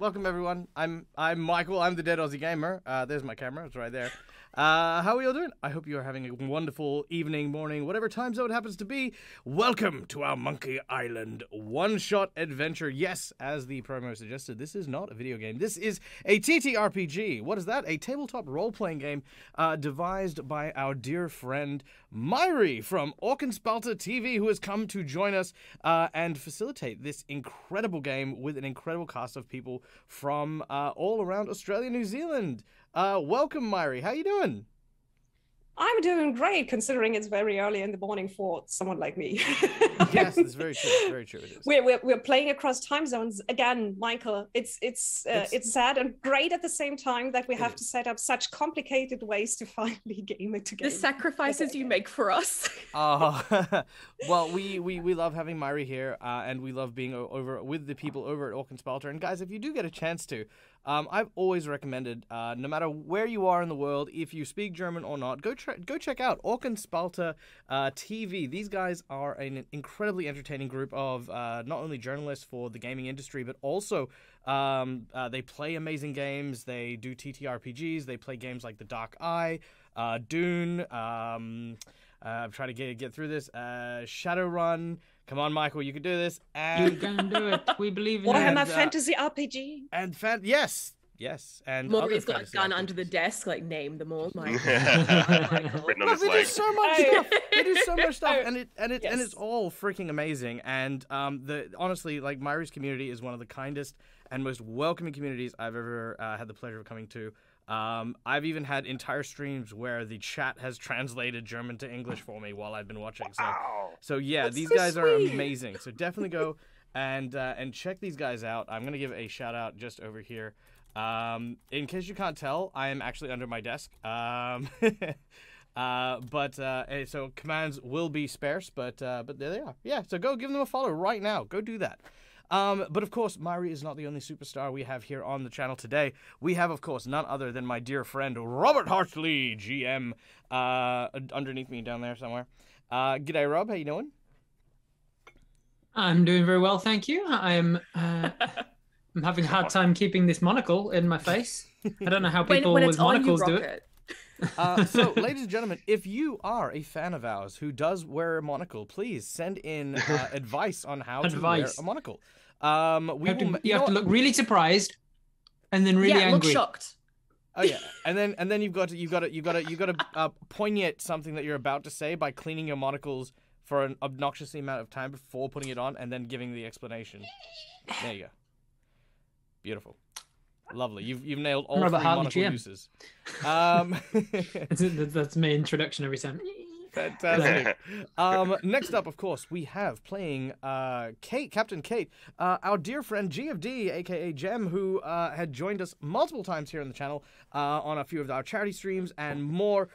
welcome everyone. I'm Michael. I'm the Dead Aussie Gamer. There's my camera. It's right there. How are you all doing? I hope you are having a wonderful evening, morning, whatever time zone it happens to be. Welcome to our Monkey Island one-shot adventure. Yes, as the promo suggested, this is not a video game. This is a TTRPG. What is that? A tabletop role-playing game devised by our dear friend Mháire from Orkenspalter TV, who has come to join us and facilitate this incredible game with an incredible cast of people from all around Australia, New Zealand. Welcome, Mháire. How you doing? I'm doing great, considering it's very early in the morning for someone like me. Yes, it's very true. Very true. It is. We're playing across time zones again, Michael. It's sad and great at the same time that we have to set up such complicated ways to finally game it together. The sacrifices you make for us. Well, we love having Mháire here, and we love being over with the people over at Orkenspalter. And guys, if you do get a chance to, I've always recommended, no matter where you are in the world, if you speak German or not, go check out Orkenspalter TV. These guys are an incredibly entertaining group of not only journalists for the gaming industry, but also they play amazing games. They do TTRPGs. They play games like The Dark Eye, Dune. I'm trying to get through this. Shadowrun. Come on, Michael, you can do this. And you can do it. We believe in you. Warhammer Fantasy RPG. And yes. And Maury's got a gun under the desk, like, name them all. Like, Written on his leg. They do so much stuff. They do so much stuff, and it's all freaking amazing. And honestly, like, Mháire's community is one of the kindest and most welcoming communities I've ever had the pleasure of coming to. I've even had entire streams where the chat has translated German to English for me while I've been watching. So yeah, that's these guys are amazing. So definitely go and check these guys out. I'm gonna give a shout out just over here. In case you can't tell, I am actually under my desk. So commands will be sparse, but there they are. Yeah, so go give them a follow right now. Go do that. But of course, Mháire is not the only superstar we have here on the channel today. We have, of course, none other than my dear friend Robert Hartley, GM, underneath me down there somewhere. G'day, Rob. How you doing? I'm doing very well, thank you. I'm having a hard time keeping this monocle in my face. I don't know how people with monocles do it. So, ladies and gentlemen, if you are a fan of ours who does wear a monocle, please send in advice on how to wear a monocle. You have to look really surprised, and then really angry. Look shocked. Oh yeah, and then you've got to poignate something that you're about to say by cleaning your monocles for an obnoxious amount of time before putting it on, and then giving the explanation. There you go. Beautiful. Lovely. You've nailed all three monocle uses. That's my introduction every time. Fantastic. Next up, of course, we have playing Captain Kate, our dear friend G of D, aka Gem, who had joined us multiple times here on the channel on a few of our charity streams and more.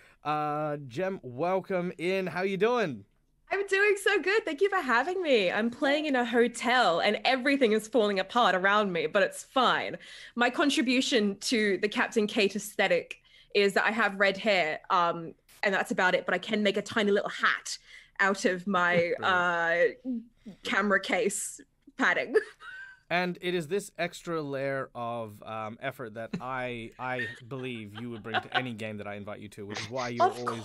Gem, welcome in. How you doing? I'm doing so good. Thank you for having me. I'm playing in a hotel and everything is falling apart around me, but it's fine. My contribution to the Captain Kate aesthetic is that I have red hair, and that's about it, but I can make a tiny little hat out of my camera case padding. And it is this extra layer of effort that I believe you would bring to any game that I invite you to, which is why you're always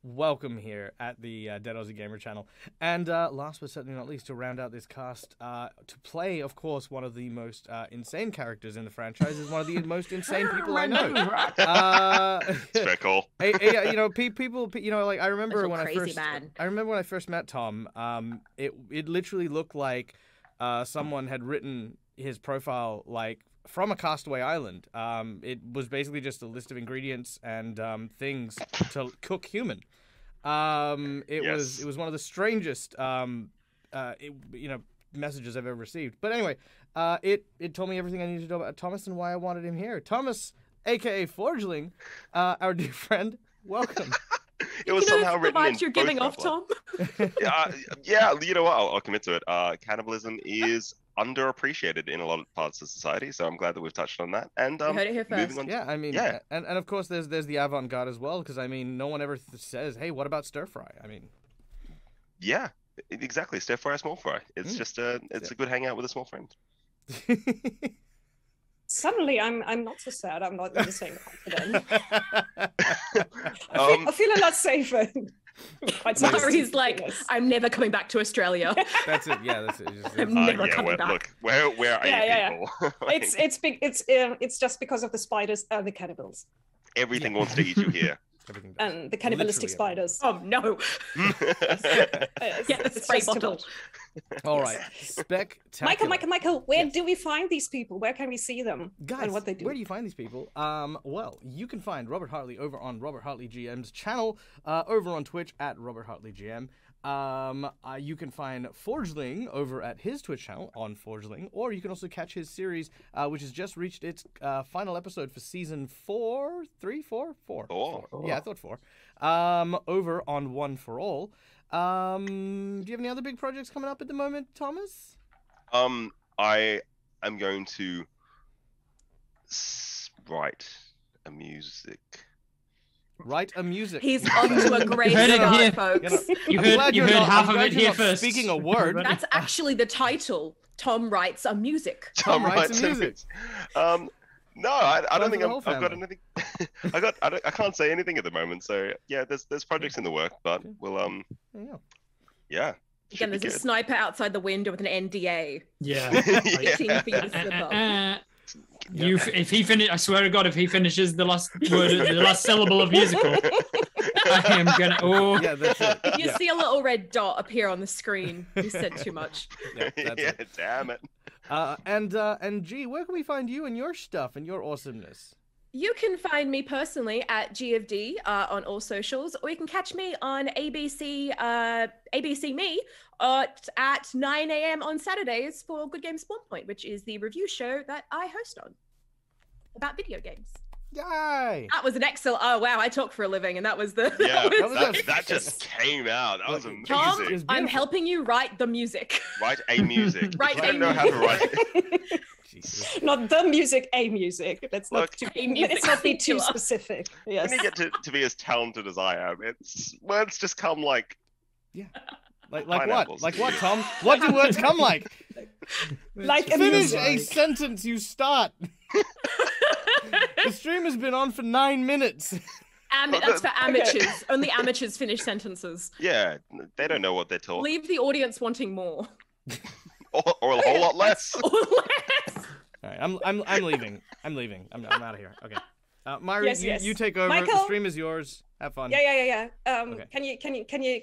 welcome here at the Dead Aussie Gamer channel. And last but certainly not least, to round out this cast, to play, of course, one of the most insane characters in the franchise is one of the most insane people I know. Very cool. People, like I remember when I first met Tom. It literally looked like someone had written his profile like from a castaway island. It was basically just a list of ingredients and things to cook human. It was one of the strangest messages I've ever received. But anyway, it told me everything I needed to know about Thomas and why I wanted him here. Thomas, aka Forgeling, our dear friend, welcome. It was somehow written in you're giving off, Tom. Yeah, you know what? I'll commit to it. Cannibalism is underappreciated in a lot of parts of society, so I'm glad that we've touched on that. And you heard it here first. And of course there's the avant-garde as well, because I mean no one ever says, hey, what about stir fry? I mean, yeah, exactly, stir fry or small fry. It's just a good hangout with a small friend. Suddenly, I'm not so sad. I'm not in the same confidence. I feel a lot safer. Mháire's like, I'm never coming back to Australia. That's it. Yeah, that's it. I'm never coming back. Look, where are you people? It's just because of the spiders and the cannibals. Everything wants to eat you here. And the cannibalistic spiders. Oh no! Get the spray bottle. All right, spectacular. Michael, where do we find these people? Where can we see them? Guys, and what they do? Where do you find these people? Well, you can find Robert Hartley over on Robert Hartley GM's channel, over on Twitch at Robert Hartley GM. You can find Forgeling over at his Twitch channel on Forgeling, or you can also catch his series, which has just reached its final episode for season 4. Yeah, I thought 4. Over on One for All. Do you have any other big projects coming up at the moment, Thomas? I am going to write a music. Write a music. He's onto a great start, folks. You heard half of it here first. Speaking a word. That's actually the title. Tom writes a music. Tom writes a music. No, I don't think I've got anything. I can't say anything at the moment. So yeah, there's projects in the work, but we'll yeah. Again, there's a sniper outside the window with an NDA. Yeah. Waiting for you to slip up. If he finish, I swear to God, if he finishes the last word, the last syllable of musical, I am gonna. Oh, yeah, that's it. You see a little red dot appear on the screen. You said too much. Yeah, that's it. Damn it. And G, where can we find you and your stuff and your awesomeness? You can find me personally at G of D on all socials, or you can catch me on ABC Me at 9 a.m. on Saturdays for Good Games Spawn Point, which is the review show that I host on about video games. Yay! That was an excellent. Oh wow, I talk for a living, and that was the. Yeah, that just came out. That was amazing. Tom, I'm helping you write the music. Write a music. Write I don't know how to write it. Not the music, a music. Let's not be too Singular. Specific. Yes. When you get to be as talented as I am, words just come like. Yeah. Like what? Like what, Tom? What do words come like? Like finish a sentence you start. The stream has been on for 9 minutes. That's for amateurs. Okay. Only amateurs finish sentences. Yeah, they don't know what they're talking. Leave the audience wanting more. or a whole lot less. Or less. All right, I'm leaving. I'm leaving. I'm out of here. Okay. Mháire, yes. you take over. Michael? The stream is yours. Have fun. Yeah. Okay.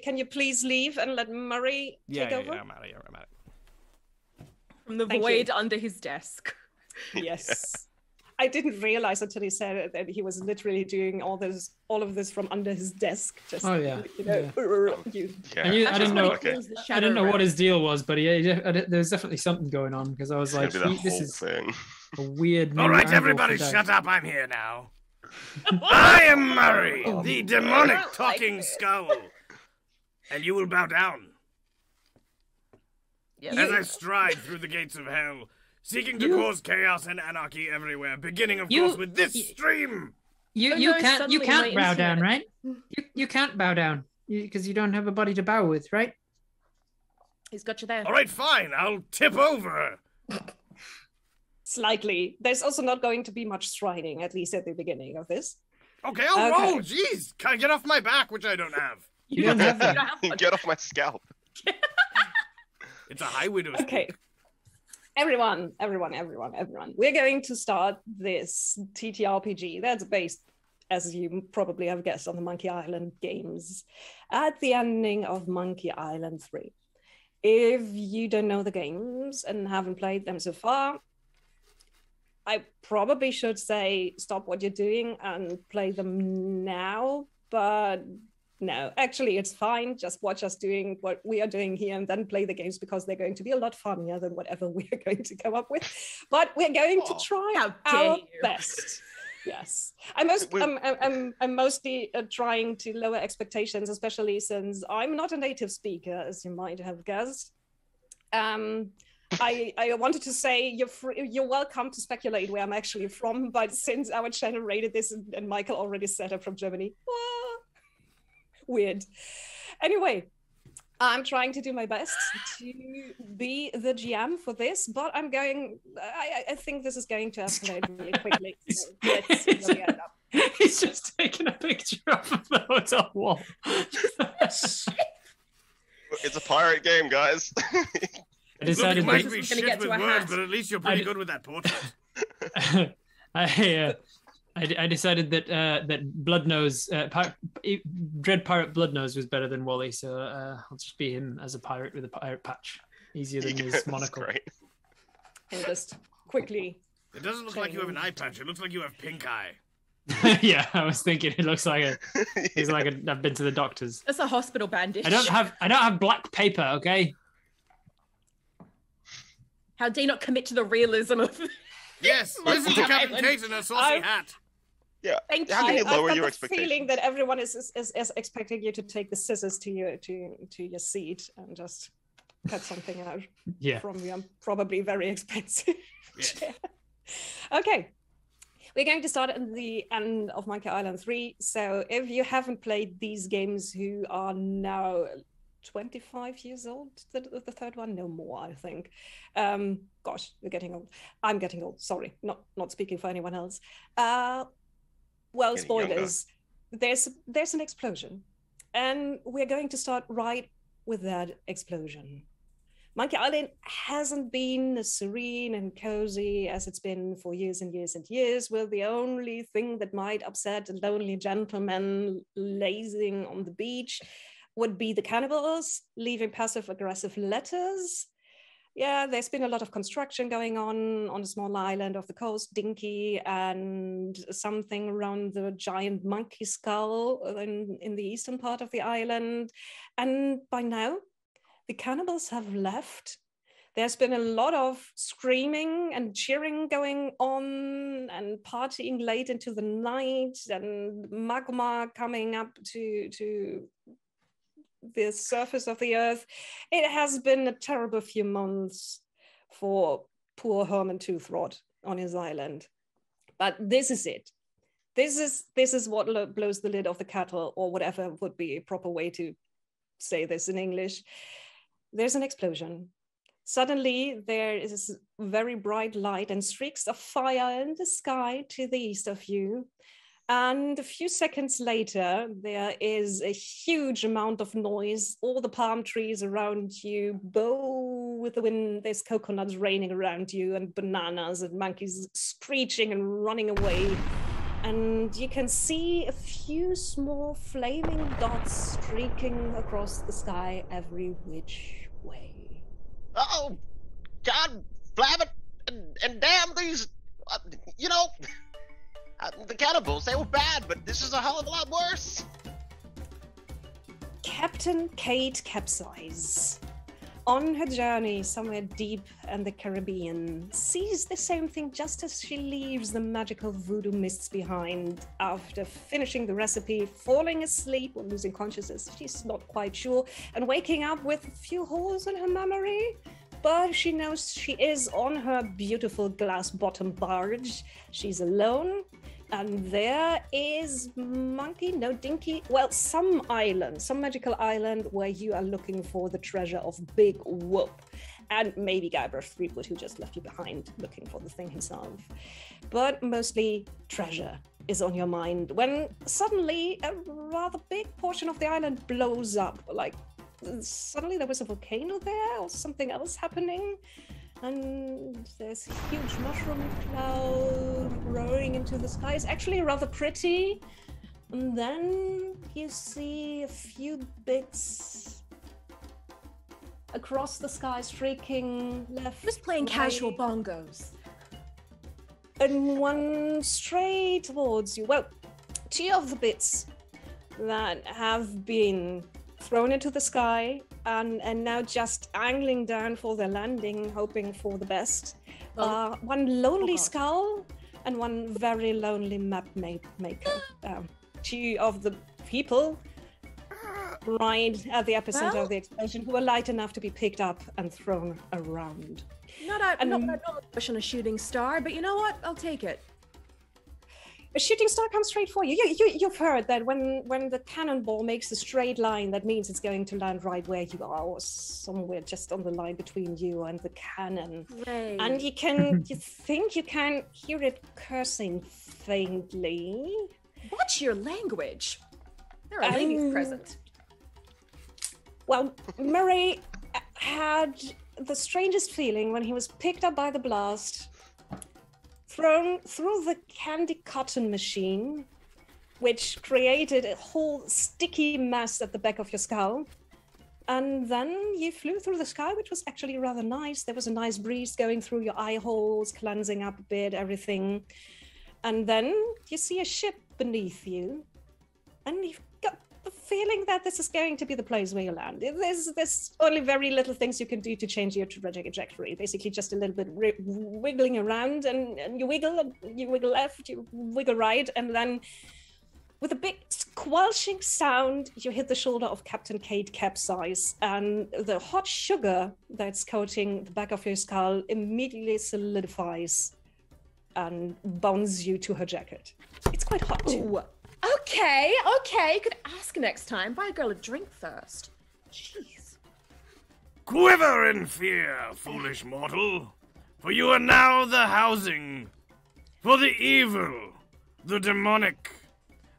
Can you please leave and let Mháire take over? Yeah, I'm out of here. From the void under his desk. Yes. I didn't realize until he said it that he was literally doing all of this from under his desk. Just, oh yeah. I didn't know. Okay. I didn't know what his deal was, but there's definitely something going on because I was like, this is a weird. All right, everybody, shut up! I'm here now. I am Mháire, the demonic talking skull, and you will bow down as I stride through the gates of hell, seeking to cause chaos and anarchy everywhere. Beginning, of course, with this stream. You can't bow down, right? You can't bow down because you don't have a body to bow with, right? He's got you there. All right, fine. I'll tip over. Slightly. There's also not going to be much striding, at least at the beginning of this. Okay, I'll roll. Jeez, can I get off my back, which I don't have. You don't have Get off my scalp. It's a high widow's Okay. peak. Everyone. We're going to start this TTRPG that's based, as you probably have guessed, on the Monkey Island games at the ending of Monkey Island 3. If you don't know the games and haven't played them so far, I probably should say stop what you're doing and play them now, but no, actually it's fine. Just watch us doing what we are doing here and then play the games because they're going to be a lot funnier than whatever we are going to come up with. But we're going to try our best. Yes, I'm mostly trying to lower expectations, especially since I'm not a native speaker, as you might have guessed. I wanted to say you're welcome to speculate where I'm actually from, but since our channel rated this and Michael already said I'm from Germany, weird. Anyway, I'm trying to do my best to be the GM for this, but I'm going. I think this is going to escalate really quickly. So let's see where we end up. He's just taking a picture of the hotel wall. It's a pirate game, guys. I decided Look, it might be shit with words, but at least you're pretty good with that portrait. I decided that Bloodnose, Dread Pirate Bloodnose was better than Wally, so I'll just be him as a pirate with a pirate patch. Easier than his monocle. Great. And just quickly. It doesn't look like you have an eye patch. It looks like you have pink eye. Yeah, I was thinking it looks like I've been to the doctors. It's a hospital bandage. I don't have black paper, okay? How dare you not commit to the realism of Yes, listen to Captain Kate and her saucy hat. Yeah. Thank you. How can you lower I've your got the expectations? feeling that everyone is expecting you to take the scissors to your seat and just cut something out from your probably very expensive chair. Okay. We're going to start at the end of Monkey Island 3. So if you haven't played these games who are now 25 years old, the third one, no more, I think. Gosh, we're getting old. I'm getting old. Sorry, not speaking for anyone else. Well, spoilers. There's an explosion, and we're going to start right with that explosion. Monkey Island hasn't been as serene and cozy as it's been for years and years and years, where the only thing that might upset a lonely gentleman lazing on the beach would be the cannibals leaving passive-aggressive letters. Yeah, there's been a lot of construction going on a small island off the coast, Dinky, and something around the giant monkey skull in the eastern part of the island. And by now, the cannibals have left. There's been a lot of screaming and cheering going on and partying late into the night and magma coming up to the surface of the earth. It has been a terrible few months for poor Herman Toothrod on his island. But this is it. This is what blows the lid off the kettle, or whatever would be a proper way to say this in English. There's an explosion. Suddenly, there is very bright light and streaks of fire in the sky to the east of you. And a few seconds later, there is a huge amount of noise. All the palm trees around you bow with the wind. There's coconuts raining around you and bananas and monkeys screeching and running away. And you can see a few small flaming dots streaking across the sky every which way. Oh, God, blab it, and damn these, the cannibals, they were bad, but this is a hell of a lot worse. Captain Kate capsizes. On her journey somewhere deep in the Caribbean, sees the same thing just as she leaves the magical voodoo mists behind. After finishing the recipe, falling asleep or losing consciousness, she's not quite sure, and waking up with a few holes in her memory. But she knows she is on her beautiful glass-bottom barge. She's alone. And there is Dinky, well, some magical island where you are looking for the treasure of Big Whoop. And maybe Guybrush Threepwood, who just left you behind, looking for the thing himself. But mostly treasure is on your mind when suddenly a rather big portion of the island blows up. Like, suddenly there was a volcano there or something else happening. And there's a huge mushroom cloud roaring into the sky. It's actually rather pretty. And then you see a few bits across the sky streaking left. Just playing casual bongos. And one straight towards you. Well, two of the bits that have been thrown into the sky and now just angling down for their landing, hoping for the best. One lonely skull and one very lonely map maker. Two of the people right at the epicenter of the explosion who are light enough to be picked up and thrown around. Not that normal push on a shooting star, but you know what? I'll take it. A shooting star comes straight for you. You've heard that when the cannonball makes a straight line, that means it's going to land right where you are, or somewhere just on the line between you and the cannon. Right. And you think you can hear it cursing faintly. Watch your language. There are ladies present. Well, Murray had the strangest feeling when he was picked up by the blast, thrown through the candy cotton machine, which created a whole sticky mess at the back of your skull. And then you flew through the sky, which was actually rather nice. There was a nice breeze going through your eye holes, cleansing up a bit, everything. And then you see a ship beneath you, and you've got the feeling that this is going to be the place where you land. There's only very little things you can do to change your trajectory. Basically, just a little bit wiggling around, and you wiggle left, you wiggle right, and then with a big squelching sound, you hit the shoulder of Captain Kate capsize, and the hot sugar that's coating the back of your skull immediately solidifies and bonds you to her jacket. It's quite hot too. Ooh. Okay. Could ask next time. Buy a girl a drink first. Jeez. Quiver in fear, foolish mortal, for you are now the housing for the evil, the demonic,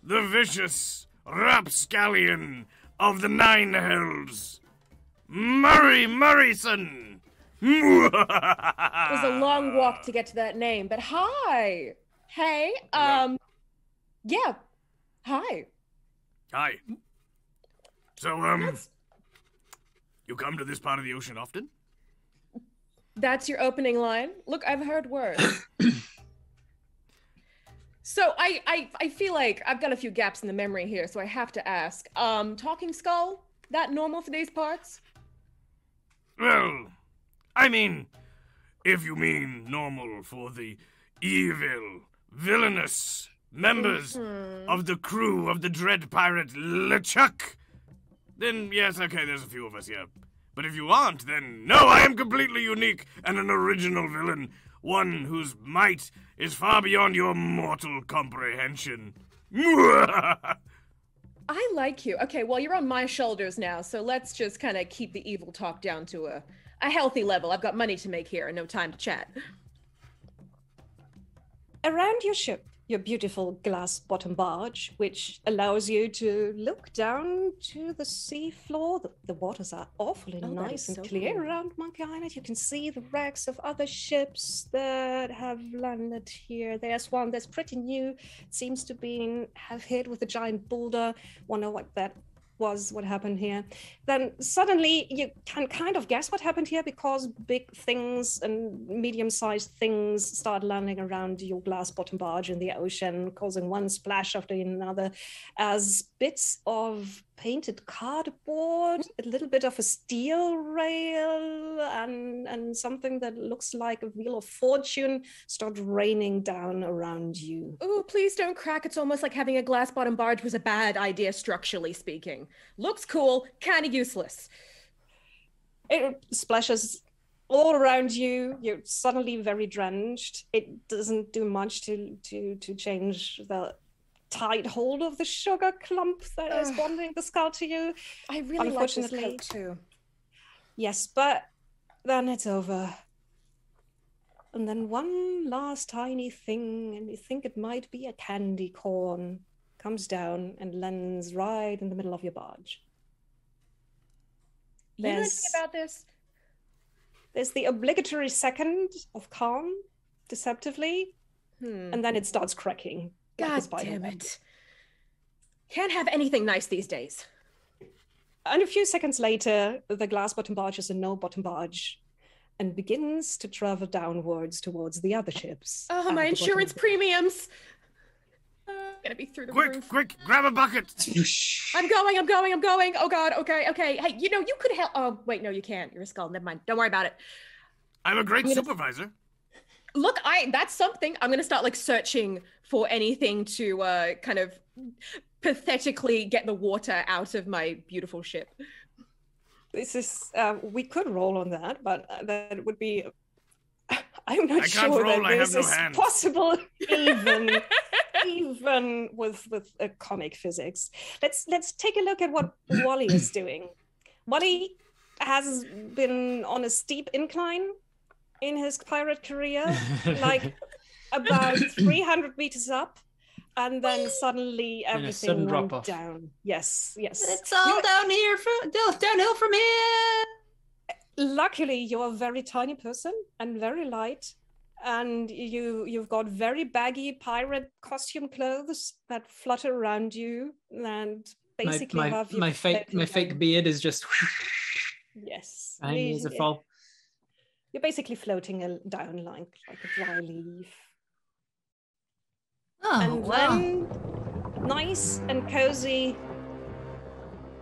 the vicious rapscallion of the Nine Hells, Murray Murrayson. It was a long walk to get to that name, but hi. Hey, yeah. Hi. Hi. So, you come to this part of the ocean often? That's your opening line? Look, I've heard worse. So I feel like I've got a few gaps in the memory here, so I have to ask. Talking skull, that normal for these parts? Well, I mean, if you mean normal for the evil, villainous members of the crew of the dread pirate LeChuck, then yes, okay, there's a few of us here. But if you aren't, then no, I am completely unique and an original villain, one whose might is far beyond your mortal comprehension. I like you. Okay, well, you're on my shoulders now, so let's just kind of keep the evil talk down to a healthy level. I've got money to make here and no time to chat. Around your ship, your beautiful glass-bottom barge, which allows you to look down to the sea floor. The waters are awfully nice and clear around Monkey Island. You can see the wrecks of other ships that have landed here. There's one that's pretty new. It seems to have hit with a giant boulder. Wonder what that was, what happened here. Then suddenly you can kind of guess what happened here, because big things and medium-sized things start landing around your glass-bottom barge in the ocean, causing one splash after another, as bits of painted cardboard, a little bit of a steel rail, and something that looks like a wheel of fortune start raining down around you. Ooh, please don't crack. It's almost like having a glass-bottom barge was a bad idea, structurally speaking. Looks cool, kind of useless. It splashes all around you. You're suddenly very drenched. It doesn't do much to change the tight hold of the sugar clump that is bonding the skull to you. I really like this coat too. Yes, but then it's over. And then one last tiny thing, and you think it might be a candy corn, comes down and lands right in the middle of your barge. You know anything about this? There's the obligatory second of calm, deceptively, and then it starts cracking. God damn it. Can't have anything nice these days. And a few seconds later, the glass-bottom barge is a no-bottom barge and begins to travel downwards towards the other ships. Oh, my insurance premiums! Gonna be through the roof. Quick, grab a bucket! I'm going! Oh God, okay. Hey, you could help. Oh, wait, no, you can't. You're a skull. Never mind. Don't worry about it. I'm a great supervisor. Look, that's something. I'm gonna start searching for anything to kind of pathetically get the water out of my beautiful ship. This is we could roll on that, but that would be. I'm not sure that this is possible even even with comic physics. Let's take a look at what Wally is doing. Wally has been on a steep incline in his pirate career, like about 300 meters up, and then suddenly everything went down. Yes. It's all downhill from here. Luckily, you're a very tiny person and very light, and you've got very baggy pirate costume clothes that flutter around you, and basically my fake beard is just yes. As a fall. You're basically floating down like a dry leaf. Oh, and then, nice and cozy,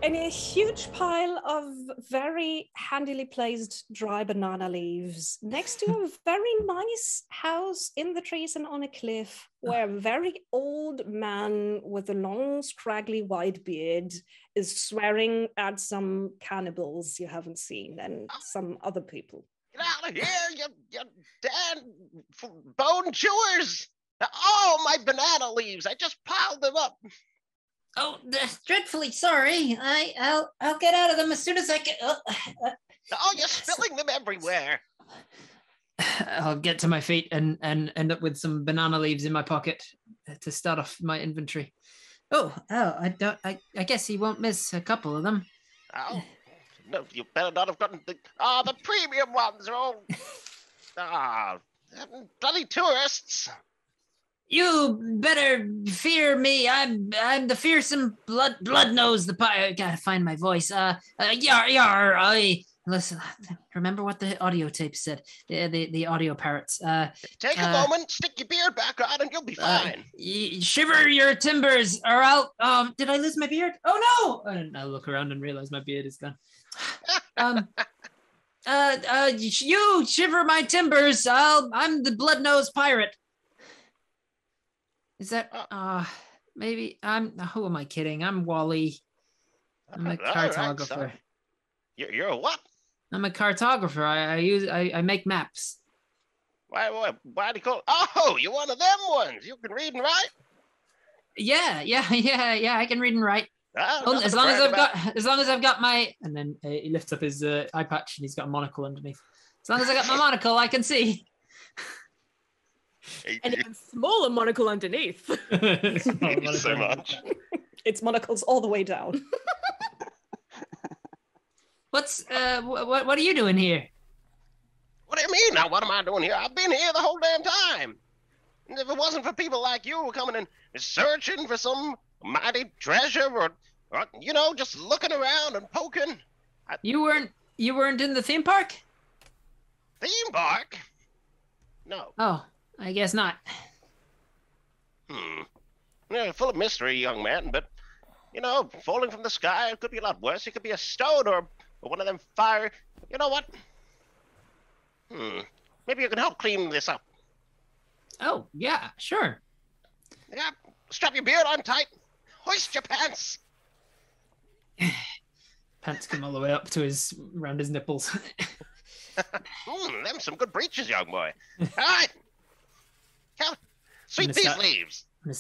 in a huge pile of very handily placed dry banana leaves next to a very nice house in the trees and on a cliff, where a very old man with a long, scraggly white beard is swearing at some cannibals you haven't seen and some other people. Get out of here, you damn bone chewers! Oh, my banana leaves! I just piled them up. Oh, dreadfully sorry. I'll get out of them as soon as I can. Oh, you're spilling them everywhere. I'll get to my feet and end up with some banana leaves in my pocket to start off my inventory. I guess he won't miss a couple of them. Oh, no, you better not have gotten the premium ones are all bloody tourists. You better fear me. I'm the fearsome blood nose. The pirate. Gotta find my voice. Yar. Listen. Remember what the audio tape said. The audio parrots. Take a moment. Stick your beard back on, and you'll be fine. Shiver your timbers, or I'll. Did I lose my beard? Oh no! And I look around and realize my beard is gone. You shiver my timbers. I'm the blood nose pirate. Is that maybe who am I kidding? I'm Wally. I'm a cartographer. Right, you're a what? I'm a cartographer. I make maps. Why do you call? Oh, you're one of them ones. You can read and write. Yeah. I can read and write. As long as I've got my. And then he lifts up his eye patch and he's got a monocle underneath. As long as I got my monocle, I can see. An even smaller monocle underneath. Thank you so much. It's monocles all the way down. What are you doing here? What do you mean? Now, what am I doing here? I've been here the whole damn time. And if it wasn't for people like you coming and searching for some mighty treasure or just looking around and poking. You weren't in the theme park? Theme park? No. Oh, I guess not. Yeah, full of mystery, young man, but, falling from the sky, it could be a lot worse. It could be a stone or one of them fire. You know what? Maybe you can help clean this up. Oh, yeah, sure. Yeah, strap your beard on tight. Hoist your pants. Pants come all the way up to around his nipples. Them some good breeches, young boy. All right. Sweep these leaves. I'm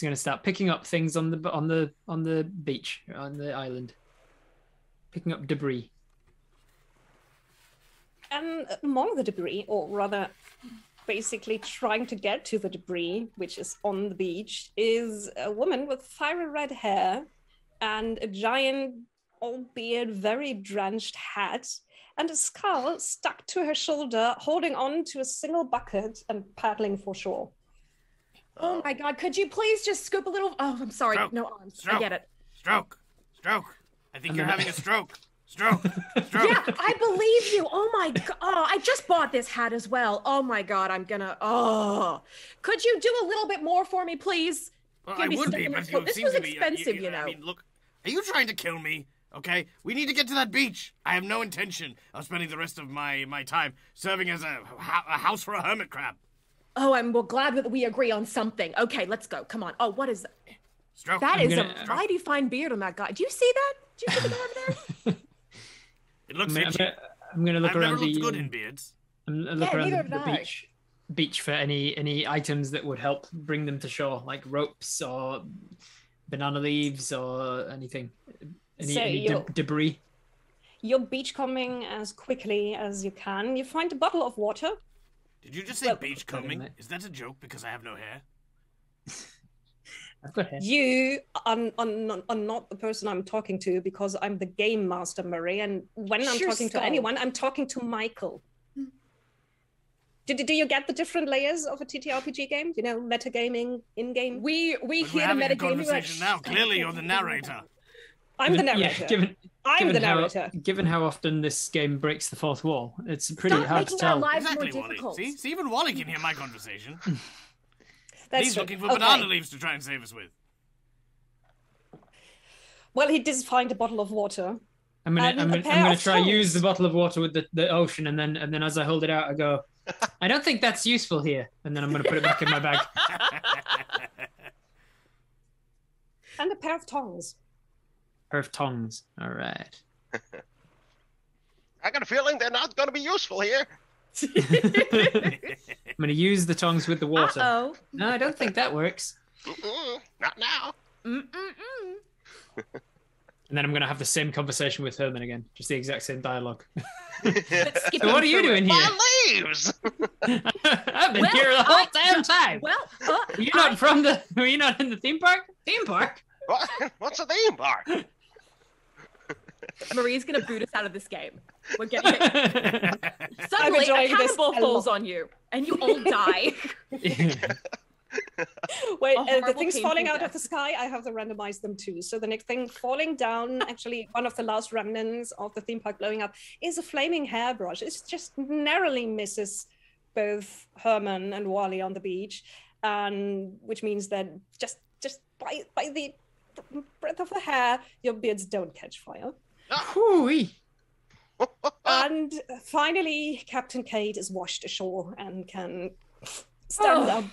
gonna start picking up things on the beach, on the island. Picking up debris. And among the debris, or rather, basically trying to get to the debris, which is on the beach, is a woman with fiery red hair and a giant, albeit very drenched hat, and a scarf stuck to her shoulder, holding on to a single bucket and paddling for shore. Oh my God, could you please just scoop a little? Oh, I'm sorry. Stroke. No arms. Stroke. I get it. Stroke. I think you're having a stroke. Stroke. Yeah, I believe you. Oh my God. Oh, I just bought this hat as well. Oh my God, could you do a little bit more for me, please? Well, I would be, but you this seem was to be, expensive, I mean, look, are you trying to kill me? Okay, we need to get to that beach. I have no intention of spending the rest of my time serving as a house for a hermit crab. Oh, I'm glad that we agree on something. Okay, let's go. Come on. Oh, what is that? Stroke. That is a mighty fine beard on that guy. Do you see that? Do you see the guy over there? It looks itchy. I'm gonna look I've around never looked good in beards. I'm gonna look around the beach. beach for any items that would help bring them to shore, like ropes or banana leaves or anything, any debris. You're beachcombing as quickly as you can. You find a bottle of water. Did you just say beachcombing? Is that a joke because I have no hair? I've got hair. You are not the person I'm talking to because I'm the game master, Murray. And when I'm talking to anyone, I'm talking to Michael. Do you get the different layers of a TTRPG game? You know, metagaming, in-game? We hear the metagaming. Conversation now. Clearly, you're the narrator. I'm the narrator. Given how often this game breaks the fourth wall, it's pretty hard to tell. Exactly, Wally. See, even Wally can hear my conversation. He's looking for banana leaves to try and save us with. Well, he did find a bottle of water. I'm gonna try use the bottle of water with the ocean, and then as I hold it out, I go, I don't think that's useful here, and then I'm gonna put it back in my bag. And a pair of tongs. All right. I got a feeling they're not going to be useful here. I'm going to use the tongs with the water. Uh-oh. No, I don't think that works. Not now. And then I'm going to have the same conversation with Herman again. Just the exact same dialogue. So what are you doing here? My leaves! I've been here the whole damn time. Well, were you not in the theme park? Theme park? What's a theme park? Marie's gonna boot us out of this game. We're getting it. Suddenly, a cannonball falls on you, and you all die. Wait, the things falling out of the sky, I have to randomize them too. So the next thing falling down, actually one of the last remnants of the theme park blowing up, is a flaming hairbrush. It just narrowly misses both Herman and Wally on the beach, and which means that just by the breath of the hair, your beards don't catch fire. And finally, Captain Kate is washed ashore and can stand up,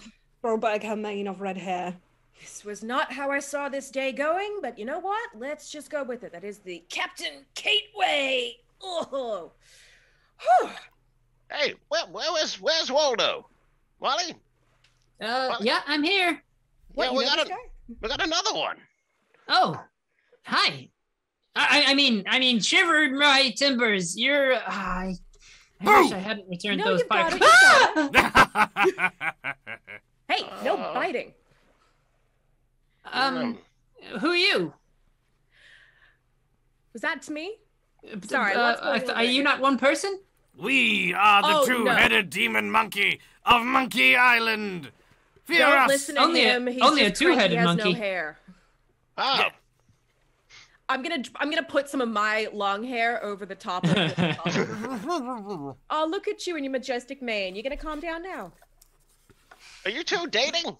throw back her mane of red hair. This was not how I saw this day going, but you know what? Let's just go with it. That is the Captain Kate way. Oh. Hey, where's Waldo? Wally? Yeah, I'm here. Yeah, we got another one. Oh, hi. I mean, shivered my timbers. I wish I hadn't returned those pipes. Hey, no biting. Who are you? Was that to me? Sorry, are you not one person? We are the two-headed demon monkey of Monkey Island. Fear us. Listen to him. He's only a two-headed monkey. He has no hair. Oh. Yeah. I'm gonna put some of my long hair over the top of it. Oh, look at you and your majestic mane. You gonna calm down now? Are you two dating?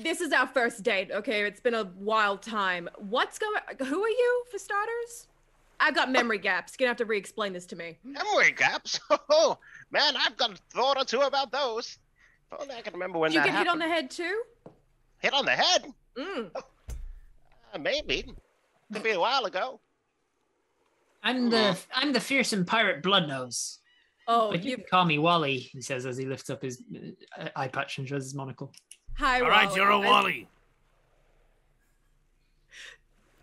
This is our first date, okay? It's been a wild time. Who are you, for starters? I've got memory gaps. You're gonna have to re-explain this to me. Memory gaps? Oh, man, I've got a thought or two about those. If only I can remember when that happened. Did you get hit on the head, too? Hit on the head? Maybe. Could be a while ago. I'm the fearsome pirate Bloodnose. Oh, but you can call me Wally, he says as he lifts up his eye patch and shows his monocle. Hi, All Wally. right, you're a Wally.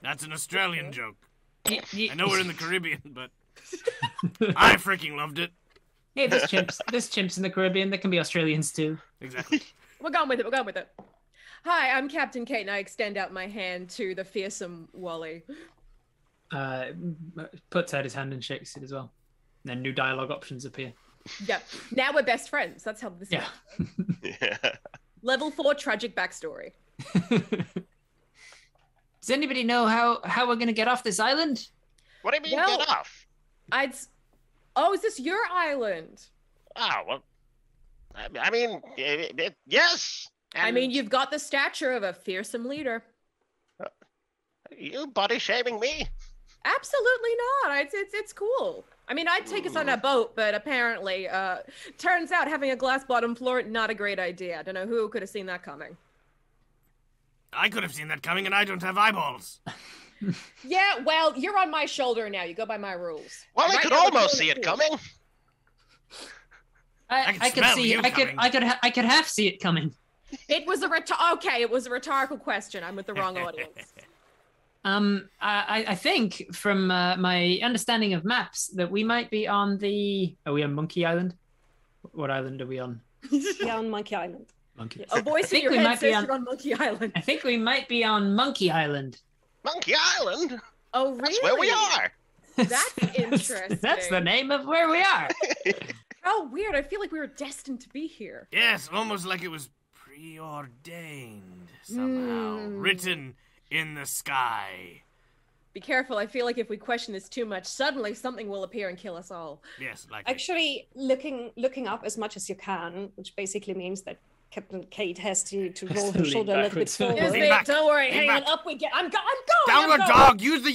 That's an Australian joke. I know we're in the Caribbean, but I freaking loved it. Hey, there's chimps in the Caribbean. There can be Australians too. Exactly. We're going with it. Hi, I'm Captain Kate, and I extend out my hand to the fearsome Wally. Puts out his hand and shakes it as well. And then new dialogue options appear. Yep. Now we're best friends. That's how this works. Yeah. Level 4 tragic backstory. Does anybody know how we're gonna get off this island? What do you mean get off? Is this your island? Oh, well, I mean, yes. I mean, you've got the stature of a fearsome leader. You body shaming me? Absolutely not. It's cool. I mean, I'd take us on a boat, but apparently, turns out having a glass bottom floor, not a great idea. I don't know who could have seen that coming. I could have seen that coming, and I don't have eyeballs. Yeah, well, you're on my shoulder now. You go by my rules. Well, I could almost see it coming. I could see. I could half see it coming. It was a it was a rhetorical question. I'm with the wrong audience. I think from my understanding of maps that we might be on the. Are we on Monkey Island? What island are we on? Yeah, on Monkey Island. Monkey. A voice in your head says you're on Monkey Island. I think we might be on Monkey Island. Monkey Island? Oh, really? That's where we are. That's interesting. That's the name of where we are. How weird. I feel like we were destined to be here. Yes, almost like it was preordained somehow, written in the sky. Be careful. I feel like if we question this too much, suddenly something will appear and kill us all. Yes, like actually looking up as much as you can, which basically means that Captain Kate has to roll her shoulder a little bit forward. Don't worry, hang on, up we get. I'm going. Downward dog. Use the.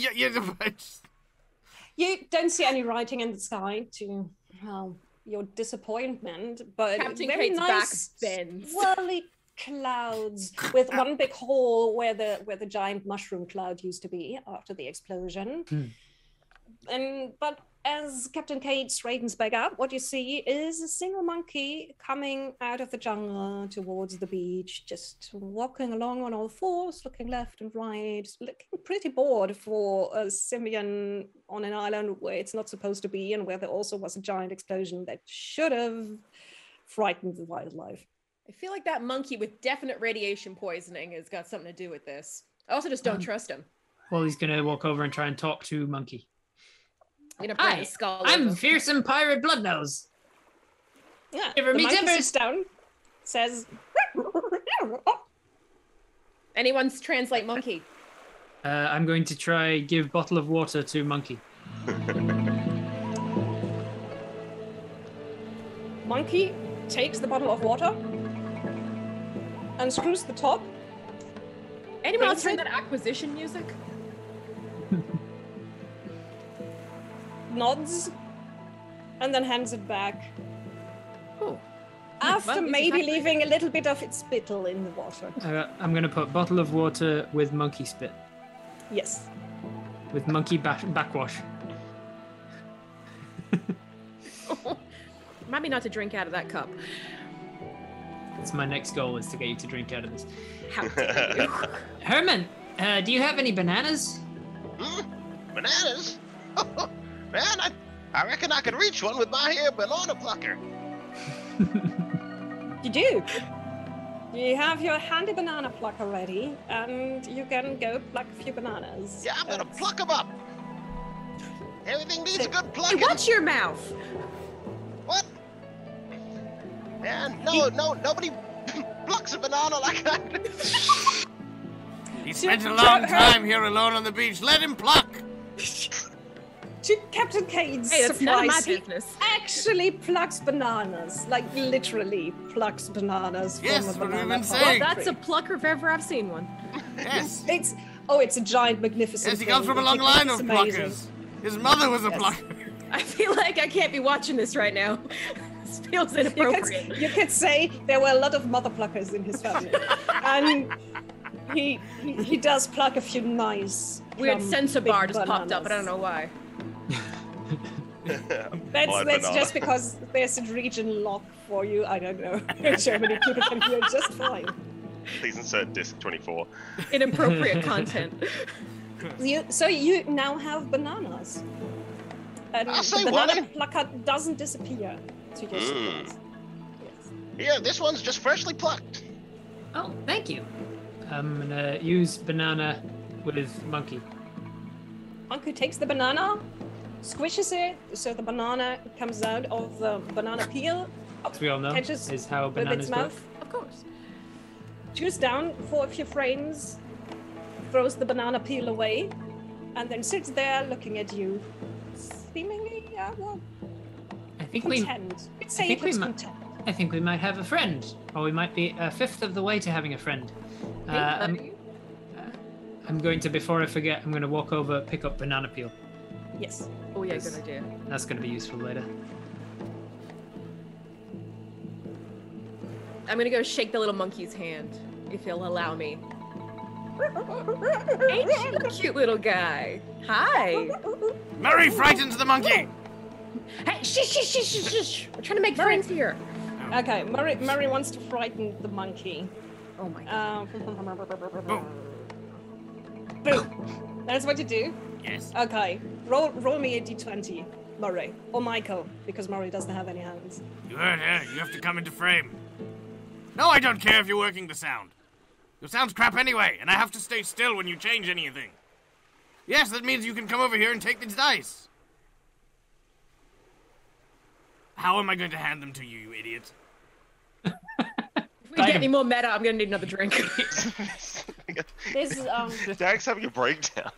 You don't see any writing in the sky to your disappointment, but Captain very Kate's nice back bends. swirly clouds with one big hole where the giant mushroom cloud used to be after the explosion. But as Captain Kate straightens back up, what you see is a single monkey coming out of the jungle towards the beach, just walking along on all fours, looking left and right, looking pretty bored for a simian on an island where it's not supposed to be and where there also was a giant explosion that should have frightened the wildlife. I feel like that monkey with definite radiation poisoning has got something to do with this. I also just don't trust him. Well, he's going to walk over and try and talk to Monkey. Hi, I'm fearsome pirate Bloodnose. Yeah, Ever the meet monkey Embers? sits down, says, Anyone's translate monkey. I'm going to try give bottle of water to Monkey. Monkey takes the bottle of water, unscrews the top. Anyone else heard that acquisition music? Nods, and then hands it back. Oh. After maybe leaving a little bit of its spittle in the water. I'm going to put bottle of water with monkey spit. Yes. With monkey backwash. Remind me not to drink out of that cup. That's my next goal, is to get you to drink out of this. How dare you? Herman, do you have any bananas? Bananas? Man, I reckon I could reach one with my here banana plucker. You do. You have your handy banana plucker ready, and you can go pluck a few bananas. Yeah, I'm gonna pluck them up. Everything needs a good plucking. Hey, watch your mouth. What? Man, nobody plucks a banana like I do. He spent a long time here alone on the beach. Let him pluck. To Captain Kate's that's none of my surprise, business. he actually plucks bananas. Like, literally plucks bananas Yes, from a what have you banana been palm saying? That's a tree. plucker if ever I've seen one. Yes. It's a giant, magnificent Yes, he comes thing. from a long line of It's amazing. pluckers. His mother was a plucker. I feel like I can't be watching this right now. This feels inappropriate. You could say there were a lot of mother pluckers in his family. And he does pluck a few nice Weird plump, censor big bar just popped bananas. up, but I don't know why. That's just because there's a region lock for you. I don't know. In Germany, people can hear just fine. Please insert disc 24. Inappropriate content. So you now have bananas. And I say the banana what? plucker doesn't disappear to your surprise. Yes. Here, this one's just freshly plucked. Oh, thank you. I'm going to use banana with Monkey. Monkey takes the banana, squishes it, so the banana comes out of the banana peel. As we all know, Catches is how with bananas its work. mouth. Of course. Chews down for a few frames, throws the banana peel away, and then sits there looking at you, seemingly, I think content. We'd say it looks content. I think we might have a friend, or we might be a fifth of the way to having a friend. I'm going to, before I forget, I'm going to walk over, pick up banana peel. Yes. Oh yeah, good idea. That's going to be useful later. I'm gonna go shake the little monkey's hand, if you'll allow me. Ain't you a cute little guy? Hi. Mary frightens the monkey. Hey, shh. We're trying to make friends here. Okay, Murray wants to frighten the monkey. Oh my god. Boom. That's what you do? Yes. Okay, roll me a d20, Murray. Or Michael, because Murray doesn't have any hands. You heard her. You have to come into frame. No, I don't care if you're working the sound. Your sound's crap anyway, and I have to stay still when you change anything. Yes, that means you can come over here and take these dice. How am I going to hand them to you, you idiot? If we get any more meta, I'm gonna need another drink. This Dag's having a breakdown.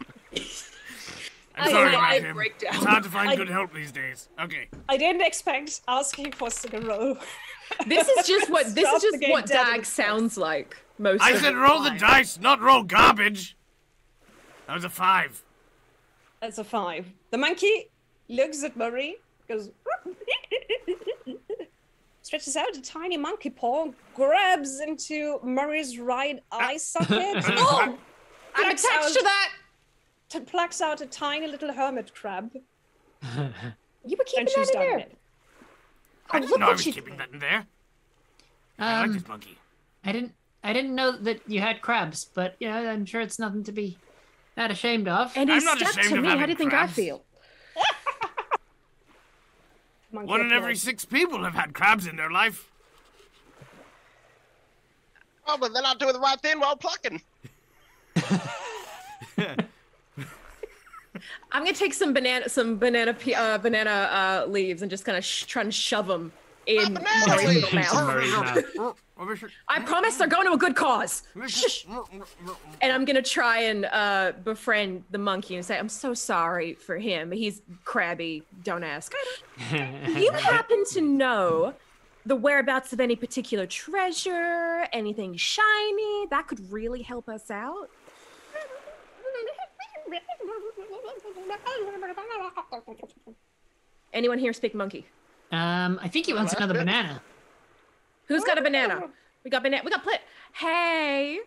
I'm sorry, I Tim. break down. It's hard to find good help these days. Okay. I didn't expect asking for a roll. This is just what Stop the game dead in Dag its sounds like most I of said the roll the time. dice, not roll garbage. That was a 5. That's a 5. The monkey looks at Murray, goes, stretches out a tiny monkey paw, grabs into Murray's right eye socket. Oh! I'm attached to that! Plucks out a tiny little hermit crab. You were keeping And she's that in done there. it. I didn't know I was keeping that in there. I like this monkey. I didn't know that you had crabs, but yeah, I'm sure it's nothing to be that ashamed of. And I'm he not stepped ashamed to of me. How having do you think I crabs. feel? Monkey One in every applauds. 6 people have had crabs in their life. Oh, but they're not doing the right thing while plucking. I'm gonna take some banana leaves and just kind of try and shove them in banana Murray's leaves. mouth. Murray's mouth. I promise they're going to a good cause. Shh. And I'm gonna try and befriend the monkey and say, I'm so sorry for him. He's crabby. Don't ask. Do you happen to know the whereabouts of any particular treasure, anything shiny that could really help us out? Anyone here speak monkey? I think he wants another banana. Who's got a banana? We got banana. We got plant. Hey,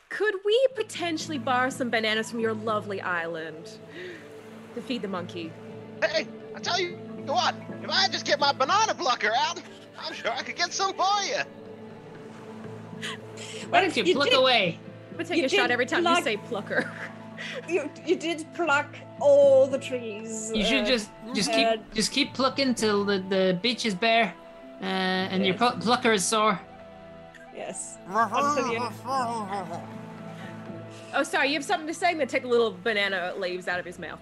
could we potentially borrow some bananas from your lovely island to feed the monkey? Hey, I tell you what, if I just get my banana plucker out, I'm sure I could get some for you. Why don't you pluck away? I'm gonna take You a shot did every time pluck- you say plucker. You did pluck all the trees. You should just keep plucking till the beach is bare, and your plucker is sore. Yes. Until you- Oh, sorry, you have something to say? I'm gonna take a little banana leaves out of his mouth.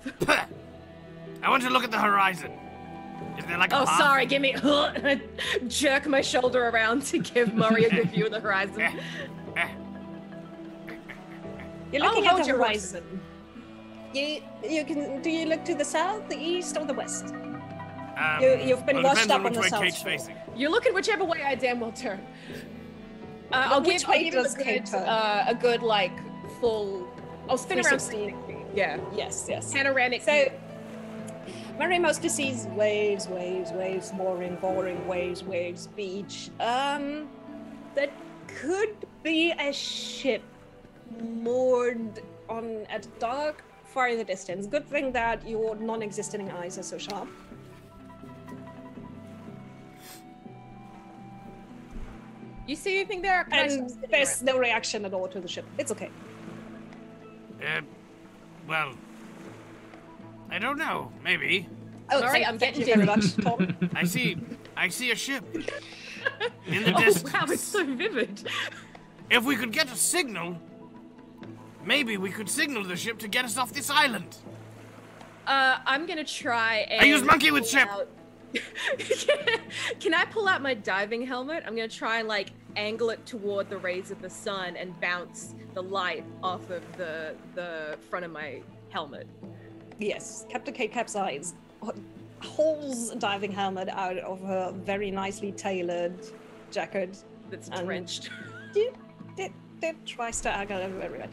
I want to look at the horizon. Is there like a Oh, path? sorry, give me. I jerk my shoulder around to give Murray a good view of the horizon. You're looking hold at the your horizon. You can. Do you look to the south, the east, or the west? You've been well, it washed depends up on on which the way south Kate's shore. facing. You're looking whichever way I damn well turn. I'll which give way him does Kate turn? a good like full. I'll spin around 360. 60. Yeah, Yes, yes. panoramic. So, Murray mostly sees waves, boring waves, beach. That could be a ship moored on at a dock far in the distance. Good thing that your non-existing eyes are so sharp. You see anything there? Can I And just- there's no reaction at all to the ship. It's okay. Well, I don't know. Maybe. Oh, Sorry, I'm thank getting you very much, Tom. I see a ship in the Oh distance. wow, it's so vivid. If we could get a signal, maybe we could signal the ship to get us off this island. I'm gonna try and. I use monkey with ship. Can I pull out my diving helmet? I'm gonna try and like angle it toward the rays of the sun and bounce the light off of the front of my helmet. Yes, Captain Kate capsized. Pulls a diving helmet out of her very nicely tailored jacket. That's And- drenched. It tries to angle it very well.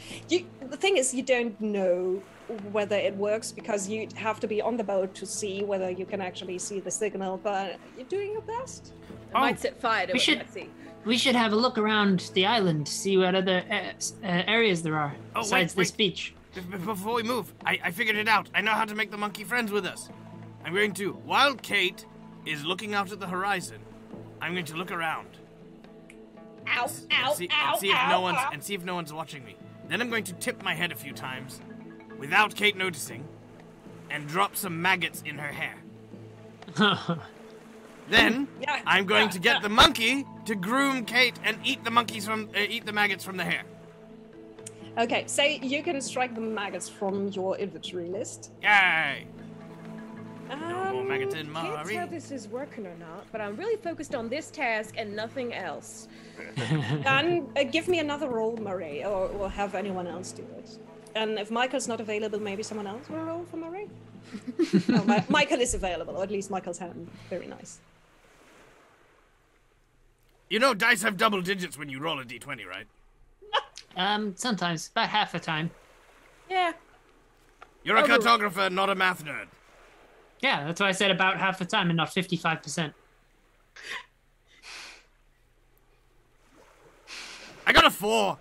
The thing is, you don't know whether it works because you have to be on the boat to see whether you can actually see the signal, but you're doing your best. I might set fire to we it. should- Let's see. We should have a look around the island, see what other areas there are besides this beach. Before we move, I figured it out. I know how to make the monkey friends with us. I'm going to, while Kate is looking out at the horizon, I'm going to look around. Ow, ow, See ow, if ow, no one's ow. and see if no one's watching me. Then I'm going to tip my head a few times, without Kate noticing, and drop some maggots in her hair. Then I'm going to get the monkey to groom Kate and eat the maggots from the hair. Okay, so you can strike the maggots from your inventory list. Yay! No more maggots in Can't tell Mháire. this is working or not, but I'm really focused on this task and nothing else. And give me another roll, Murray, or have anyone else do it. And if Michael's not available, maybe someone else will roll for Murray. No, Michael is available, or at least Michael's hand. Very nice. You know dice have double digits when you roll a d20, right? Sometimes, about half the time. Yeah. You're a cartographer, not a math nerd. Yeah, that's why I said about half the time and not 55%. I got a 4.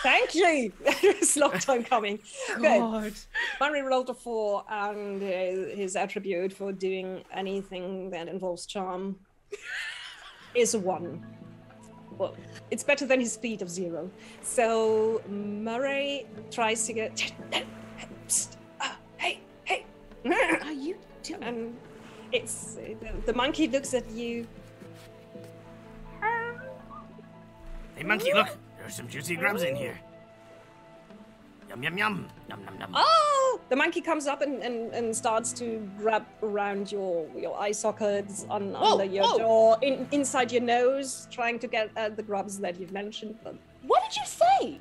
Thank you! It's a long time coming. Good. Murray rolled a 4, and his attribute for doing anything that involves charm is a 1. Well, it's better than his speed of 0. So Murray tries to get... Hey! What are you doing? And it's... The monkey looks at you. Hey, monkey, look. There's some juicy grubs in here. Yum, yum, yum. Yum, yum, yum. Oh! The monkey comes up and starts to grab around your eye sockets, under your jaw, inside your nose, trying to get at the grubs that you've mentioned. But What did you say?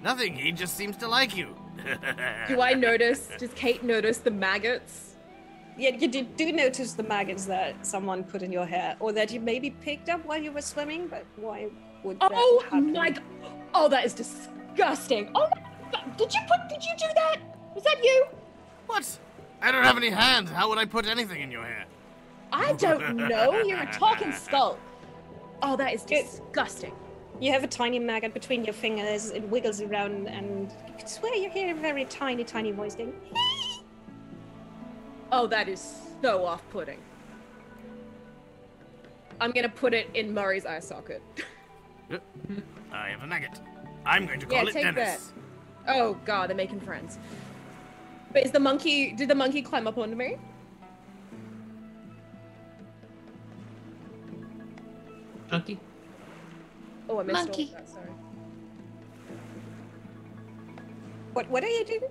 Nothing. He just seems to like you. Do I notice? Does Kate notice the maggots? yeah, you do notice the maggots that someone put in your hair, or that you maybe picked up while you were swimming, but why would that happen? My God. Oh, that is disgusting. Oh my God. Did you do that? Was that you? What? I don't have any hands. How would I put anything in your hair? I don't know. You're a talking skull. Oh, that is disgusting. You have a tiny maggot between your fingers. It wiggles around, and you can swear you hear a very tiny, tiny voice going, Oh, that is so off-putting. I'm gonna put it in Murray's eye socket. I have a maggot. I'm going to call it take Dennis. that. Oh God, they're making friends. But did the monkey climb up onto me? Monkey? Oh, I missed Monkey. all of that, sorry. What are you doing?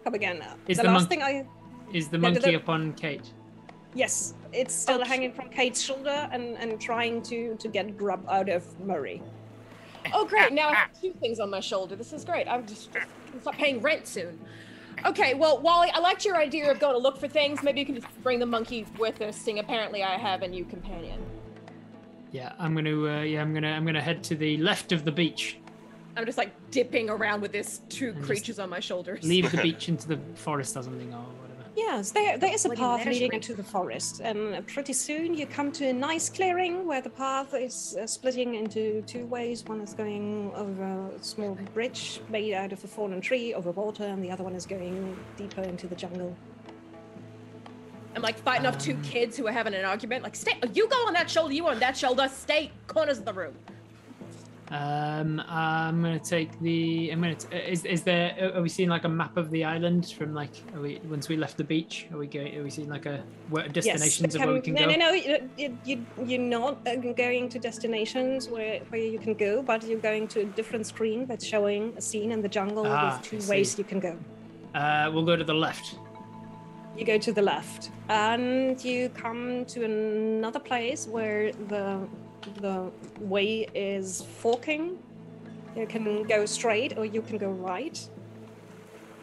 Come again now. Is the the last monkey- thing I... Is the Yeah, monkey up on Kate? Yes, it's still hanging from Kate's shoulder and trying to get grub out of Murray. Oh great, now I have 2 things on my shoulder. This is great. I'm just gonna start paying rent soon. Okay, well, Wally, I liked your idea of going to look for things. Maybe you can just bring the monkey with us, seeing apparently I have a new companion. Yeah, I'm gonna head to the left of the beach. I'm just like dipping around with this 2 And creatures on my shoulders. Leave the beach into the forest or something or whatever. Yes, there is a Bloody path leading menagerie. into the forest, and pretty soon you come to a nice clearing where the path is splitting into 2 ways. One is going over a small bridge made out of a fallen tree over water, and the other one is going deeper into the jungle. I'm like fighting off 2 kids who are having an argument. Like, stay, you go on that shoulder, you on that shoulder, stay corners of the room. I'm gonna take the. Is there? Are we seeing like a map of the island from like? Are we once we left the beach? Are we seeing like destinations of where we can go? No. You're not going to destinations where you can go, but you're going to a different screen that's showing a scene in the jungle with 2 ways you can go. We'll go to the left. You go to the left, and you come to another place where the way is forking. You can go straight or you can go right.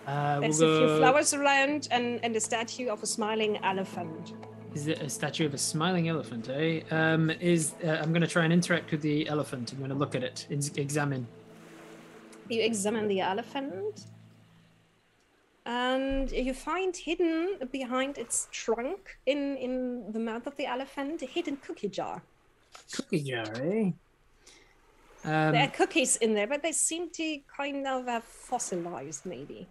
There's a few flowers around and a statue of a smiling elephant. Is it a statue of a smiling elephant, eh? I'm going to try and interact with the elephant. I'm going to look at it, examine. You examine the elephant, and you find hidden behind its trunk in the mouth of the elephant a hidden cookie jar. Cookie jar, eh? There are cookies in there, but they seem to kind of have fossilized, maybe.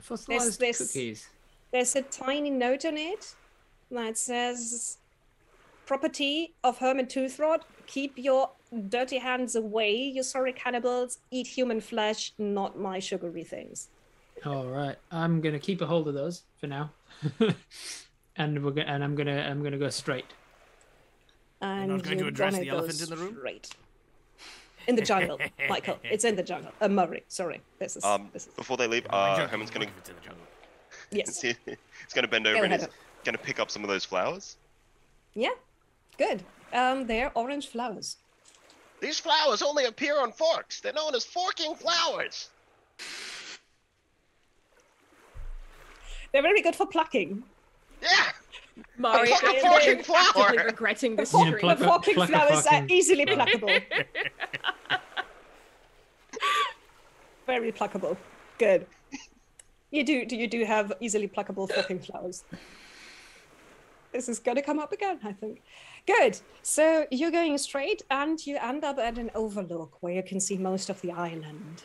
Fossilized There's- cookies. There's a tiny note on it that says, property of Hermit Toothrod, keep your dirty hands away, you sorry cannibals, eat human flesh, not my sugary things. All right, I'm gonna keep a hold of those for now, and I'm gonna go straight. And you're not going to address the elephant in the room? Straight. In the jungle, Michael. It's in the jungle. Murray, sorry. This is. Before they leave, Herman's gonna. Yes. He's gonna bend over and he's gonna pick up some of those flowers. Yeah, good. They're orange flowers. These flowers only appear on forks. They're known as forking flowers. They're very good for plucking. Yeah. Mháire, Pluck a forking flower. actively regretting this Yeah, stream. The forking flowers are easily pluckable. Very pluckable. Good. You do have easily pluckable forking flowers. This is going to come up again, I think. Good. So you're going straight and you end up at an overlook where you can see most of the island.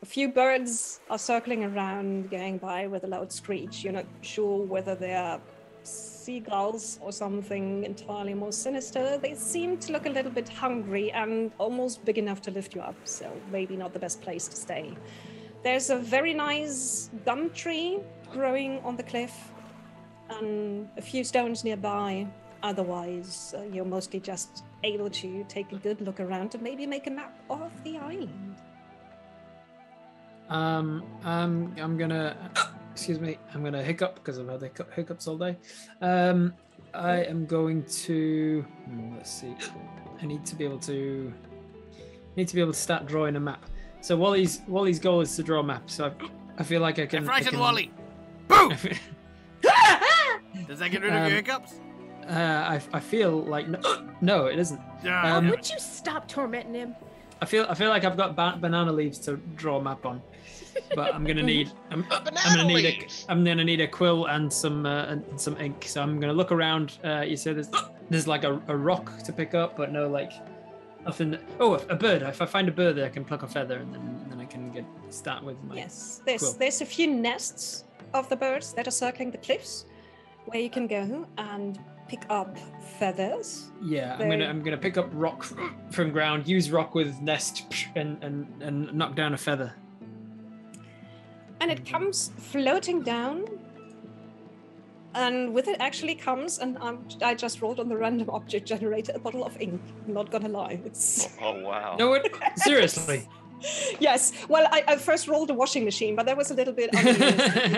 A few birds are circling around, going by with a loud screech. You're not sure whether they're seagulls or something entirely more sinister. They seem to look a little bit hungry and almost big enough to lift you up, so maybe not the best place to stay. There's a very nice gum tree growing on the cliff and a few stones nearby. Otherwise, you're mostly just able to take a good look around and maybe make a map of the island. I'm gonna, excuse me, I'm gonna hiccup because I've had the hiccups all day. I am going to, let's see, I need to be able to start drawing a map. So Wally's goal is to draw a map. So I feel like I can. Frighten Wally. Boo! Does that get rid of your hiccups? I feel like no, it isn't. Would you stop tormenting him? I feel like I've got banana leaves to draw a map on, but I'm gonna need I'm gonna need a quill and some ink. So I'm gonna look around. You said there's like a rock to pick up, but no like nothing. Oh, a bird. If I find a bird, I can pluck a feather, and then I can start with my quill. There's a few nests of the birds that are circling the cliffs, where you can go and pick up feathers. Yeah, I'm gonna pick up rock from ground, use rock with nest, and knock down a feather. And it comes floating down. And with it actually comes, and I just rolled on the random object generator a bottle of ink. I'm not gonna lie. It's. Oh wow. No, seriously. Yes. Well, I first rolled a washing machine, but that was a little bit unusual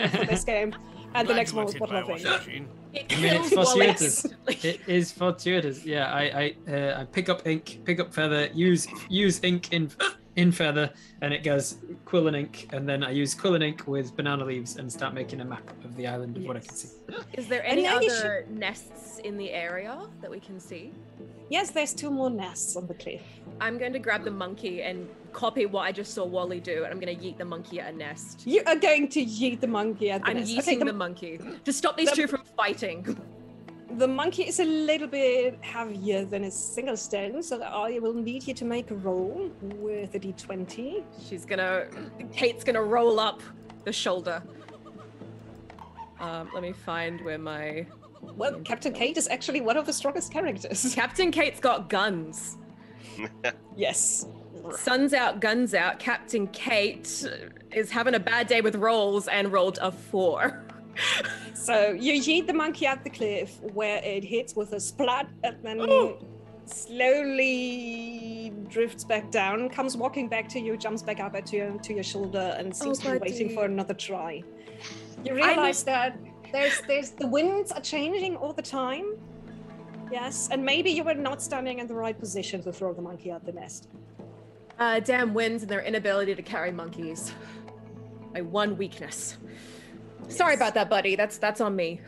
for this game. And the next one was bottle of ink. It's fortuitous. It is fortuitous. Yeah, I pick up ink, pick up feather, use ink in feather, and it goes quill and ink, and then I use quill and ink with banana leaves and start making a map of the island of what I can see. Is there any other nests in the area that we can see? Yes, there's 2 more nests on the cliff. I'm going to grab the monkey and copy what I just saw Wally do, and I'm going to yeet the monkey at a nest. You are going to yeet the monkey at the nest. I'm yeeting the monkey to stop these two from fighting. The monkey is a little bit heavier than a single stone, so I will need you to make a roll with a d20. Kate's gonna roll up the shoulder. Let me find where my... Well, Captain Kate is actually one of the strongest characters. Captain Kate's got guns. Yes. Sun's out, guns out. Captain Kate is having a bad day with rolls and rolled a 4. So you yeet the monkey at the cliff, where it hits with a splat and then slowly drifts back down, comes walking back to you, jumps back up to your shoulder, and seems to be waiting for another try. You realize that there's the winds are changing all the time. Yes, and maybe you were not standing in the right position to throw the monkey out the nest. Damn winds and their inability to carry monkeys. My one weakness. Yes. Sorry about that, buddy. That's on me.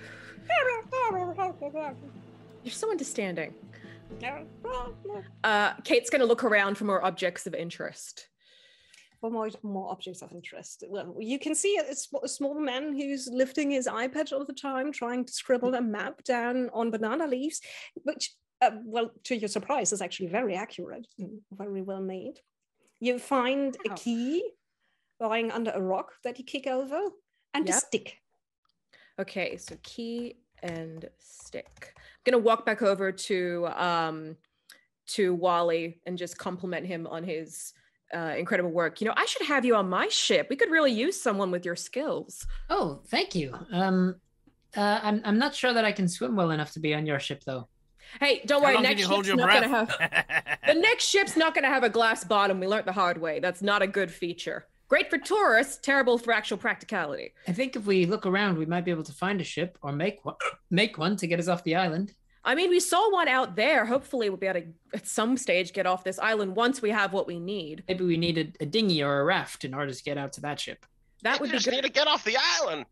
You're so understanding. Kate's going to look around for more objects of interest. For more objects of interest. Well, you can see a small man who's lifting his iPad all the time, trying to scribble a map down on banana leaves, which, well, to your surprise, is actually very accurate, very well made. You find a key lying under a rock that you kick over, and a stick. Okay, so key and stick. I'm gonna walk back over to Wally and just compliment him on his incredible work. You know, I should have you on my ship. We could really use someone with your skills. Oh, thank you. I'm not sure that I can swim well enough to be on your ship, though. Hey, don't worry. Next ship's not gonna have the next ship's not gonna have a glass bottom. We learned the hard way. That's not a good feature. Great for tourists, terrible for actual practicality. I think if we look around, we might be able to find a ship or make one to get us off the island. I mean, we saw one out there. Hopefully we'll be able to, at some stage, get off this island once we have what we need. Maybe we need a dinghy or a raft in order to get out to that ship. That would be good. Just need to get off the island.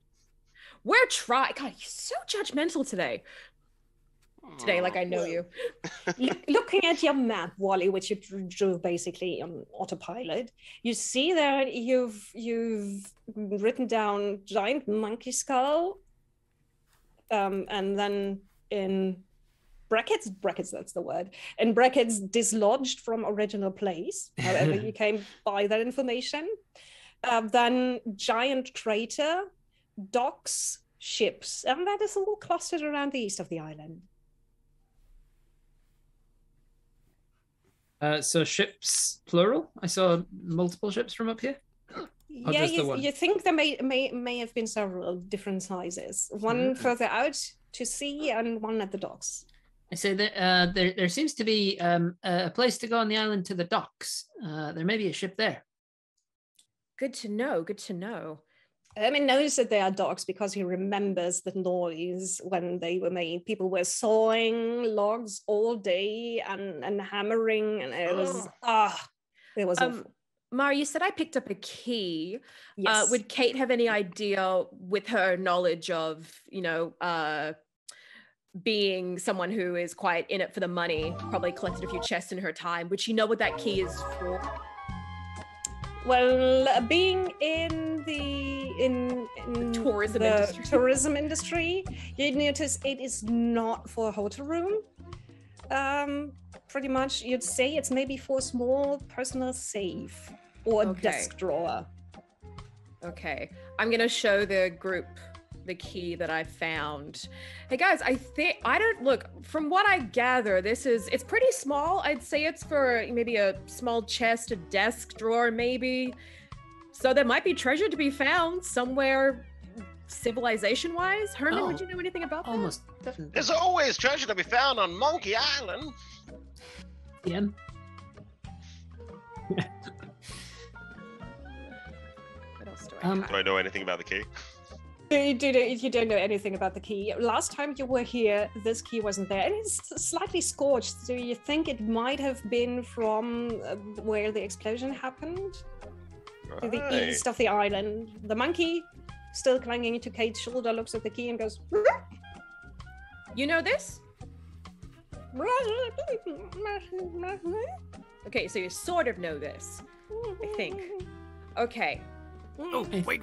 We're trying. God, you're so judgmental today. Today, like I know you. Looking at your map, Wally, which you drew basically on autopilot, you see there you've written down giant monkey skull, and then in brackets, that's the word, in brackets, dislodged from original place, however you came by that information. Then giant crater, docks, ships, and that is all clustered around the east of the island. So ships, plural? I saw multiple ships from up here? Yeah, you think there may have been several different sizes. One further out to sea and one at the docks. I say that there seems to be a place to go on the island to the docks. There may be a ship there. Good to know, good to know. Herman knows that they are docks because he remembers the noise when they were made. People were sawing logs all day and hammering, and it was awful. Mháire, you said I picked up a key. Yes. Would Kate have any idea, with her knowledge of, you know, being someone who is quite in it for the money, probably collected a few chests in her time, would she know what that key is for? Well, being in the tourism industry, you notice it is not for a hotel room. Pretty much, you'd say it's maybe for a small personal safe or a desk drawer. Okay, I'm gonna show the group the key that I found. Hey guys, from what I gather, it's pretty small. I'd say it's for maybe a small chest, a desk drawer maybe. So there might be treasure to be found somewhere civilization-wise. Herman, would you know anything about that? Almost definitely. There's always treasure to be found on Monkey Island. Yeah. What else do I have? Do I know anything about the key? You don't know anything about the key. Last time you were here, this key wasn't there. And it's slightly scorched, so you think it might have been from where the explosion happened? To the east of the island. The monkey, still clinging to Kate's shoulder, looks at the key and goes, you know this? Okay, so you sort of know this, I think. Okay. Oh, wait.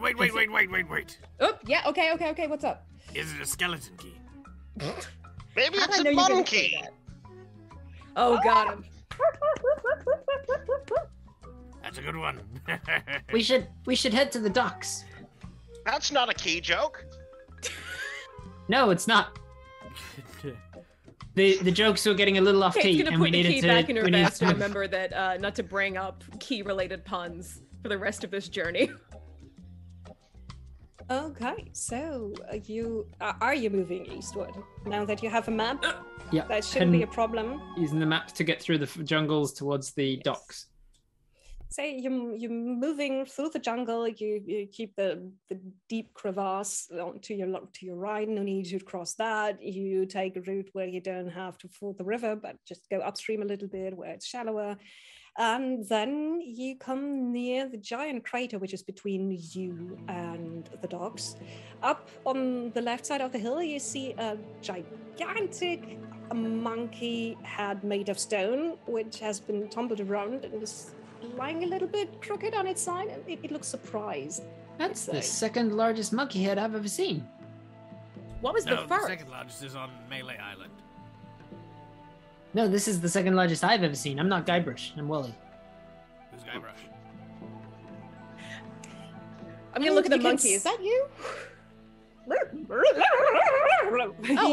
Oh, yeah, okay, what's up? Is it a skeleton key? Maybe it's a monkey. Oh, got him. That's a good one. We should head to the docks. That's not a key joke. No, it's not. The jokes were getting a little off key, and we needed to put the key back in her vest and remember that not to bring up key-related puns for the rest of this journey. Okay, so are you moving eastward now that you have a map? Yeah, that shouldn't be a problem. Using the map to get through the jungles towards the docks. Say you're moving through the jungle. You keep the deep crevasse to your right. No need to cross that. You take a route where you don't have to ford the river, but just go upstream a little bit where it's shallower. And then you come near the giant crater, which is between you and the docks. Up on the left side of the hill, you see a gigantic monkey head made of stone, which has been tumbled around and is lying a little bit crooked on its side. And it looks surprised. That's the second largest monkey head I've ever seen. What was the first? The second largest is on Melee Island. No, this is the second largest I've ever seen. I'm not Guybrush. I'm Wally. Who's Guybrush? I'm gonna look at the monkey. Is that you? Oh,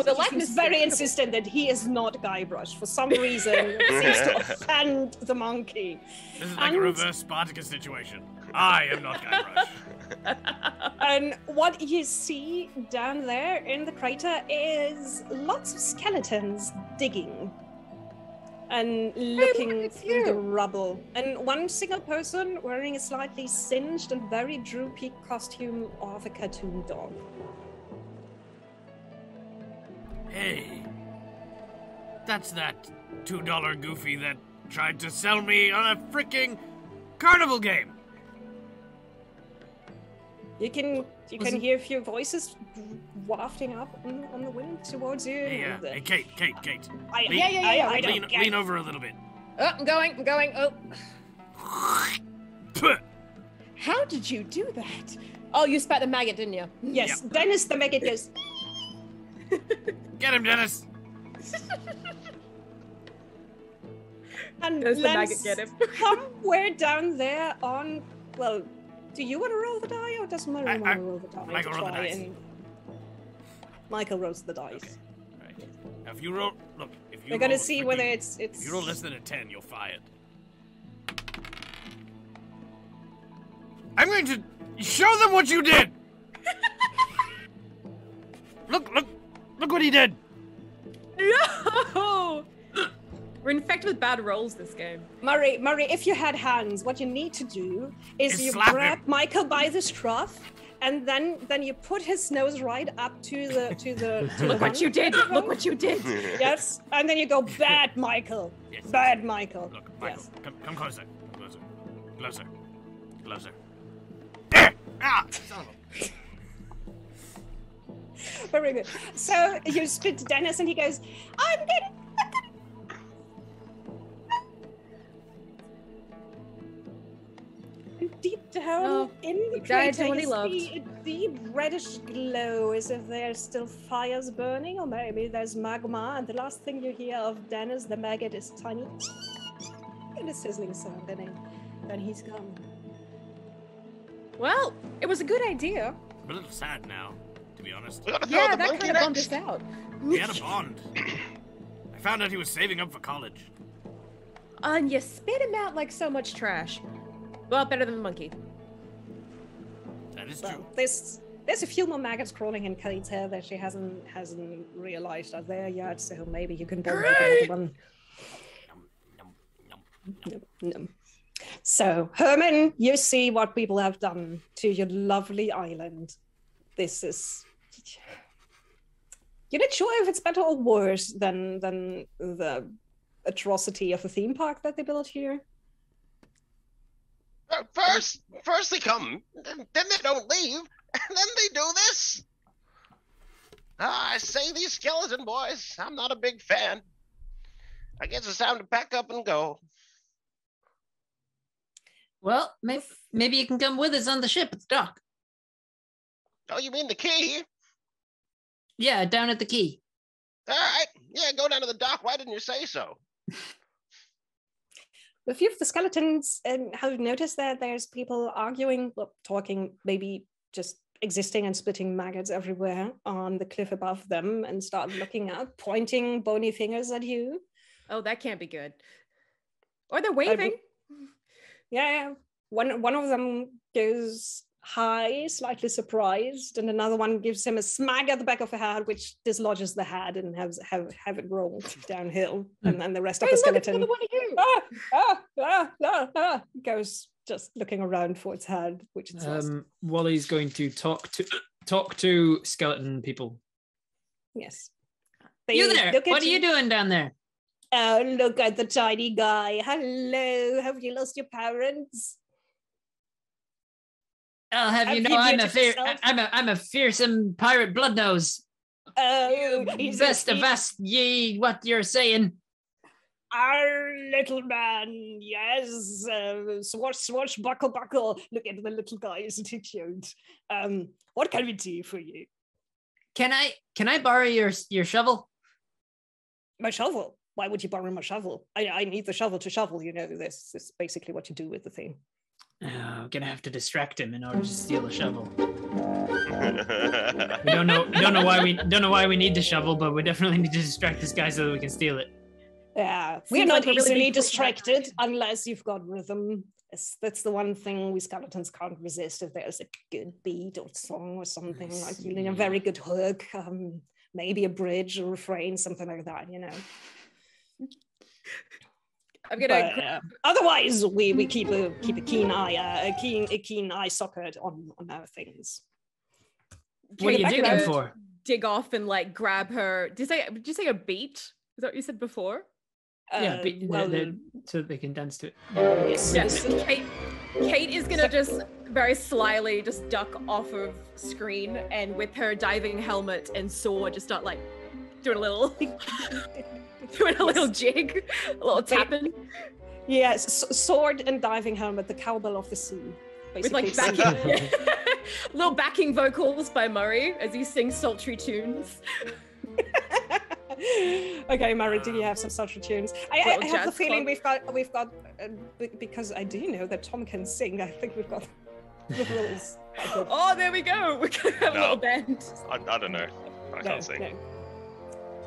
the likeness is very insistent that he is not Guybrush. For some reason, it seems to offend the monkey. This is like a reverse Spartacus situation. I am not Guybrush. And what you see down there in the crater is lots of skeletons digging and looking through the rubble. And one single person wearing a slightly singed and very droopy costume of a cartoon dog. Hey, that's that $2 goofy that tried to sell me on a freaking carnival game. You can hear a few voices wafting up on the wind towards you. Hey, Kate. Lean over a little bit. Oh, I'm going. Oh. How did you do that? Oh, you spat the maggot, didn't you? Yes, yep. Dennis the maggot goes. Get him, Dennis. And does the maggot get him? Somewhere down there on, well, do you want to roll the die, or does Murray want to roll the die? Michael roll the dice. Michael rolls the dice. Okay. Right. Now, if you roll, look, if you we're gonna see whether it's. If you roll less than a 10, you're fired. I'm going to show them what you did. Look what he did. No! We're infected with bad rolls this game. Murray, if you had hands, what you need to do is you grab Michael by the scruff, and then you put his nose right up to the Look what you did! Look what you did! Yes, and then you go, bad Michael. Yes. Bad Michael. Look, Michael, yes. come closer. There! Ah! Son of a... Very good. So you spit to Dennis, and he goes, I'm gonna... Deep down in the crater, you see a deep reddish glow, as if there's still fires burning, or maybe there's magma, and the last thing you hear of Dennis the maggot is tiny and a sizzling sound, then he's gone. Well, it was a good idea. I'm a little sad now, to be honest. Yeah, that kind of bummed us out. We had a bond. I found out he was saving up for college. And you spit him out like so much trash. Well, better than the monkey. That is true. There's a few more maggots crawling in Kate's hair that she hasn't realized are there yet, so maybe you can go make another one. Nom. So, Herman, you see what people have done to your lovely island. This is... You're not sure if it's better or worse than the atrocity of a theme park that they built here. First they come, then they don't leave, and then they do this. I say these skeleton boys, I'm not a big fan. I guess it's time to pack up and go. Well, maybe you can come with us on the ship at the dock. Oh, you mean the key? Yeah, down at the quay. All right. Yeah, go down to the dock. Why didn't you say so? A few of the skeletons have noticed that there's people arguing, talking, maybe just existing and splitting maggots everywhere on the cliff above them, and start looking up, pointing bony fingers at you. Oh, that can't be good. Or they're waving. Yeah. One of them goes high, slightly surprised, and another one gives him a smack at the back of the head, which dislodges the head and have it roll downhill. And then the rest of the skeleton goes just looking around for its head, which it's lost. Wally's going to talk to skeleton people. Yes. You there? What are you doing down there? Oh, look at the tiny guy. Hello. Have you lost your parents? I'll have you know I'm a fearsome pirate bloodnose. Oh, best of us ye what you're saying. Our little man, yes. Swatch, buckle. Look at the little guy, isn't he cute? What can we do for you? Can I borrow your shovel? My shovel? Why would you borrow my shovel? I need the shovel to shovel. You know, this is basically what you do with the thing. we're gonna have to distract him in order to steal a shovel. We don't know why we need the shovel, but we definitely need to distract this guy so that we can steal it. Yeah, we're not easily distracted unless you've got rhythm. That's the one thing we skeletons can't resist. If there's a good beat or song or something, like a very good hook, maybe a bridge or refrain, something like that, I'm gonna. Otherwise, we keep a keen eye socket on our things. What are you digging for? Dig off and like grab her. Did you say a beat? Is that what you said before? Yeah, so they can dance to it. Yes. Kate is gonna just very slyly just duck off of screen, and with her diving helmet and sword, just start like doing a little jig, a little tapping. Yes, sword and diving helmet, the cowbell of the sea. Basically. With like backing, little backing vocals by Mháire as he sings sultry tunes. Okay, Mháire, do you have some sultry tunes? I have the feeling we've got because I do know that Tom can sing. I think we've got the rules. Oh, there we go. We're gonna have a little band. I don't know. I can't sing. No.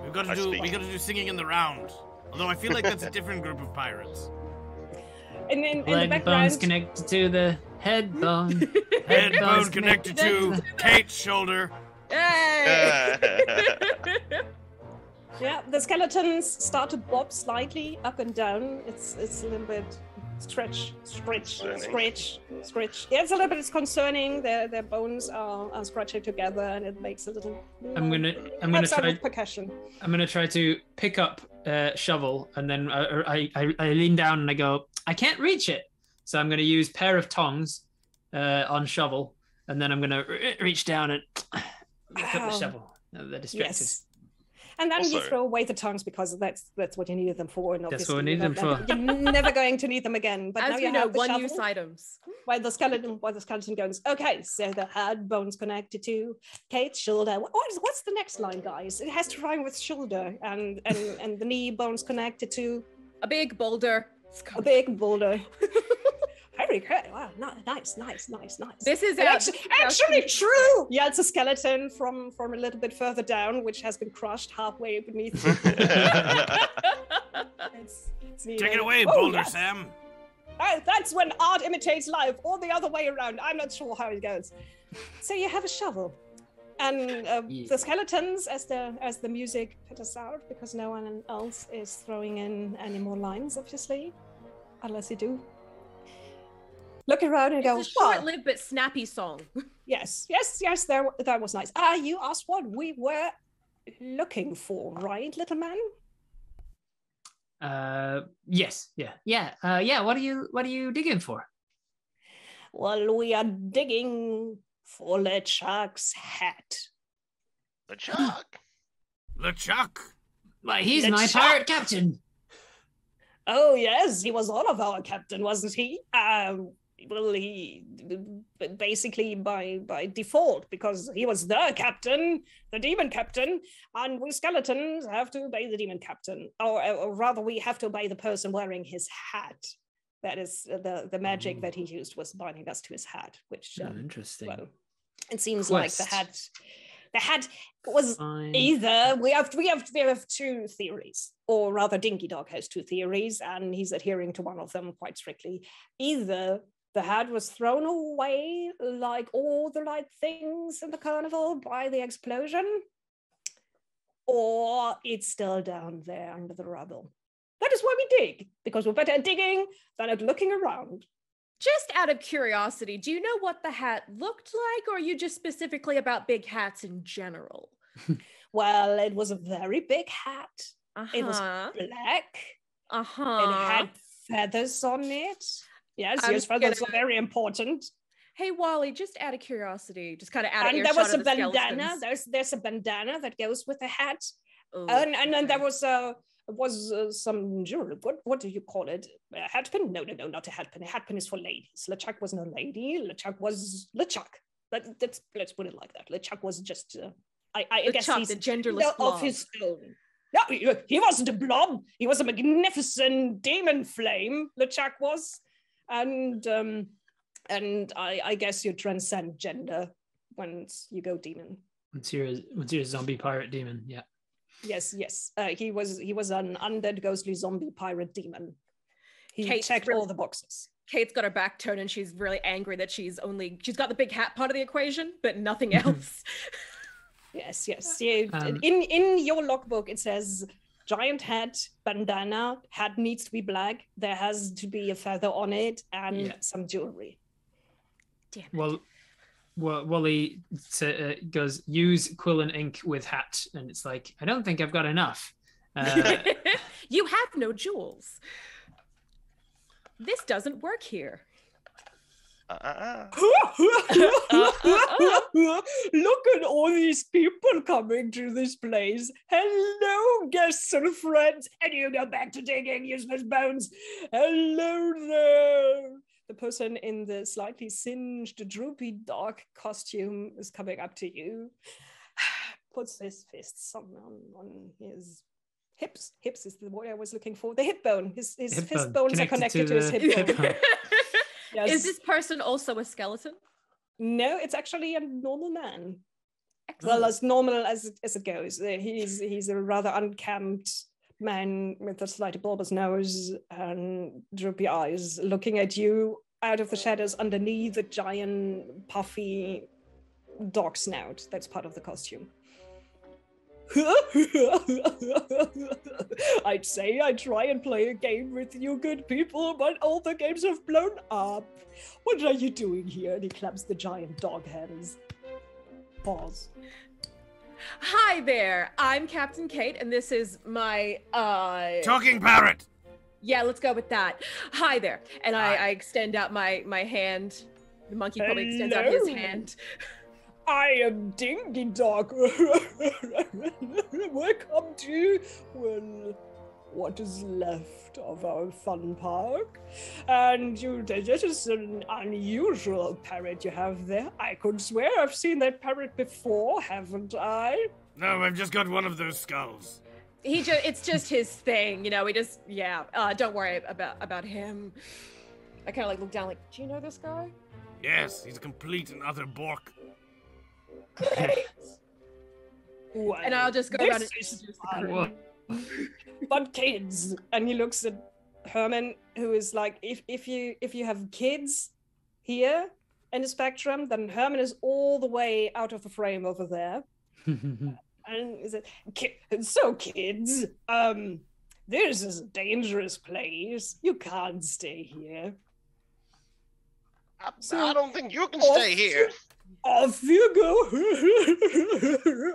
We got to do singing in the round. Although I feel like that's a different group of pirates. And then in the leg background, bone's connected to the head bone. Head bone connected to Kate's shoulder. Hey! Yeah, the skeletons start to bob slightly up and down. It's a little bit stretch. Yeah, it's a little bit. It's concerning. Their bones are scratching together, and it makes a little. I'm gonna try percussion. I'm gonna try to pick up shovel, and then I lean down and I go, I can't reach it, so I'm gonna use pair of tongs on shovel, and then I'm gonna reach down and pick up the shovel. No, they're distracted. Yes. And then you throw away the tongs because that's what you needed them for. And that's what we need them for. You're never going to need them again. But as now you know, one-use items. While the skeleton goes, okay, so the head bone's connected to Kate's shoulder. What's the next line, guys? It has to rhyme with shoulder, and the knee bone's connected to a big boulder. A big boulder. Very good. Wow, nice. This is actually true. Yeah, it's a skeleton from a little bit further down, which has been crushed halfway beneath. Take it away, Boulder Sam. That's when art imitates life, or the other way around. I'm not sure how it goes. So you have a shovel, and the skeletons, as the music peters out, because no one else is throwing in any more lines, obviously, unless you do. Look around and go, it's a short-lived but snappy song. Yes, that was nice. You asked what we were looking for, right, little man? Yes, yeah. What are you digging for? Well, we are digging for LeChuck's hat. LeChuck? Why, he's my pirate captain. Oh yes, he was all of our captain, wasn't he? Well, he basically by default, because he was the captain, the demon captain, and we skeletons have to obey the demon captain, or rather, we have to obey the person wearing his hat. That is the magic that he used was binding us to his hat, which interesting. Well, it seems like the hat was either we have two theories, or rather Dinky Dog has two theories, and he's adhering to one of them quite strictly. Either the hat was thrown away like all the right things in the carnival by the explosion, or it's still down there under the rubble. That is why we dig, because we're better at digging than at looking around. Just out of curiosity, do you know what the hat looked like, or are you just specifically about big hats in general? Well, it was a very big hat. It was black. It had feathers on it. Yes, feathers are very important. Hey, Wally, just out of curiosity, just kind of out of earshot. And there was a bandana. There's a bandana that goes with the hat. And then there was some jewelry. What do you call it? A hat pin? No, not a hat pin. A hat pin is for ladies. LeChuck was no lady. LeChuck was LeChuck. Let's put it like that. LeChuck was just. I guess he's the genderless blob of his own. No, he wasn't a blob. He was a magnificent demon flame. LeChuck was, and And I guess you transcend gender once you go demon. Once you're a zombie pirate demon, yeah. Yes. He was an undead ghostly zombie pirate demon. He Kate checked all the boxes. Kate's got her back turned and she's really angry that she's got the big hat part of the equation, but nothing else. Yes. In your logbook, it says giant hat, bandana, hat needs to be black. There has to be a feather on it and some jewelry. Damn it. Well, Wally goes, use quill and ink with hat. And it's like, I don't think I've got enough. You have no jewels. This doesn't work here. Look at all these people coming to this place. Hello, guests and friends. And you go back to digging useless bones. Hello there. The person in the slightly singed, droopy dog costume is coming up to you. Puts his fists on his hips. Hips is the word I was looking for. The hip bone. His fist bones are connected to his hip bone. Yes. Is this person also a skeleton? No, it's actually a normal man. Excellent. Well, as normal as it goes. He's a rather unkempt man with a slightly bulbous nose and droopy eyes, looking at you out of the shadows underneath the giant puffy dog snout that's part of the costume. I'd say I try and play a game with you good people, but all the games have blown up. What are you doing here? And he claps the giant dog hands. Pause. Hi there, I'm Captain Kate, and this is my Talking parrot. Yeah, let's go with that. Hi there. And I extend out my hand. The monkey probably extends out his hand. I am Dingy Dog. Welcome to, well, what is left of our fun park. And this is an unusual parrot you have there. I could swear I've seen that parrot before, haven't I? No, I've just got one of those skulls. It's just his thing, we just, don't worry about him. I kind of look down do you know this guy? Yes, he's a complete and utter bork. Great. Well, and I'll just go around and introduce the crew. But kids, and he looks at Herman, who is like, if you have kids here in the spectrum, then Herman is all the way out of the frame over there. And is it so kids? This is a dangerous place. You can't stay here. I don't think you can stay here. Off you go.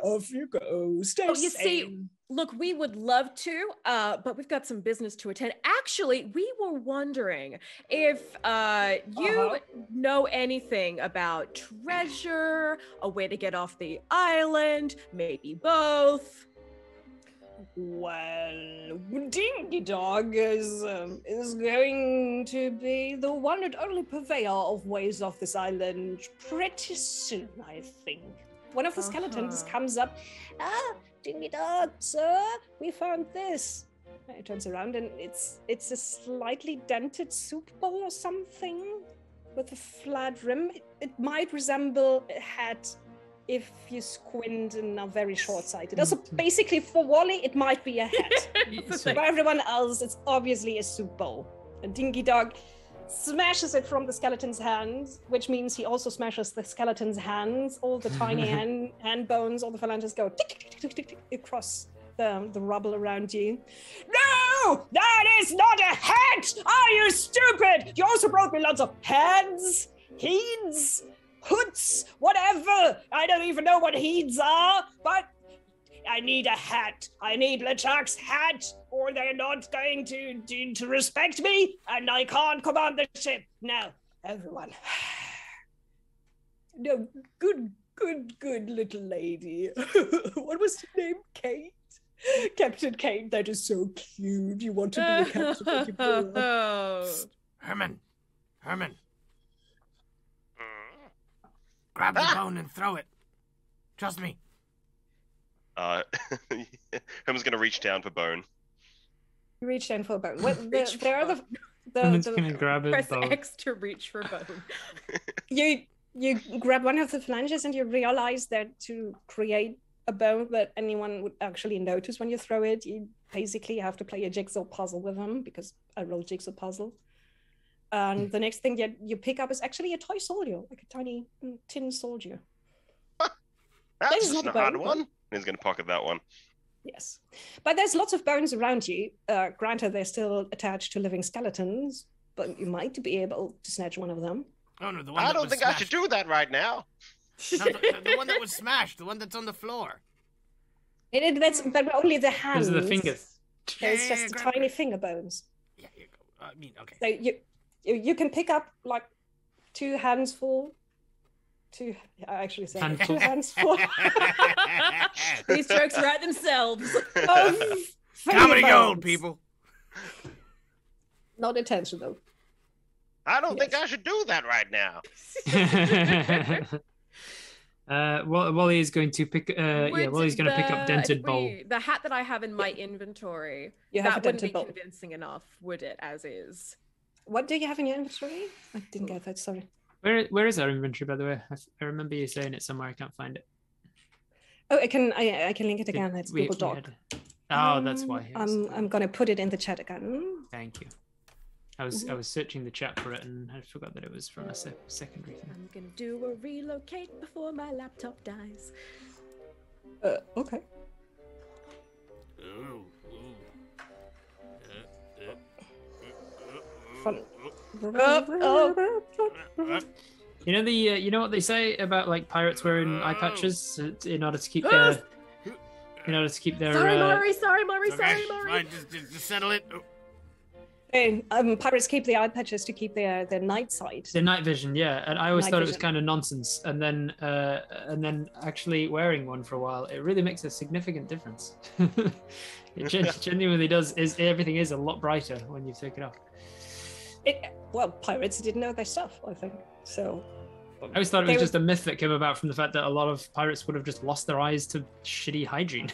Off you go. Stay safe. See, look, we would love to, but we've got some business to attend. Actually, we were wondering if you know anything about treasure, a way to get off the island, maybe both. Well, Dingy Dog is going to be the one and only purveyor of ways off this island pretty soon, I think. One of the skeletons comes up. Dingy Dog, sir, we found this. He turns around and it's a slightly dented soup bowl or something with a flat rim. It might resemble a hat if you squint and are very short-sighted. Also, basically, for Wally, it might be a hat. For everyone else, it's obviously a soup bowl. And Dingy Dog smashes it from the skeleton's hands, which means he also smashes the skeleton's hands. All the tiny hand bones, all the phalanges go tick, tick, tick, tick, tick, tick, across the rubble around you. No! That is not a hat! Are you stupid? You also brought me lots of heads, heeds, hoods, whatever. I don't even know what heeds are, but I need a hat. I need LeChuck's hat, or they're not going to respect me, and I can't command the ship. Now, everyone. No, good little lady. What was her name? Kate? Captain Kate, that is so cute. You want to be a captain? Herman. Grab the bone and throw it. Trust me. Herman's gonna reach down for bone. You reach down for a bone. Someone's gonna grab a Press bow. X to reach for a bone. You grab one of the flanges and you realize that to create a bone that anyone would actually notice when you throw it, you basically have to play a jigsaw puzzle with them, because I roll jigsaw puzzle. And the next thing you pick up is actually a toy soldier, like a tiny tin soldier. That's just a hard one. He's going to pocket that one. Yes. But there's lots of bones around you. Granted, they're still attached to living skeletons, but you might be able to snatch one of them. Oh, no, the one I that don't was think smashed. I should do that right now. No, the one that was smashed, the one that's on the floor. But only the hands. Those are the fingers. There's just the tiny finger bones. Yeah, here you go. I mean, okay. So you can pick up like 2 hands full. I actually said Handful. 2 hands full. These jokes write themselves. Comedy gold, people. Not intentional. I don't think I should do that right now. Wally is going to pick. Wally's going to pick up dented bowl. The hat that I have in my inventory, You have that a wouldn't be dented bowl. convincing enough, would it? As is. What do you have in your inventory? I didn't get that. Sorry. Where is our inventory, by the way? I remember you saying it somewhere. I can't find it. Oh, I can link it again. It's Google Doc. Oh, that's why. I'm gonna put it in the chat again. Thank you. I was searching the chat for it and I forgot that it was from a secondary thing. I'm gonna do a relocate before my laptop dies. Okay. Fun. You know what they say about like pirates wearing eye patches in order to keep their Sorry, Maury. Sorry, Okay, Maury. fine, just settle it. Oh. Hey, pirates keep the eye patches to keep their night sight. the night vision, yeah. And I always Night thought it was vision. kind of nonsense. And then actually wearing one for a while, it really makes a significant difference. It genuinely does. Everything is a lot brighter when you take it off. Well, pirates didn't know their stuff, I think. So I always thought it was just a myth that came about from the fact that a lot of pirates would have just lost their eyes to shitty hygiene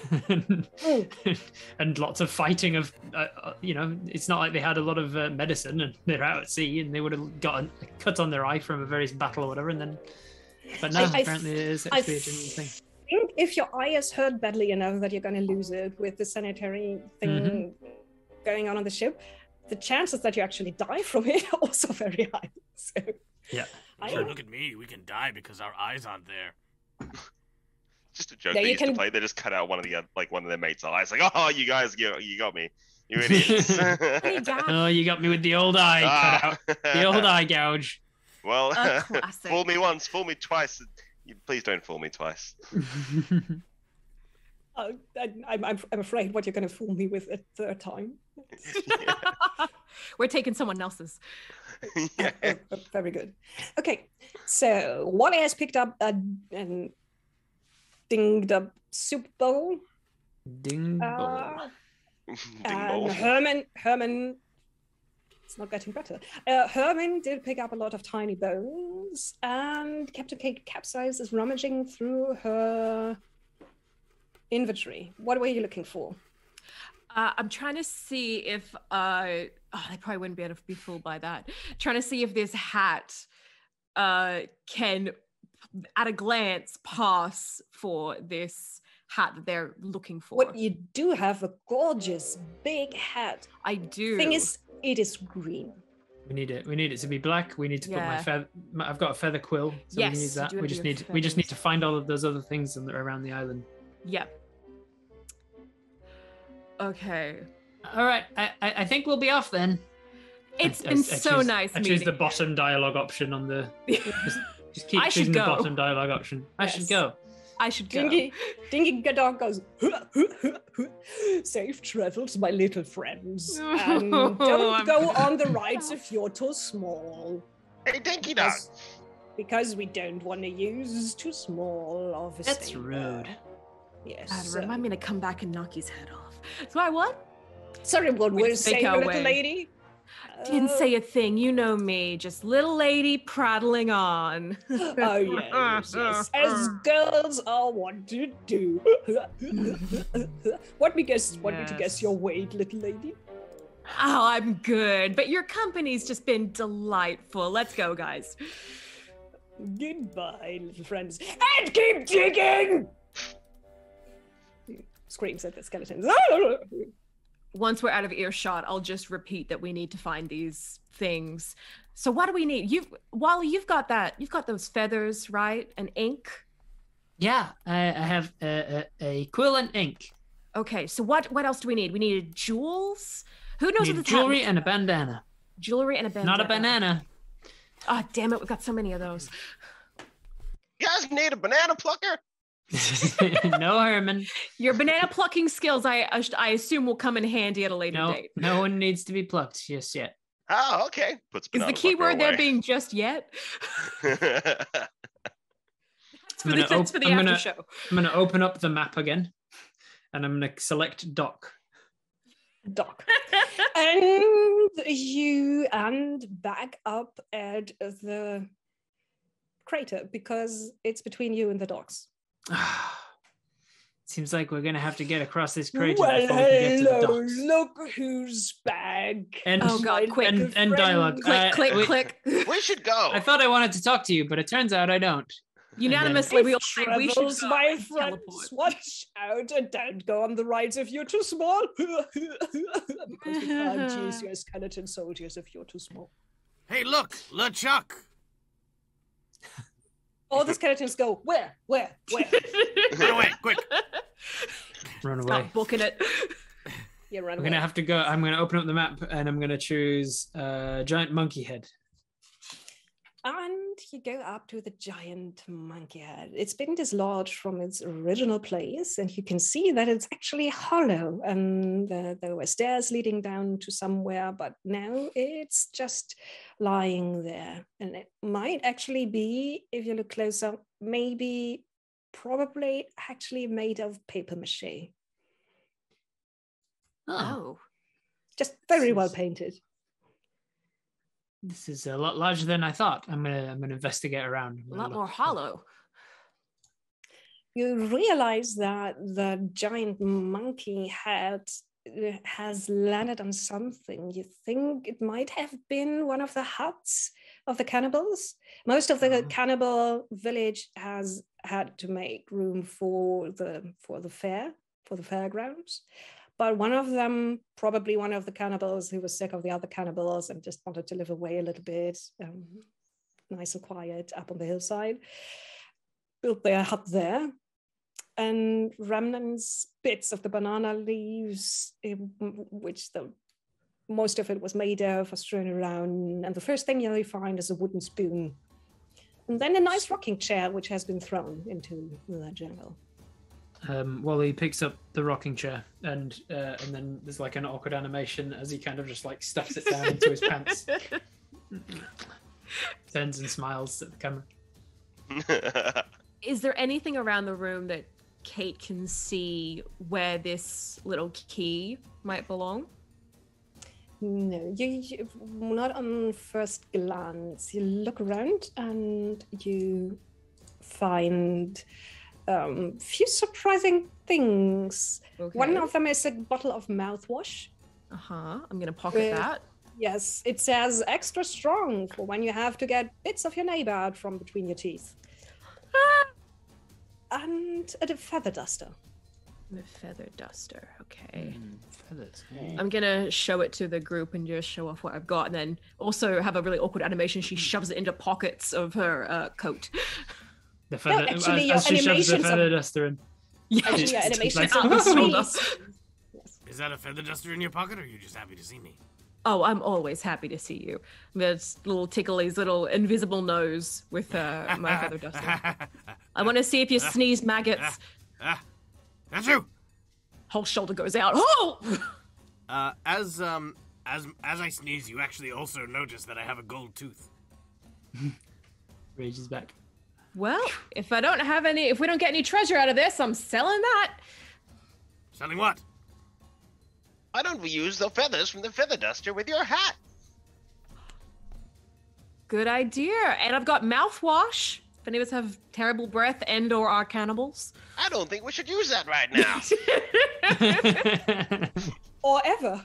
and lots of fighting of, it's not like they had a lot of medicine and they're out at sea and they would have gotten a cut on their eye from a various battle or whatever. And then, but no, apparently it is actually a genuine thing. I think if your eye is hurt badly enough that you're going to lose it with the sanitary thing going on the ship, the chances that you actually die from it are also very high. So, yeah. Look at me. We can die because our eyes aren't there. Just a joke they used to play. They just cut out one of their mates' eyes. Like, oh, you guys, you got me. You idiots. Oh, you got me with the old eye cut out. The old eye gouge. Well, fool me once, fool me twice. Please don't fool me twice. I'm afraid what you're going to fool me with a third time. We're taking someone else's. Yeah. Very good. Okay, so Wally has picked up a dinged up soup bowl. Ding bowl. Ding bowl. Herman, it's not getting better. Herman did pick up a lot of tiny bones, and Captain Kate Capsize is rummaging through her inventory. What were you looking for? I'm trying to see if they probably wouldn't be able to be fooled by that. Trying to see if this hat can, at a glance, pass for this hat that they're looking for. What you do have a gorgeous big hat. I do. Thing is, it is green. We need it to be black. We need to put my feather. I've got a feather quill, so we can use that. We just need to find all of those other things around the island. Yep. Okay. All right. I think we'll be off then. It's been so nice. I choose the bottom dialogue option on the. Just keep choosing the bottom dialogue option. I should go. Dingy Gadon goes, safe travels, my little friends. And don't go on the rides if you're too small. Hey, Dinky Dog. Because we don't want to use too small of a That's rude. Yes. Remind me to come back and knock his head off. So I what? Sorry, what we're saying, little lady? Didn't say a thing. You know me, just little lady prattling on. Oh yes. As girls are want to do. Want me to guess your weight, little lady? Oh, I'm good. But your company's just been delightful. Let's go, guys. Goodbye, little friends. And keep digging! Screams at the skeletons. Once we're out of earshot, I'll just repeat that we need to find these things. So what do we need? Wally, you've got those feathers, right? And ink? Yeah, I have a quill and ink. Okay, so what else do we need? We needed jewels? Who knows what this jewelry and a bandana. Jewelry and a bandana. Not a banana. Oh, damn it, we've got so many of those. You guys need a banana plucker? No, Herman. Your banana plucking skills, I assume, will come in handy at a later date. No one needs to be plucked just yet. Oh, okay. Is the key word there being just yet? For the after show. I'm going to open up the map again, and I'm going to select Dock. And you end back up at the crater because it's between you and the docks. Seems like we're going to have to get across this crater Well, before we can get to the docks. Look who's back. And, oh God, quick. And dialogue. Click. We should go. I thought I wanted to talk to you, but it turns out I don't. Unanimously, we all agree we should go my and friends. teleport. Watch out and don't go on the rides if you're too small. Because we can't use your skeleton soldiers if you're too small. Hey, look, LeChuck. All the skeletons go, where? Run away, quick. Run away. Stop booking it. Yeah, run away. We're going to have to go. I'm going to open up the map and I'm going to choose giant monkey head. And you go up to the giant monkey head. It's been dislodged from its original place, and you can see that it's actually hollow. And there were stairs leading down to somewhere, but now it's just lying there. And it might actually be, if you look closer, probably actually made of paper mache. Oh. Just very well painted. This is a lot larger than I thought. I'm gonna investigate around. A lot more hollow. You realize that the giant monkey head has landed on something. You think it might have been one of the huts of the cannibals. Most of the cannibal village has had to make room for the fairgrounds. But one of them, probably one of the cannibals who was sick of the other cannibals and just wanted to live away a little bit, nice and quiet up on the hillside, built their hut there. And remnants, bits of the banana leaves, which most of it was made of, are strewn around. And the first thing you find is a wooden spoon. And then a nice rocking chair, which has been thrown into the jungle. Wally picks up the rocking chair and then there's like an awkward animation as he kind of just like stuffs it down into his pants. Turns and smiles at the camera. Is there anything around the room that Kate can see where this little key might belong? No, you not on first glance. You look around and you find few surprising things. Okay. One of them is a bottle of mouthwash. I'm gonna pocket that. Yes, it says extra strong for when you have to get bits of your neighbor out from between your teeth. And a feather duster. The feather duster, okay. Feathers. I'm gonna show it to the group and just show off what I've got, and then also have a really awkward animation. She shoves it into pockets of her coat. The feather, actually, as she shoves the feather duster in. Actually, animations Is that a feather duster in your pocket, or are you just happy to see me? Oh, I'm always happy to see you. There's little Tickly's little invisible nose with my feather duster. I want to see if you sneeze maggots. That's you. Whole shoulder goes out. Oh! As I sneeze, you actually also notice that I have a gold tooth. Rages back. Well, if we don't get any treasure out of this, I'm selling that. Selling what? Why don't we use the feathers from the feather duster with your hat? Good idea. And I've got mouthwash. If any of us have terrible breath and/or are cannibals. I don't think we should use that right now. Or ever.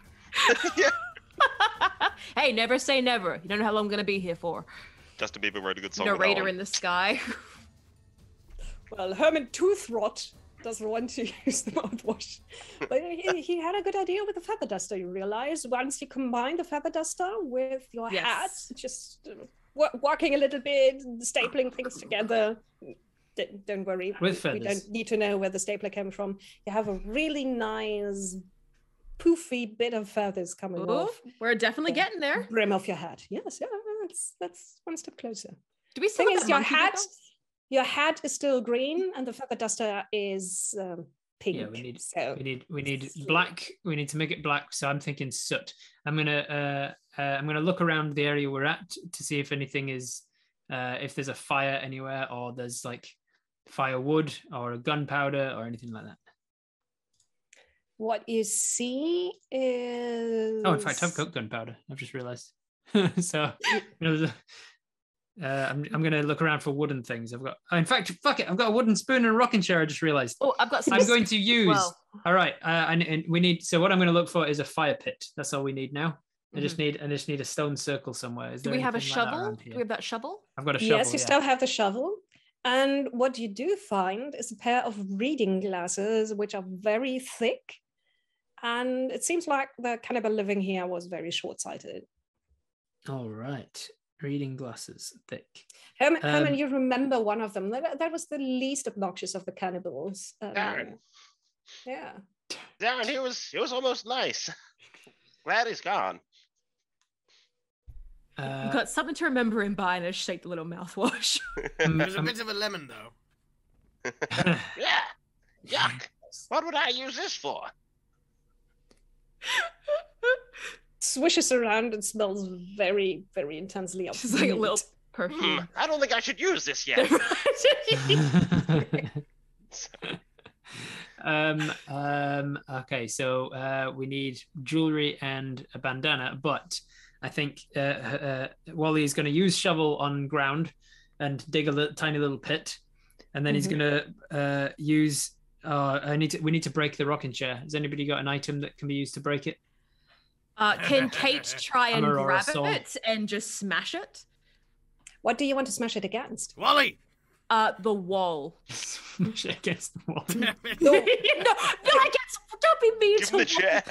Yeah. Hey, never say never. You don't know how long I'm going to be here for. Justin Bieber wrote a good song. Narrator in the sky. Well, Herman Toothrot doesn't want to use the mouthwash. But he had a good idea with the feather duster, you realize. Once you combine the feather duster with your hat, just walking a little bit, stapling things together. Don't worry. With feathers. We don't need to know where the stapler came from. You have a really nice, poofy bit of feathers coming off. We're definitely getting there. Brim of your hat. Yes, that's one step closer. Do we still have your hat is still green and the feather duster is pink. Yeah, we need black. We need to make it black. So I'm thinking soot. I'm gonna look around the area we're at to see if anything is if there's a fire anywhere, or there's like firewood or a gunpowder or anything like that. What you see is... Oh, in fact, I've got gunpowder. I've just realized. So, I'm going to look around for wooden things. In fact, fuck it. I've got a wooden spoon and a rocking chair. I just realized. Oh, I've got some. I'm going to use... All right. And we need... So what I'm going to look for is a fire pit. That's all we need now. I just need a stone circle somewhere. Do we have a shovel? Do we have that shovel? I've got a shovel. Yes, you still have the shovel. And what you do find is a pair of reading glasses, which are very thick. And it seems like the cannibal living here was very short-sighted. All right. Reading glasses, thick. Herman, you remember one of them. That was the least obnoxious of the cannibals. Darren. Yeah. Darren, he was almost nice. Glad he's gone. You've got something to remember him by, and I shake the little mouthwash. There's a bit of a lemon, though. Yeah. Yuck. What would I use this for? Swishes around and smells very, very intensely. It's like a little perfume. I don't think I should use this yet. Okay, so we need jewelry and a bandana, but I think Wally is going to use shovel on ground and dig a tiny little pit, and then he's going to use. We need to break the rocking chair. Has anybody got an item that can be used to break it? Can Kate try and grab it and just smash it? What do you want to smash it against? Wally! The wall. Smash it against the wall. No, I guess don't be mean Give him the chair.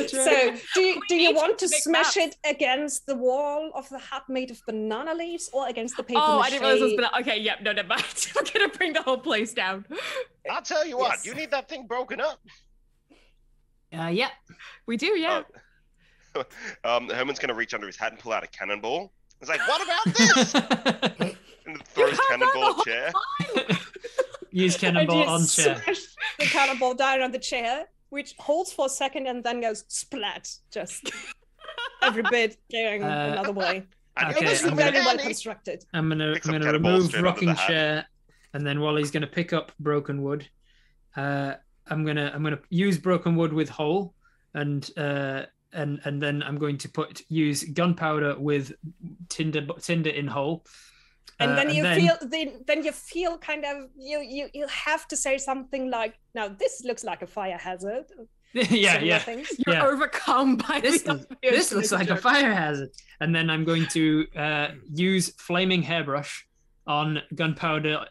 So, do you want to smash it against the wall of the hut made of banana leaves or against the paper mache? I didn't realize it was banana. Okay, yep, no, never mind. I'm gonna bring the whole place down. I'll tell you what, you need that thing broken up. Yeah, we do, yeah. Herman's going to reach under his hat and pull out a cannonball. He's like, what about this? And throws cannonball at chair. Use cannonball on chair. Smash the cannonball down on the chair, which holds for a second and then goes splat. Just every bit going another way. Okay, it was very well constructed. I'm gonna remove rocking chair, and then Wally's gonna pick up broken wood. I'm gonna use broken wood with hole, and then I'm going to use gunpowder with tinder in hole. And then you feel kind of you have to say something like, now this looks like a fire hazard. Yeah. You're overcome by this looks like a fire hazard. And then I'm going to use flaming hairbrush on gunpowder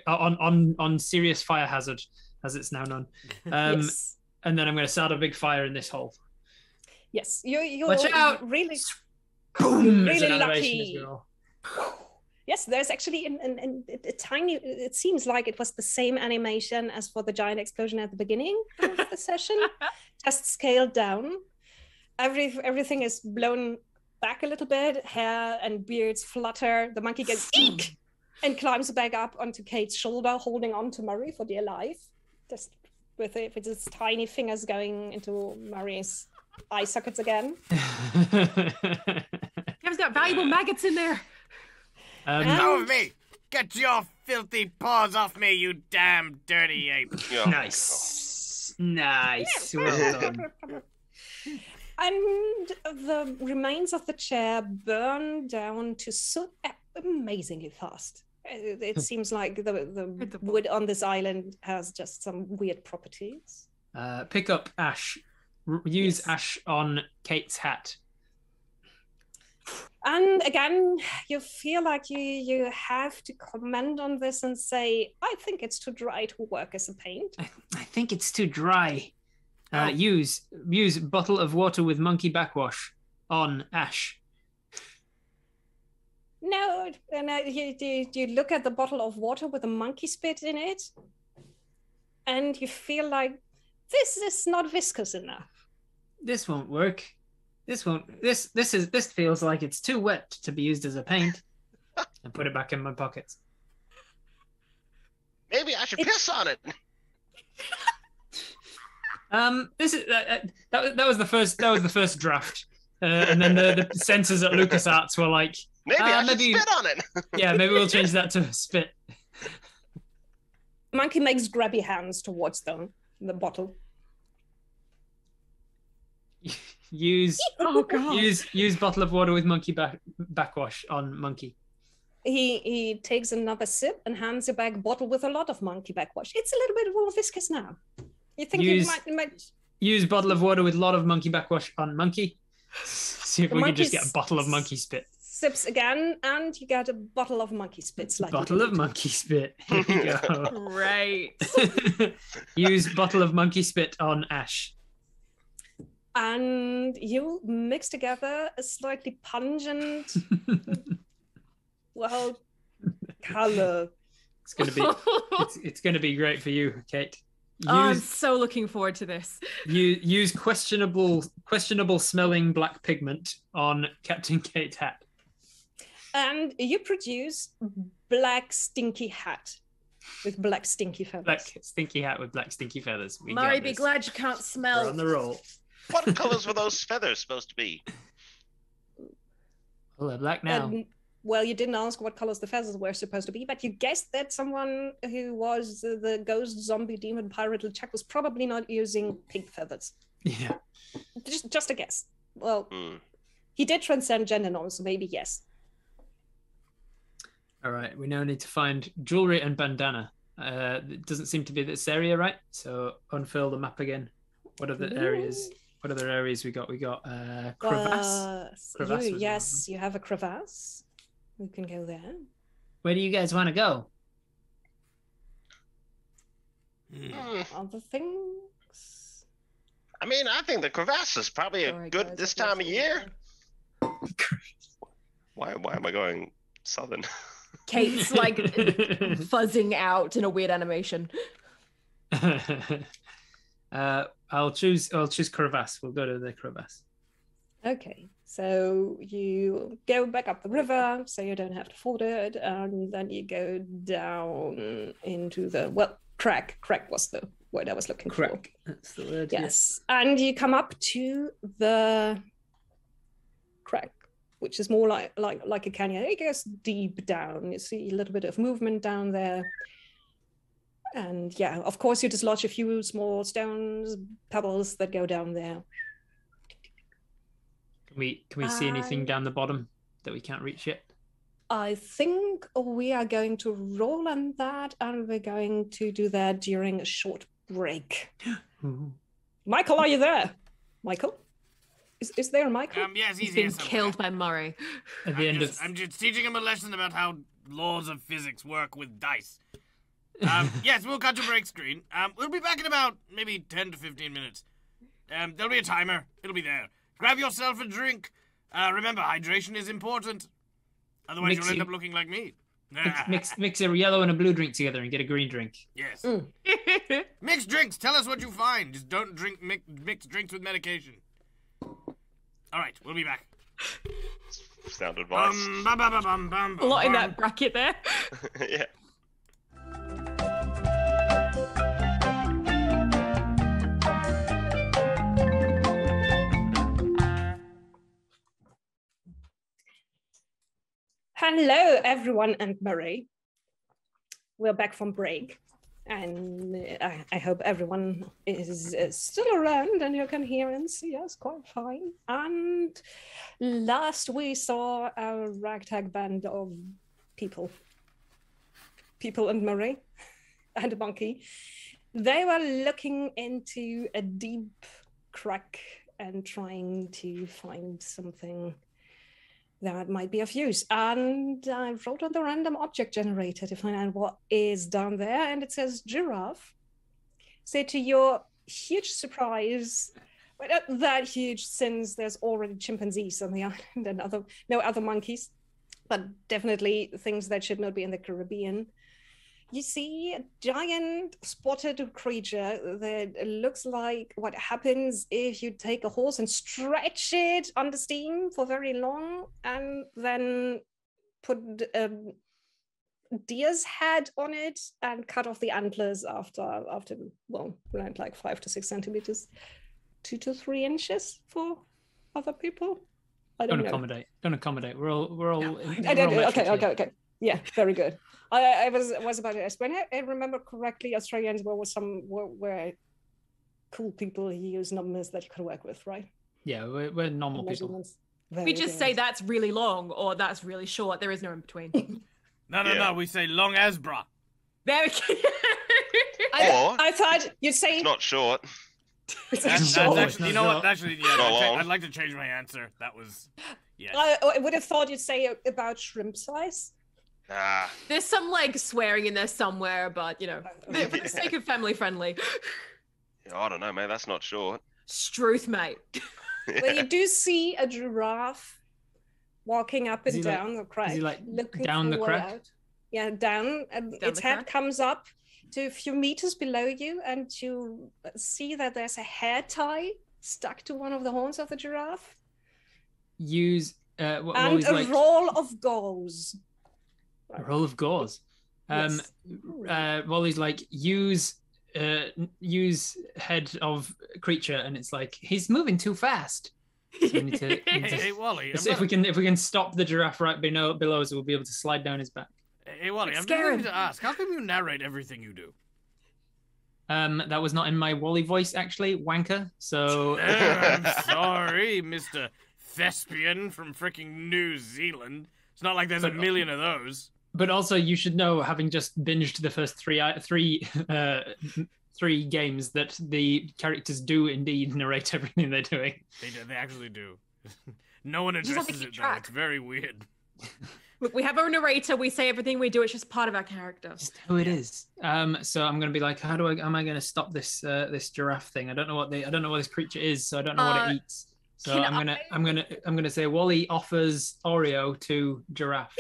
on serious fire hazard, as it's now known. Yes. And then I'm going to start a big fire in this hole. Yes, you're Watch out! Really, Boom! really lucky. Yes, there's actually a tiny. It seems like it was the same animation as for the giant explosion at the beginning of the session, just scaled down. Everything is blown back a little bit. Hair and beards flutter. The monkey goes eek and climbs back up onto Kate's shoulder, holding on to Murray for dear life, just with his tiny fingers going into Murray's eye sockets again. Kev's got valuable maggots in there. Of me! Get your filthy paws off me, you damn dirty ape! Yeah. Nice. Well done. And the remains of the chair burn down to soot amazingly fast. It seems like the wood on this island has just some weird properties. Pick up ash use ash on Kate's hat. And again, you feel like you have to comment on this and say, I think it's too dry to work as a paint. I think it's too dry. Use bottle of water with monkey backwash on ash. No, you look at the bottle of water with a monkey spit in it, and you feel like this is not viscous enough. This won't work. This feels like it's too wet to be used as a paint. And put it back in my pockets. Maybe I should piss on it. This is that was the first draft, and then the censors at LucasArts were like, maybe I should spit on it. Yeah, maybe we'll change that to spit. Monkey makes grabby hands towards the bottle. Use bottle of water with monkey backwash on monkey. He takes another sip and hands you back a bottle with a lot of monkey backwash. It's a little bit more viscous now. You think you might use bottle of water with a lot of monkey backwash on monkey? See if we can just get a bottle of monkey spit. Sips again, and you get a bottle of monkey spit. Bottle of monkey spit. Here we go. Right. Use bottle of monkey spit on ash. And you mix together a slightly pungent, well, color. It's gonna be great for you, Kate. I'm so looking forward to this. Use questionable smelling black pigment on Captain Kate's hat. And you produce black stinky hat with black stinky feathers. Black stinky hat with black stinky feathers. Mháire, be glad you can't smell. We're on the roll. What colors were those feathers supposed to be? Well, they're black now. Well, you didn't ask what colors the feathers were supposed to be, but you guessed that someone who was the ghost zombie demon pirate LeChuck was probably not using pink feathers. Yeah. Just a guess. Well, he did transcend gender norms, so maybe yes. All right, we now need to find jewelry and bandana. It doesn't seem to be this area, right? So unfurl the map again. What are the areas? What other areas we got? We got crevasse. Yes, you have a crevasse. We can go there. Where do you guys want to go? Other things? I mean, I think the crevasse is probably good this time of year. Why am I going southern? Kate's like fuzzing out in a weird animation. I'll choose crevasse. We'll go to the crevasse. Okay, so you go back up the river, so you don't have to ford it, and then you go down into the crack. Crack was the word I was looking for. Crack. That's the word. Yes, and you come up to the crack, which is more like a canyon. It goes deep down. You see a little bit of movement down there. And yeah, of course, you dislodge a few small stones, pebbles that go down there. Can we see anything down the bottom that we can't reach yet? I think we are going to roll on that, and we're going to do that during a short break. Michael, are you there? Michael? Is there a Michael? Yes, he's been killed by Mháire. At the end I'm just teaching him a lesson about how laws of physics work with dice. Yes, we'll cut to break screen. We'll be back in about maybe 10 to 15 minutes. There'll be a timer. It'll be there. Grab yourself a drink. Remember, hydration is important. Otherwise, you'll end up looking like me. Mix a yellow and a blue drink together and get a green drink. Yes. Mixed drinks. Tell us what you find. Just don't drink mixed drinks with medication. All right, we'll be back. Sound advice. A lot in that bracket there. Yeah. Hello, everyone, and Mháire. We're back from break, and I hope everyone is still around and you can hear and see us quite fine. And last we saw a ragtag band of people and Mháire and a monkey. They were looking into a deep crack and trying to find something that might be of use. And I wrote on the random object generator to find out what is down there, and it says giraffe. So to your huge surprise, but not that huge since there's already chimpanzees on the island and no other monkeys, but definitely things that should not be in the Caribbean. You see a giant spotted creature that looks like what happens if you take a horse and stretch it under steam for very long and then put a deer's head on it and cut off the antlers after around like 5 to 6 centimeters, 2 to 3 inches for other people. Don't accommodate. We're all. Okay. Yeah, very good. I was about to ask. When I remember correctly, Australians were cool people who use numbers that you could work with, right? Yeah, we're normal people. We just say that's really long or that's really short. There is no in between. No. We say long as bra. Very good. I thought you'd say it's not short. That's actually, you know what? Actually, yeah, I'd like to change my answer. That was, yeah. I would have thought you'd say about shrimp size. There's some like swearing in there somewhere, but you know, for the sake of family friendly. I don't know, mate. That's not short. Struth, mate. Well, you do see a giraffe walking up and down the crack, looking down the crack. Out. Yeah, down, and its head comes up to a few meters below you, and you see that there's a hair tie stuck to one of the horns of the giraffe. Use and a roll of gauze. A roll of gauze. Yes. Wally's like, use head of creature, and it's like he's moving too fast. So we need to, hey Wally, if we can stop the giraffe right below us, we'll be able to slide down his back. Hey Wally, I'm going to ask, how come you narrate everything you do? That was not in my Wally voice, actually, wanker. So I'm sorry, Mr. Thespian from freaking New Zealand. It's not like there's a million of those. But also, you should know, having just binged the first three games, that the characters do indeed narrate everything they're doing. They actually do. No one addresses it, though. It's very weird. Look, we have our narrator. We say everything we do. It's just part of our character. Just who it is. So I'm going to be like, am I going to stop this this giraffe thing? I don't know what this creature is, so I don't know what it eats. So I'm gonna say Wally offers Oreo to giraffe.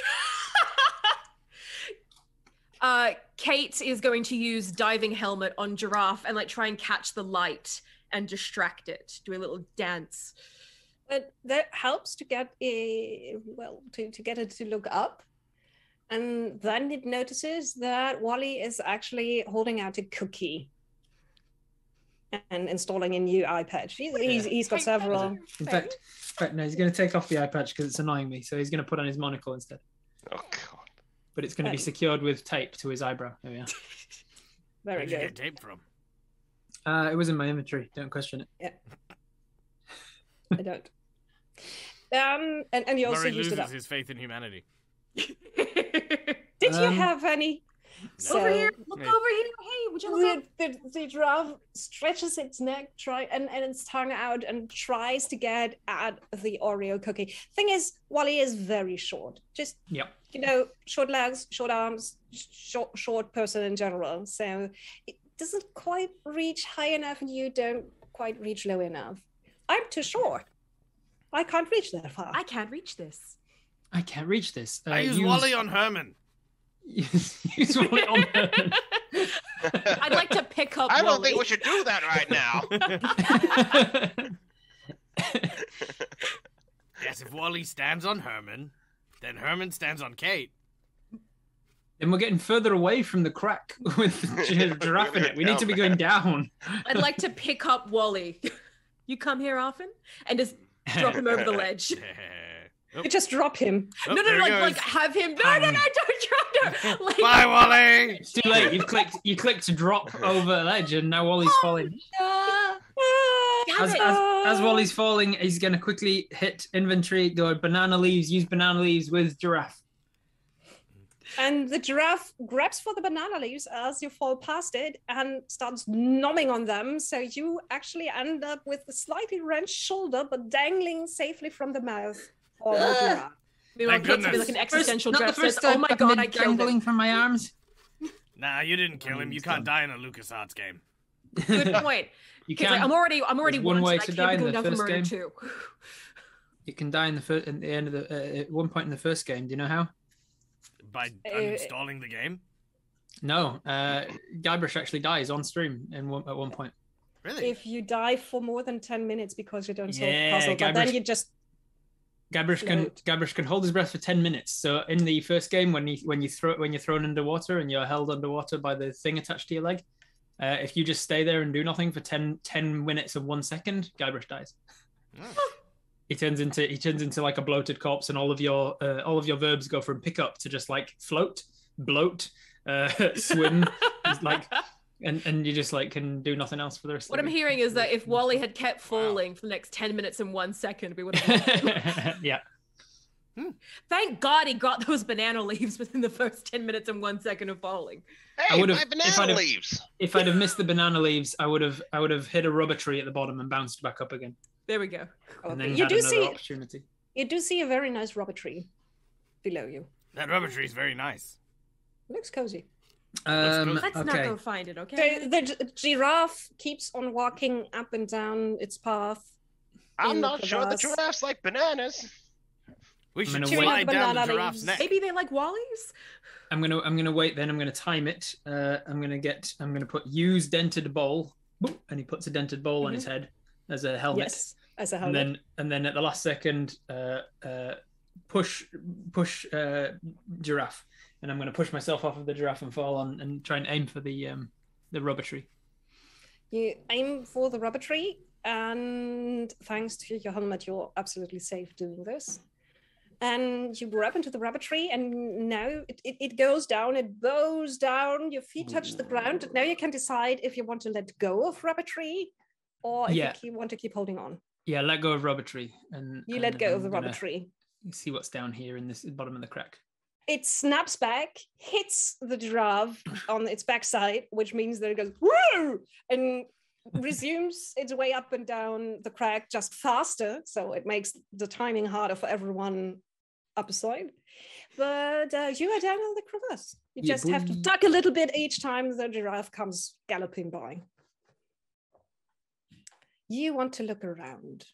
Kate is going to use diving helmet on giraffe and like try and catch the light and distract it, do a little dance. But that helps to get to get it to look up, and then it notices that Wally is actually holding out a cookie and installing a new eye patch. He's got several. In fact, no, he's going to take off the eye patch because it's annoying me, so he's going to put on his monocle instead. Oh God. But it's going to be secured with tape to his eyebrow. There we are. Very Where'd good. you get tape from? It was in my inventory. Don't question it. Yeah. I don't. And you also Murray used it loses up. his faith in humanity. Did you have any? So, over here. Look over here. Hey, would you look up? The giraffe stretches its neck, and its tongue out, and tries to get at the Oreo cookie. Thing is, Wally is very short. Just short legs, short arms, short person in general. So it doesn't quite reach high enough, and you don't quite reach low enough. I'm too short. I can't reach that far. I can't reach this. I can't reach this. I use Wally on Herman. Use Wally on Herman. I'd like to pick up I Wally. don't think we should do that right now. Yes, if Wally stands on Herman, then Herman stands on Kate. Then we're getting further away from the crack with the giraffe in it. We need to be going down. I'd like to pick up Wally. You come here often? And just drop him over the ledge. You just drop him. No, like have him. No, don't drop him. Like, bye, Wally. It's too late. You clicked to drop over the ledge, and now Wally's falling. As Wally's falling, he's going to quickly hit inventory, go banana leaves, use banana leaves with giraffe. And the giraffe grabs for the banana leaves as you fall past it and starts nomming on them. So you actually end up with a slightly wrenched shoulder, but dangling safely from the mouth of the giraffe. Thank goodness. Like an existential dread says, time oh my god, I killed him. from my arms. Nah, you didn't kill him. You can't die in a LucasArts game. Good point. You can. Like, I'm already one way wanted. to I die can't in be the going down for first murder game. too. You can die in the at the end of the at one point in the first game. Do you know how? By uninstalling the game? No, Guybrush actually dies on stream at one point. Really? If you die for more than 10 minutes because you don't solve the Yeah, puzzle, but then you just Guybrush can hold his breath for 10 minutes. So in the first game, when you're thrown underwater and you're held underwater by the thing attached to your leg, if you just stay there and do nothing for 10 minutes and 1 second, Guybrush dies. Oh. He turns into like a bloated corpse, and all of your verbs go from pick up to just like float, bloat, swim, like, and you just like can do nothing else for the rest. What of I'm the hearing is that if Wally had kept falling for the next 10 minutes and 1 second, we would have. Yeah. Thank God he got those banana leaves within the first 10 minutes and 1 second of falling. Hey, my banana leaves. If I'd have missed the banana leaves, I would have hit a rubber tree at the bottom and bounced back up again. There we go. And then You had do another see- opportunity. you do see a very nice rubber tree below you. That rubber tree is very nice. Looks cozy. Let's not okay. go find it, okay? So the giraffe keeps on walking up and down its path. I'm in the not sure the crevasse. giraffes like bananas. We should gonna slide wait. down the Banana giraffe's leaves. neck. Maybe they like Wally's? I'm gonna wait. Then I'm gonna time it. I'm gonna put use dented bowl, boop, and he puts a dented bowl on his head as a helmet. Yes, as a helmet. And then at the last second, push giraffe, and I'm gonna push myself off of the giraffe and fall on and try and aim for the rubber tree. You aim for the rubber tree, and thanks to your helmet, you're absolutely safe doing this. And you grab into the rubber tree, and now it goes down, it bows down, your feet touch the ground. Now you can decide if you want to let go of rubber tree or if you want to keep holding on. Yeah, let go of rubber tree, and You let go I'm of the rubber gonna tree. See what's down here in this bottom of the crack. It snaps back, hits the giraffe on its backside, which means that it goes woo and resumes its way up and down the crack just faster. So it makes the timing harder for everyone up aside. But you are down in the crevasse. You just have to duck a little bit each time the giraffe comes galloping by. You want to look around.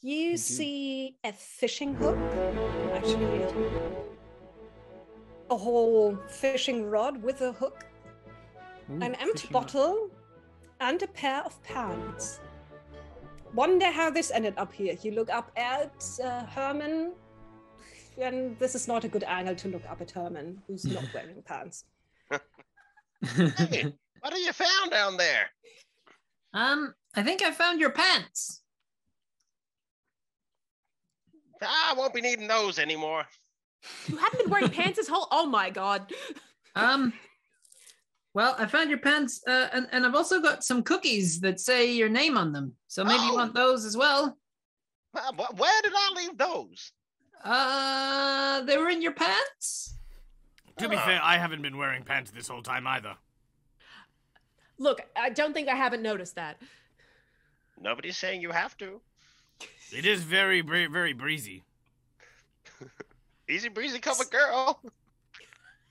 You see a fishing hook, actually a whole fishing rod with a hook, an empty bottle, and a pair of pants. Wonder how this ended up here. You look up at Herman, and this is not a good angle to look up at Herman, who's not wearing pants. Hey, what have you found down there? I think I found your pants. I won't be needing those anymore. You haven't been wearing pants this whole... Oh my God. Well, I found your pants, and I've also got some cookies that say your name on them. So maybe you want those as well. Where did I leave those? They were in your pants? To be fair, I haven't been wearing pants this whole time either. Look, I don't think I haven't noticed that. Nobody's saying you have to. It is very, very breezy. Easy breezy cover girl.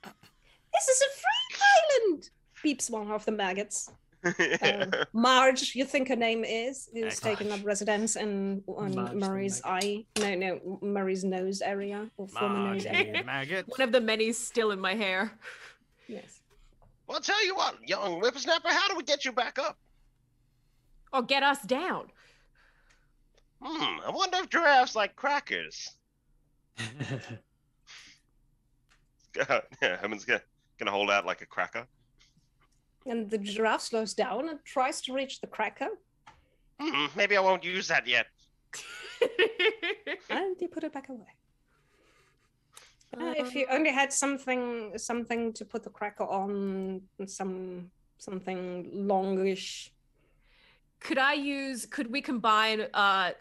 This is a free island, beeps one of the maggots. Marge, you think her name is taking up residence on Murray's Murray's nose area, or former nose area. Maggot. One of the many still in my hair. Yes. Well, I'll tell you what, young whippersnapper, how do we get you back up? Or get us down. I wonder if giraffes like crackers. Yeah, Herman's gonna hold out like a cracker. And the giraffe slows down and tries to reach the cracker. Maybe I won't use that yet. And you put it back away. If you only had something to put the cracker on, something longish. Could we combine,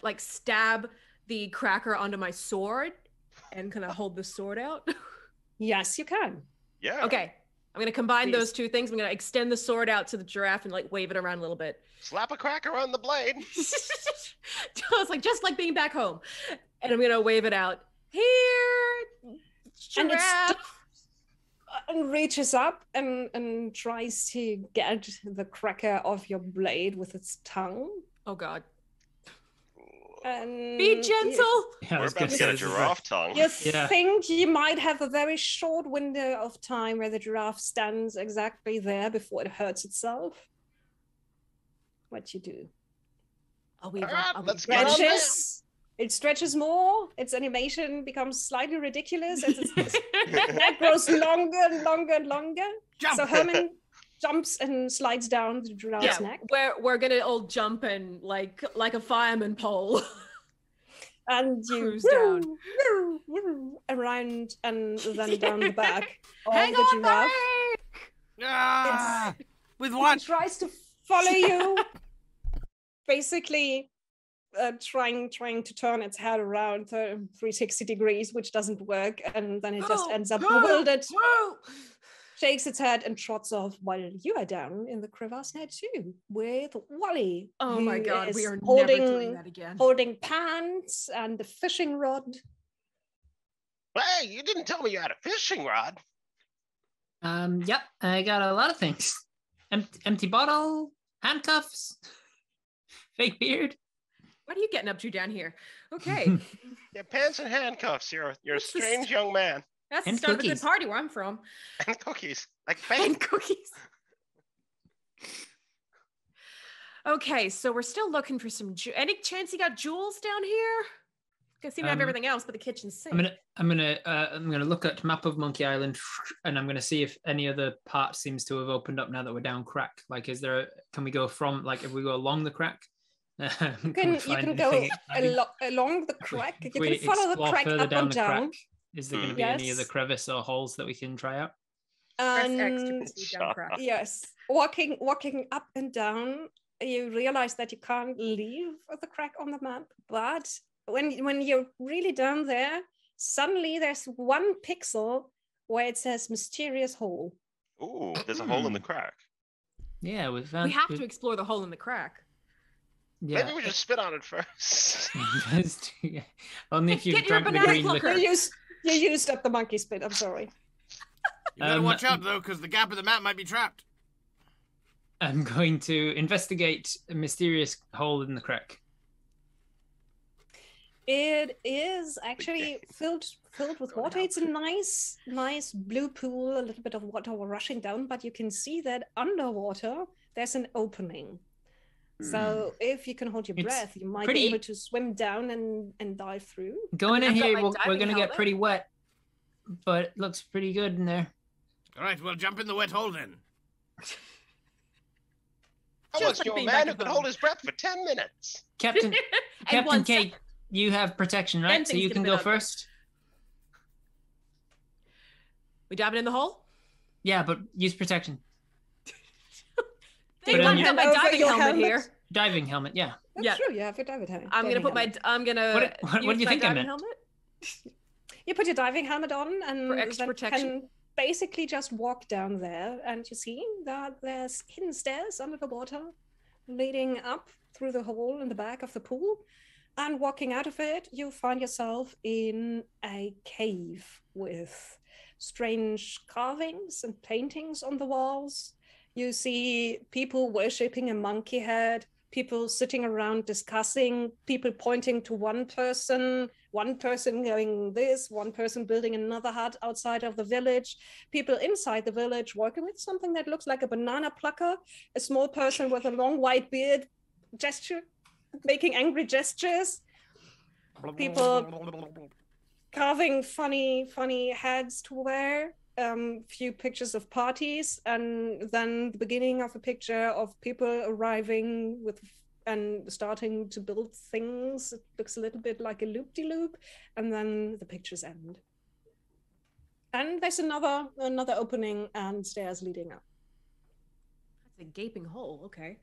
like stab the cracker onto my sword and kind of hold the sword out? Yes, you can. Yeah. Okay. I'm going to combine those two things. I'm going to extend the sword out to the giraffe and like wave it around a little bit. Slap a cracker on the blade. It's like just like being back home. And I'm going to wave it out. Here, giraffe. And reaches up and tries to get the cracker off your blade with its tongue. Oh, God. And be gentle. We're about to get a giraffe tongue. You think you might have a very short window of time where the giraffe stands exactly there before it hurts itself. What you do? It stretches more. Its animation becomes slightly ridiculous as its neck grows longer and longer and longer. Jump. So Herman jumps and slides down the giraffe's neck. We're gonna all jump in like a fireman pole. And you cruise down around and then down the back of Hang the on, giraffe. With what? It tries to follow you. Basically trying to turn its head around 360 degrees, which doesn't work, and then it just ends up bewildered. Shakes its head and trots off while you are down in the crevasse net too, with Wally. Oh my God, we are never doing that again. Holding pants and the fishing rod. Hey, you didn't tell me you had a fishing rod. Yep, I got a lot of things. Empty bottle, handcuffs, fake beard. What are you getting up to down here? Okay. Yeah, pants and handcuffs. You're a strange young man. That's the start of a good party where I'm from. And cookies. Like and cookies. Okay, so we're still looking for some. Any chance you got jewels down here? I seem to have everything else but the kitchen sink. I'm gonna look at map of Monkey Island, and I'm gonna see if any other part seems to have opened up now that we're down crack. Like, can we go from, like, if we go along the crack? You can go along the crack. You can follow the crack up and down. Is there going to be any other crevice or holes that we can try out? Yes. Walking up and down, you realize that you can't leave the crack on the map. But when you're really down there, suddenly there's one pixel where it says mysterious hole. Ooh, there's a hole in the crack. Yeah, we have to explore the hole in the crack. Yeah. Maybe we just spit on it first. Only if you've drank the green liquor. You used up the monkey spit. I'm sorry. You better watch out, though, because the gap in the map might be trapped. I'm going to investigate a mysterious hole in the crack. It is actually filled with water. It's a nice blue pool, a little bit of water rushing down, but you can see that underwater there's an opening. So if you can hold your breath, you might be able to swim down and dive through. Going in here, we're going to get pretty wet, but it looks pretty good in there. All right, well, jump in the wet hole then. I want your man who can hold his breath for 10 minutes. Captain Kate, you have protection, right? So you can go first. We diving in the hole? Yeah, but use protection. They want to have my diving helmet here. Diving helmet, yeah. That's true, you have your diving helmet. I'm gonna What do you think I meant? Helmet? You put your diving helmet on and for extra protection. Can basically just walk down there, and you see that there's hidden stairs under the water leading up through the hole in the back of the pool. And walking out of it, you find yourself in a cave with strange carvings and paintings on the walls. You see people worshipping a monkey head, people sitting around discussing, people pointing to one person going this, one person building another hut outside of the village, people inside the village working with something that looks like a banana plucker, a small person with a long white beard making angry gestures, people carving funny heads to wear. Few pictures of parties, and then the beginning of a picture of people arriving with and starting to build things. It looks a little bit like a loop-de-loop, and then the pictures end. And there's another opening and stairs leading up. That's a gaping hole. Okay.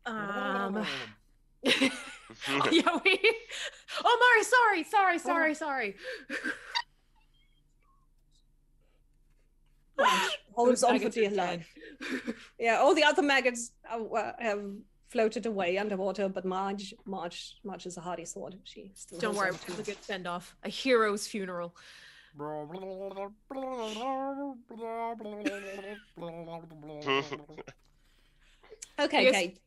Oh, Mháire, sorry. holds on for dear life. Yeah, all the other maggots have floated away underwater, but Marge is a hardy sword. She still Don't worry, it's a good send off. A hero's funeral. Okay, Yes. Kate.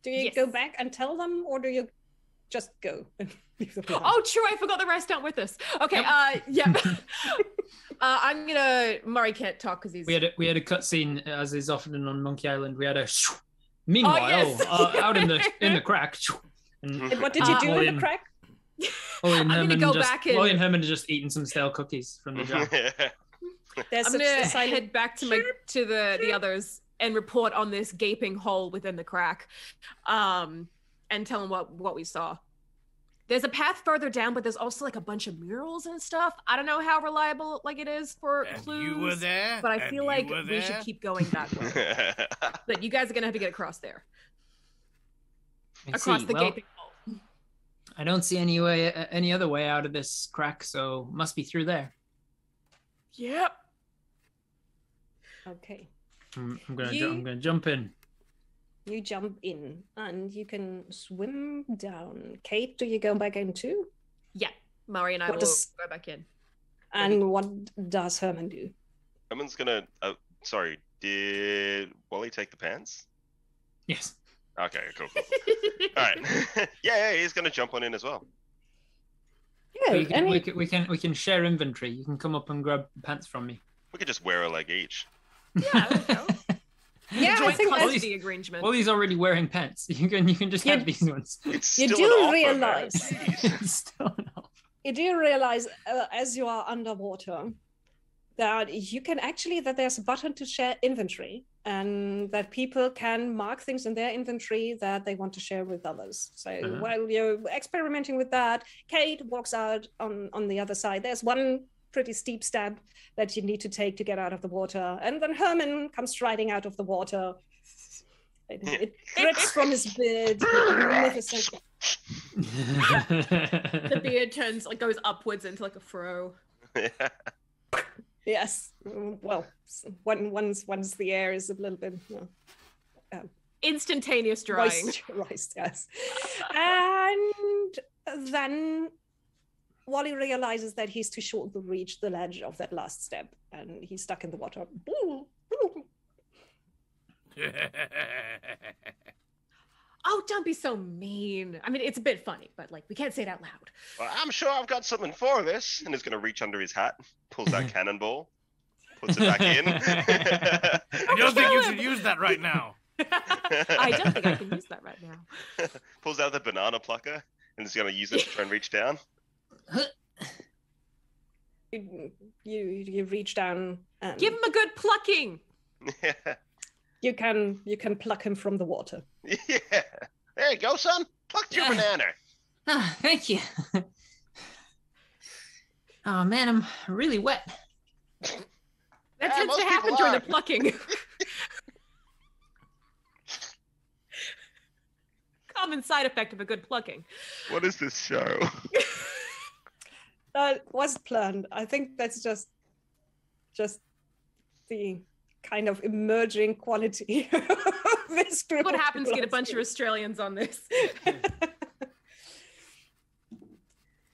Do you Yes. go back and tell them, or do you just go and leave them behind? Oh, true. I forgot the rest aren't with us. Okay. Yeah. I'm gonna. Murray can't talk because he's. We had a cutscene, as is often on Monkey Island. We had a. Meanwhile, yes. out in the crack. And what did you do in the crack? I'm gonna go back and. Ollie and Herman are just eating some stale cookies from the jar. There's I'm gonna head back to the others and report on this gaping hole within the crack, and tell them what we saw. There's a path further down, but there's also like a bunch of murals and stuff. I don't know how reliable like it is for clues. You were there, but I feel like we should keep going that way. But you guys are gonna have to get across there, across the gaping hole. I don't see any other way out of this crack, so must be through there. Yep. Okay. I'm gonna jump in. You jump in and you can swim down. Kate, do you go back in too? Yeah. Murray and I will go back in. And what does Herman do? Herman's gonna. Sorry, did Wally take the pants? Yes. Okay, cool. All right. yeah, he's gonna jump on in as well. Yeah, we can share inventory. You can come up and grab pants from me. We could just wear a leg each. Yeah, there we go. Yeah, I think custody arrangement. Wally's already wearing pants. You can just have these ones. It's still realize. It's still an offer. You do realize as you are underwater that that there's a button to share inventory, and that people can mark things in their inventory that they want to share with others. So while you're experimenting with that, Kate walks out on the other side. There's one pretty steep step that you need to take to get out of the water, and then Herman comes striding out of the water. It drips from his beard. Magnificent. The beard goes upwards into like a fro. Yes. Well, once the air is a little bit instantaneous drying. Moisturized, yes. And then Wally realizes that he's too short to reach the ledge of that last step, and he's stuck in the water. Oh, don't be so mean. I mean, it's a bit funny, but like we can't say it out loud. Well, I'm sure I've got something for this. And he's going to reach under his hat, pulls out cannonball, puts it back in. I don't think you should use that right now. I don't think I can use that right now. Pulls out the banana plucker and is going to use it to try and reach down. You reach down and give him a good plucking. Yeah. You can pluck him from the water. Yeah. There you go, son. Pluck your banana. Ah, thank you. Oh man, I'm really wet. That tends to happen during the plucking. Common side effect of a good plucking. What is this show? That was planned. I think that's just the kind of emerging quality of this group. What happens to get a bunch of Australians on this?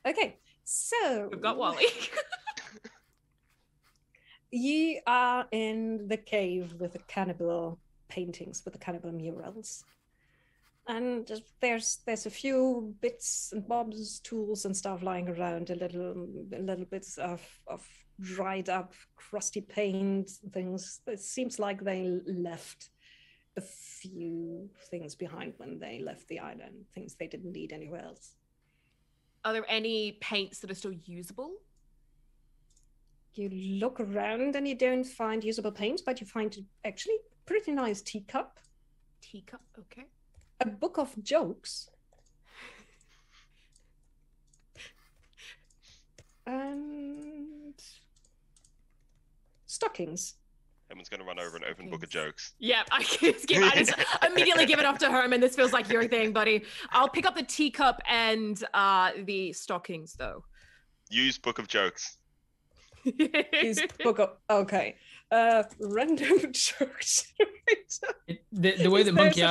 Okay, so we've got Wally. You are in the cave with the cannibal paintings, with the cannibal murals. And there's a few bits and bobs, tools and stuff lying around, a little bits of dried up, crusty paint, things. It seems like they left a few things behind when they left the island, things they didn't need anywhere else. Are there any paints that are still usable? You look around and you don't find usable paints, but you find actually a pretty nice teacup. Teacup, okay. A book of jokes. And stockings. Herman's going to run over and open book of jokes. Yeah, I just immediately give it off to Herman. This feels like your thing, buddy. I'll pick up the teacup and the stockings, though. Use book of jokes. His book of okay. Random jokes. The way that Monkey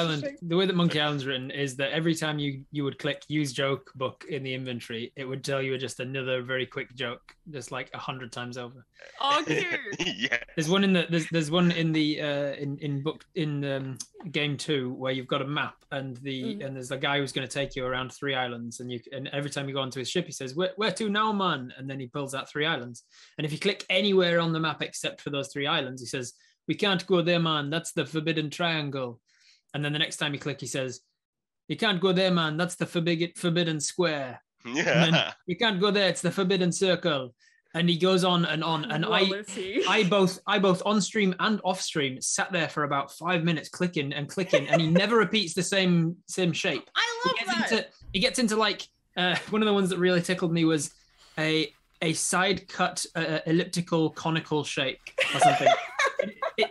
Island's written is that every time you would click use joke book in the inventory, it would tell you just another very quick joke, just like 100 times over. Oh, cute. Yeah. There's one in the game 2 where you've got a map and there's a guy who's going to take you around 3 islands, and every time you go onto his ship he says where to now, man, and then he pulls out 3 islands, and if you click anywhere on the map except for those 3 islands, he says we can't go there, man, that's the forbidden triangle. And then the next time you click, he says you can't go there, man, that's the forbidden square. Yeah. And then, you can't go there, it's the forbidden circle. And he goes on and on. And I both on stream and off stream sat there for about 5 minutes clicking, and he never repeats the same shape. I love that. He gets into like one of the ones that really tickled me was a side cut elliptical conical shape or something.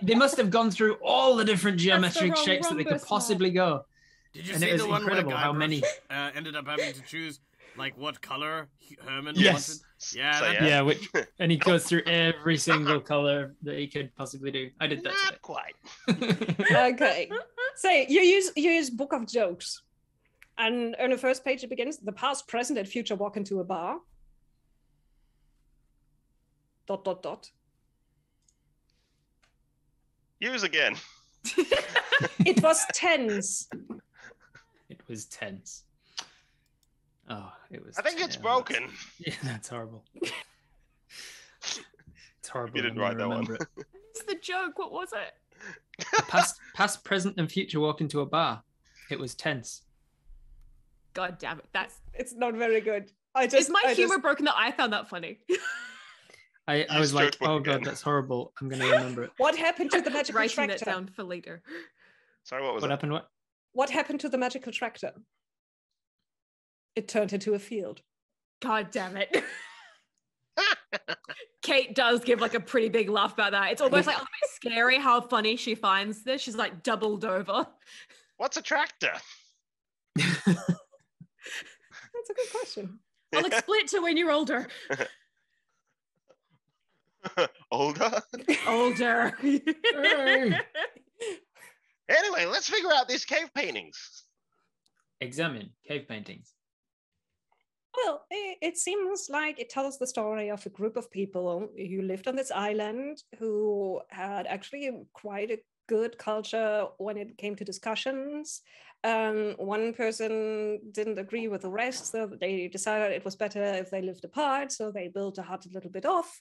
They must have gone through all the different geometric shapes that they could possibly go. Did you and see it was the one incredible where how many ended up having to choose like what color Herman Yes. wanted? Yeah, So, that- which and he goes through every single color that he could possibly do. I did that Not quite. today. Okay. So you use book of jokes, and on the first page it begins: the past, present, and future walk into a bar. ... Use again. It was tense. It was tense. Oh, it was. I think it's yeah, broken. Yeah, that's horrible. It's horrible. You didn't I'm write gonna that one. remember it. It's the joke. What was it? Past, present, and future walk into a bar. It was tense. God damn it. It's not very good. Is my humor broken that I found that funny? I was like, joke book oh again. god, that's horrible. I'm gonna remember it. What happened to the magical Writing that tractor? down for later. Sorry, what was What that? happened? What? What happened to the magical tractor? It turned into a field. God damn it. Kate does give like a pretty big laugh about that. It's almost like a bit scary how funny she finds this. She's like doubled over. What's a tractor? That's a good question. I'll explain it to when you're older. Older? Older. Anyway, let's figure out these cave paintings. Examine cave paintings. Well, it seems like it tells the story of a group of people who lived on this island who had actually quite a good culture when it came to discussions. One person didn't agree with the rest, so they decided it was better if they lived apart, so they built a hut a little bit off.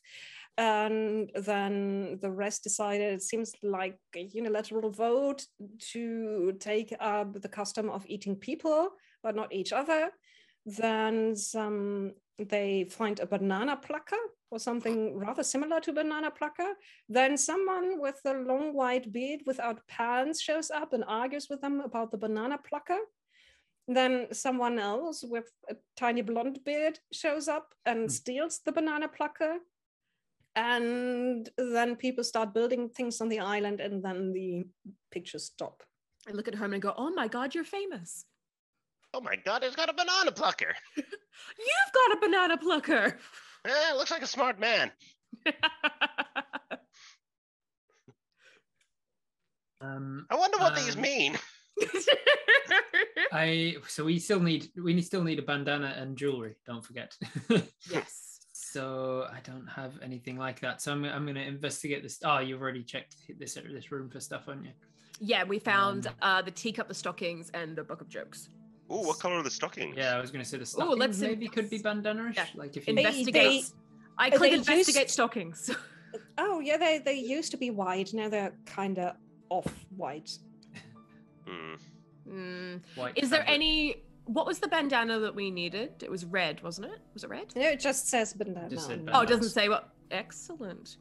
And then the rest decided, it seems like a unilateral vote, to take up the custom of eating people, but not each other. Then they find a banana plucker or something rather similar to banana plucker. Then someone with a long white beard without pants shows up and argues with them about the banana plucker. Then someone else with a tiny blonde beard shows up and steals the banana plucker. And then people start building things on the island, and then the pictures stop. I look at home and go, oh my God, you're famous. Oh my god, it's got a banana plucker. You've got a banana plucker. Looks like a smart man. I wonder what these mean. So we still need a bandana and jewelry. Don't forget. Yes. So I don't have anything like that. So I'm going to investigate this. Oh, you've already checked this room for stuff, haven't you? Yeah, we found the teacup, the stockings, and the book of jokes. Oh, what color are the stockings? Yeah, I was going to say the stockings. Oh, let's maybe could be bandana-ish. Yeah. Like if you Investigate. I click investigate stockings. Oh yeah, they used to be white. Now they're kind of off-white. White Is there fabric. any? What was the bandana that we needed? It was red, wasn't it? Was it red? No, it just says bandana. Just said Oh, it doesn't say what. Excellent.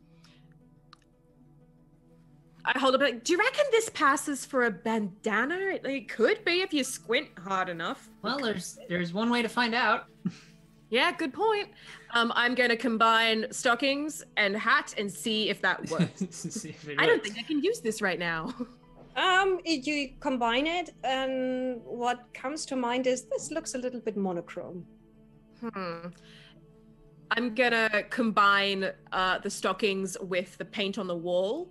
I hold up. Like, do you reckon this passes for a bandana? It could be if you squint hard enough. Well, there's one way to find out. Yeah, good point. I'm going to combine stockings and hat and see if that works. See if it I don't works. think I can use this right now. You combine it, and what comes to mind is this looks a little bit monochrome. I'm gonna combine the stockings with the paint on the wall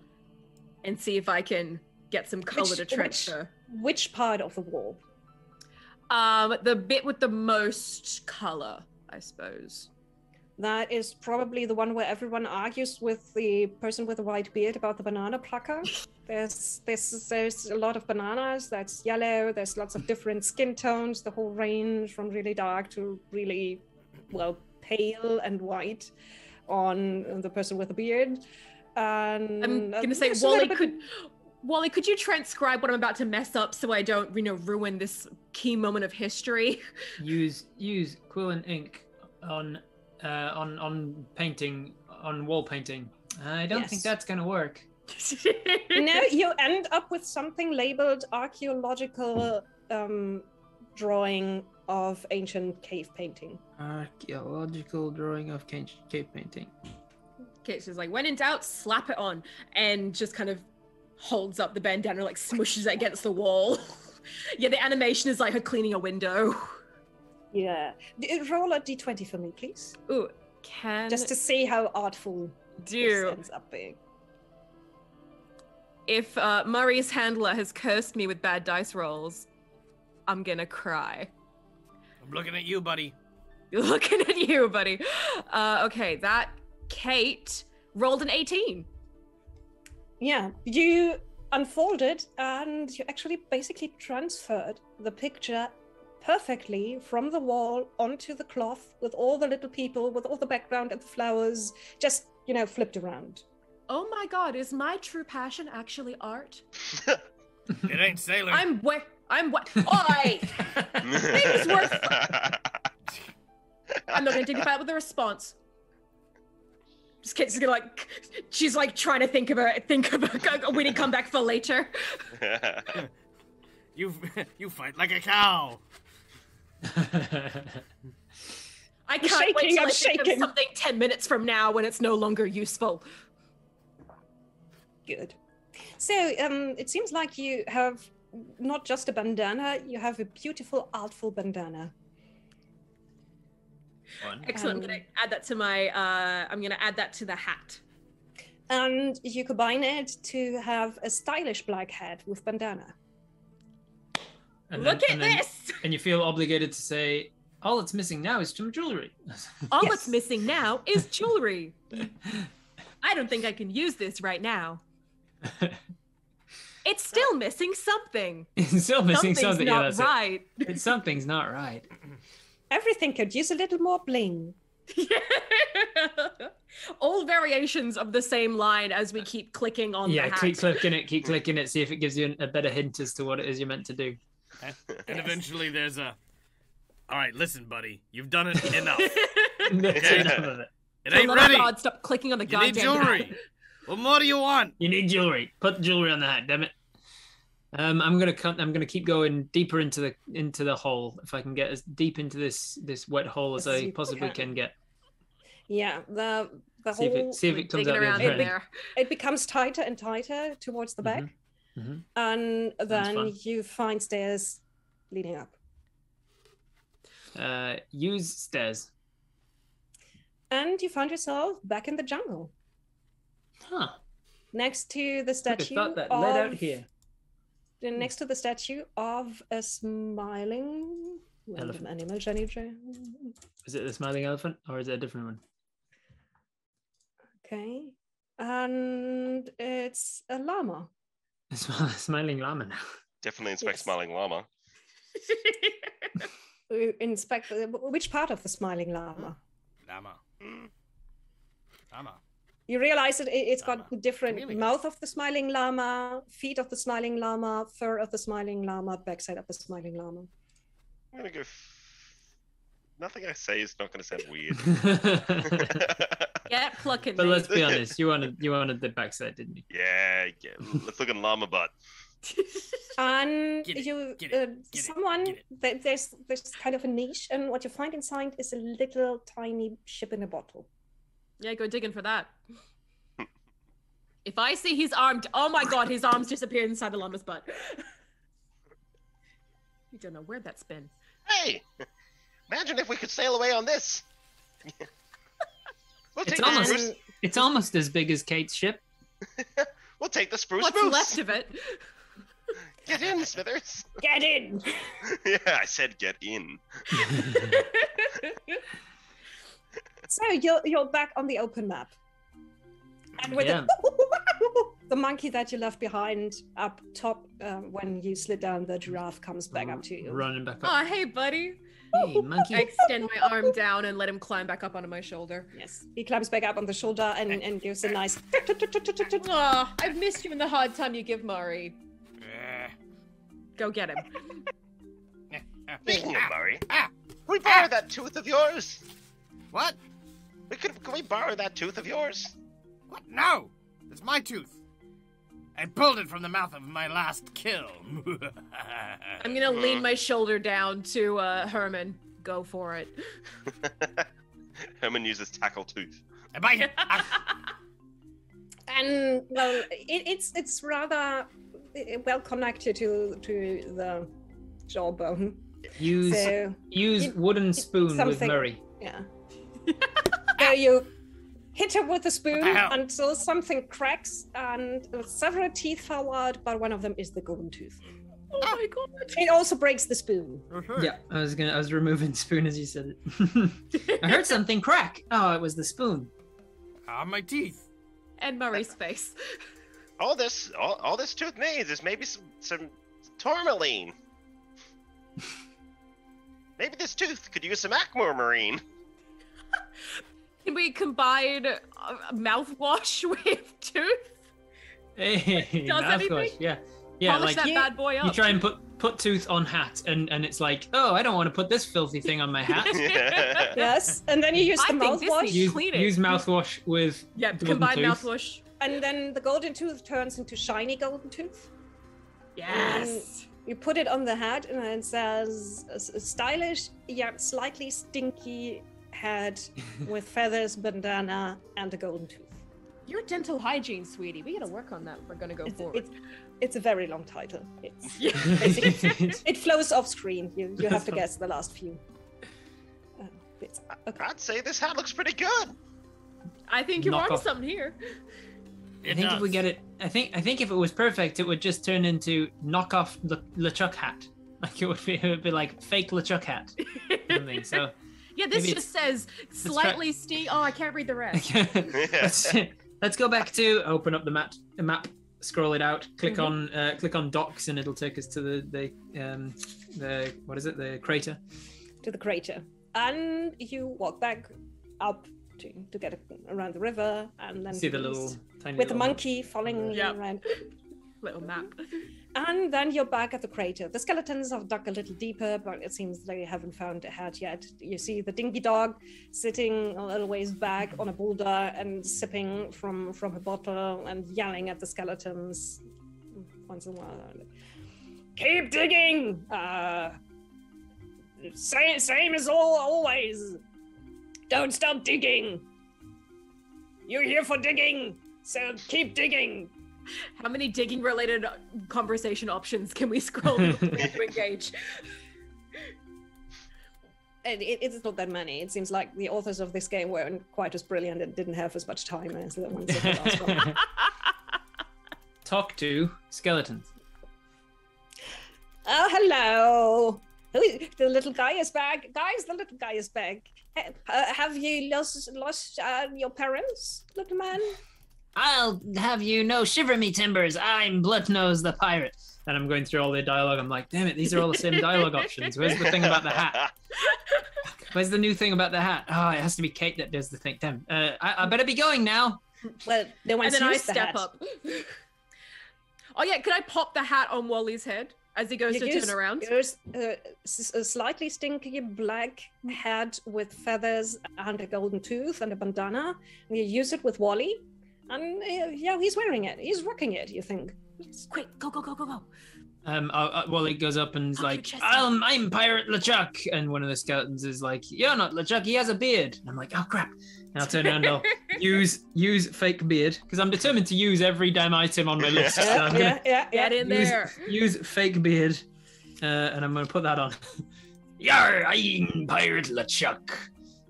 and see if I can get some color to transfer. Which part of the wall? The bit with the most color, I suppose. That is probably the one where everyone argues with the person with the white beard about the banana plucker. There's a lot of bananas. That's yellow. There's lots of different skin tones. The whole range from really dark to really, well, pale and white on the person with the beard. And I'm gonna say, Wally, could you transcribe what I'm about to mess up so I don't, ruin this key moment of history? Use quill and ink on painting, on wall painting. I don't think that's gonna work. No, you end up with something labeled archaeological drawing of ancient cave painting. Archaeological drawing of cave painting. Okay, so it's like, when in doubt, slap it on, and just kind of holds up the bandana, like smushes it against the wall. Yeah, the animation is like her cleaning a window. Yeah. Roll a d20 for me, please. Ooh, just to see how artful this ends up being. If Murray's handler has cursed me with bad dice rolls, I'm gonna cry. I'm looking at you, buddy. You're looking at you, buddy. Okay, that Kate rolled an 18. Yeah, you unfolded and you actually basically transferred the picture perfectly from the wall onto the cloth with all the little people, with all the background and the flowers, just, flipped around. Oh my god, is my true passion actually art? It ain't sailing. I'm what? Oi! Things worth. I'm not gonna dignify it with a response. This kid's gonna she's trying to think of a witty comeback for later. You fight like a cow. I can't wait till I think of something 10 minutes from now when it's no longer useful. Good. So it seems like you have not just a bandana, you have a beautiful, artful bandana. Excellent. I'm gonna add that to my. I'm gonna add that to the hat. And you combine it to have a stylish black hat with bandana. Look at this! And you feel obligated to say, all it's missing now is some jewelry. All it's missing now is jewelry. I don't think I can use this right now. It's still missing something. It's still missing something. Something's not right. Something's not right. Everything could use a little more bling. All variations of the same line as we keep clicking on the hat. Keep clicking it, see if it gives you a better hint as to what it is you're meant to do. And eventually there's all right, listen, buddy, you've done it enough. That's enough of it. It ain't ready. God, stop clicking on the goddamn hat. You need jewelry. Hat. What more do you want? You need jewelry. Put jewelry on the hat, damn it. I'm gonna keep going deeper into the hole. If I can get as deep into this wet hole as I possibly can get. Yeah, the see if it comes out around there. It becomes tighter and tighter towards the back, and then you find stairs leading up. Use stairs. And you find yourself back in the jungle. Huh. Next to the statue led out here. Next to the statue of a smiling elephant. Animal, Jenny. Is it the smiling elephant or is it a different one? Okay. And it's a llama. A smiling llama now. Definitely inspect smiling llama. Inspect which part of the smiling llama? Llama. You realize that it's got different mouth of the smiling llama, feet of the smiling llama, fur of the smiling llama, backside of the smiling llama. I'm gonna go. Nothing I say is not gonna sound weird. Get plucking. But let's be honest, you wanted the backside, didn't you? Yeah. Let's look at llama butt. And there's kind of a niche, and what you find inside is a little tiny ship in a bottle. Yeah, go digging for that. If I see his arm, oh my god, his arms disappeared inside the llama's butt. You don't know where that's been. Hey, imagine if we could sail away on this. It's almost as big as Kate's ship. We'll take the spruce What's moose. left of it? Get in, Smithers. Get in. Yeah, I said get in. So you're back on the open map. And with the monkey that you left behind up top when you slid down, the giraffe comes back up to you. Running back up. Oh, hey, buddy. Hey, monkey. I extend my arm down and let him climb back up onto my shoulder. Yes. He climbs back up on the shoulder and gives a nice... Oh, I've missed you in the hard time you give Mháire. Go get him. Speaking of Mháire, can we borrow that tooth of yours? What? Can we borrow that tooth of yours? What? No! It's my tooth. I pulled it from the mouth of my last kill. I'm gonna lean my shoulder down to Herman. Go for it. Herman uses tackle tooth. I bite it. And well, it's rather well connected to the jawbone. Use wooden spoon with Mháire. Yeah. So you hit her with a spoon until something cracks and several teeth fall out, but one of them is the golden tooth. Oh my god! It also breaks the spoon. Yeah, I was removing spoon as you said it. I heard something crack. Oh, it was the spoon. Ah, my teeth. And Murray's face. All this tooth needs is maybe some tourmaline. Maybe this tooth could use some aquamarine. Can we combine mouthwash with tooth? Hey, Does anything? Yeah. Polish that bad boy up. You try and put tooth on hat, and it's like, oh, I don't want to put this filthy thing on my hat. Yes, and then you use the mouthwash. Use mouthwash with combine mouthwash. And then the golden tooth turns into shiny golden tooth. Yes. And you put it on the hat, and it says a stylish yet slightly stinky head with feathers, bandana, and a golden tooth. Your dental hygiene, sweetie. We gotta work on that if we're gonna go forward. It's a very long title. It flows off screen. You have to guess the last few bits. Okay. I'd say this hat looks pretty good. I think you're on something here. I think if we get it, I think if it was perfect, it would just turn into knockoff LeChuck hat. Like it would be like fake LeChuck hat. Something. So yeah, this just says slightly Oh, I can't read the rest. Let's go back to open up the map, scroll it out, click on docs, and it'll take us to the what is it? The crater. To the crater, and you walk back up to get around the river, and then see the little tiny with the monkey following around. Little map. And then you're back at the crater. The skeletons have dug a little deeper, but it seems they haven't found a head yet. You see the dinky dog sitting a little ways back on a boulder and sipping from a bottle and yelling at the skeletons once in a while. Keep digging! Same as always. Don't stop digging. You're here for digging, so keep digging. How many digging-related conversation options can we scroll to engage? It's not that many. It seems like the authors of this game weren't quite as brilliant and didn't have as much time as the ones of the last one. Talk to skeletons. Oh, hello. The little guy is back. Guys, the little guy is back. Have you lost your parents, little man? I'll have you know, shiver me timbers, I'm Bloodnose the pirate. And I'm going through all the dialogue. I'm like, damn it, these are all the same dialogue options. Where's the thing about the hat? Where's the new thing about the hat? Oh, it has to be Kate that does the thing. Damn. I better be going now. Well, no one's and then I used the step hat. up. Oh yeah, could I pop the hat on Wally's head as he goes to turn around? There's a slightly stinky black hat with feathers and a golden tooth and a bandana. And you use it with Wally. And yeah, he's wearing it. He's rocking it, you think. Quick, go. Wally goes up and is like, I'm Pirate LeChuck. And one of the skeletons is like, you're not LeChuck, he has a beard. And I'm like, oh crap. And I'll turn around and I'll use fake beard, because I'm determined to use every damn item on my list. So I'm gonna Get in there. Use fake beard, and I'm going to put that on. Yar, I'm Pirate LeChuck.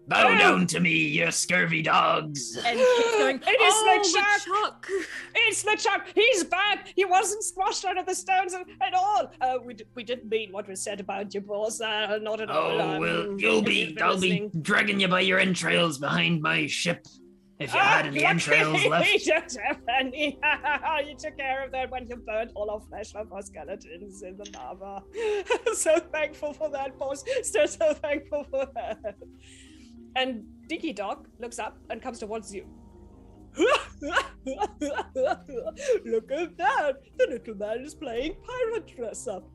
Bow down to me, you scurvy dogs. And Kate's going, It is LeChuck. It's LeChuck. He's back. He wasn't squashed out of the stones at all. We didn't mean what was said about you, boss. Not at all. Oh, well, I'll be dragging you by your entrails behind my ship. If you had any entrails left. We don't have any. You took care of that when you burnt all our flesh off our skeletons in the lava. So thankful for that, boss. Still so thankful for that. And Dinky Dog looks up and comes towards you. Look at that! The little man is playing pirate dress up.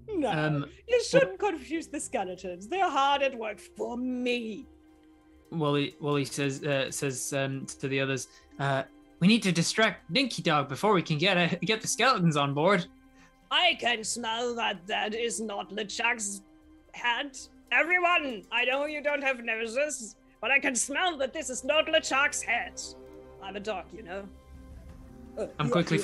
No, you shouldn't confuse the skeletons. They're hard at work for me. Wally says to the others, we need to distract Dinky Dog before we can get the skeletons on board. I can smell that is not LeChuck's hat. Everyone, I know you don't have noses, but I can smell that this is not LeChuck's hat. I'm a dog, you know. I'm quickly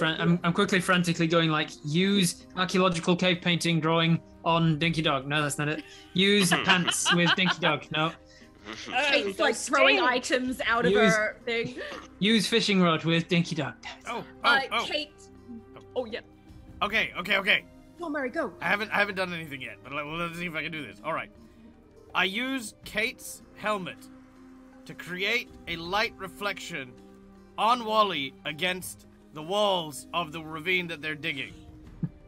frantically going like, use archaeological cave painting drawing on Dinky Dog. No, that's not it. Use pants with Dinky Dog. No. Kate's like throwing items out of her thing. Use fishing rod with Dinky Dog. Kate. Oh yeah. Okay. Go, Murray, go. I haven't done anything yet, but let's see if I can do this. All right. I use Kate's helmet to create a light reflection on Wally against the walls of the ravine that they're digging.